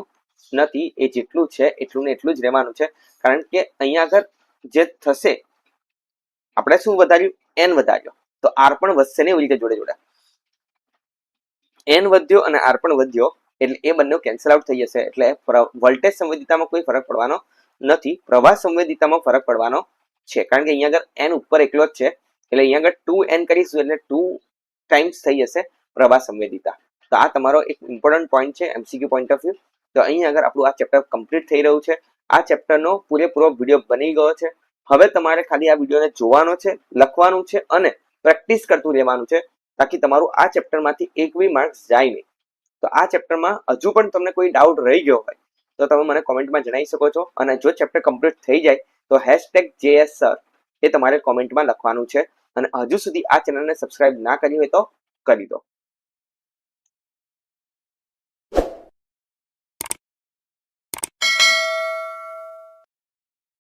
નથી. એ જેટલું છે એટલું ને એટલું જ રહેવાનું છે. કારણ કે અહીંયા આગળ જે થશે આપણે શું વધાર્યું? N વધાર્યો તો R પણ વધશે ને એવી રીતે જોડે જોડે N વધ્યો અને R પણ વધ્યો એટલે એ બંને કેન્સલ આઉટ થઈ જશે. એટલે વોલ્ટેજ સંવેદિતામાં કોઈ ફરક પડવાનો નથી. પ્રવાહ સંવેદિતામાં ફરક પડવાનો છે. કારણ કે અહીંયા આગળ N ઉપર એકલો જ છે એટલે અહીંયા આગળ 2N કરીશું એટલે 2 ટાઈમ્સ થઈ જશે પ્રવાહ સંવેદિતા. તો આ તમારો એક ઇમ્પોર્ટન્ટ પોઈન્ટ છે MCQ પોઈન્ટ ઓફ વ્યૂ. તો અહીં આગળ આપણું આ ચેપ્ટર કમ્પ્લીટ થઈ રહ્યું છે. આ ચેપ્ટરનો પૂરેપૂરો વિડીયો બની ગયો છે. હવે તમારે ખાલી આ વિડીયોને જોવાનો છે, લખવાનું છે અને પ્રેક્ટિસ કરતું રહેવાનું છે તાકી તમારું આ ચેપ્ટરમાંથી એક બી માર્ક્સ જાય નહીં. તો આ ચેપ્ટરમાં હજુ પણ તમને કોઈ ડાઉટ રહી ગયો હોય તો તમે મને કોમેન્ટમાં જણાવી શકો છો. અને જો ચેપ્ટર કમ્પ્લીટ થઈ જાય તો #JS Sir એ તમારે કોમેન્ટમાં લખવાનું છે. અને હજુ સુધી આ ચેનલને સબસ્ક્રાઇબ ના કરી હોય તો કરી દો.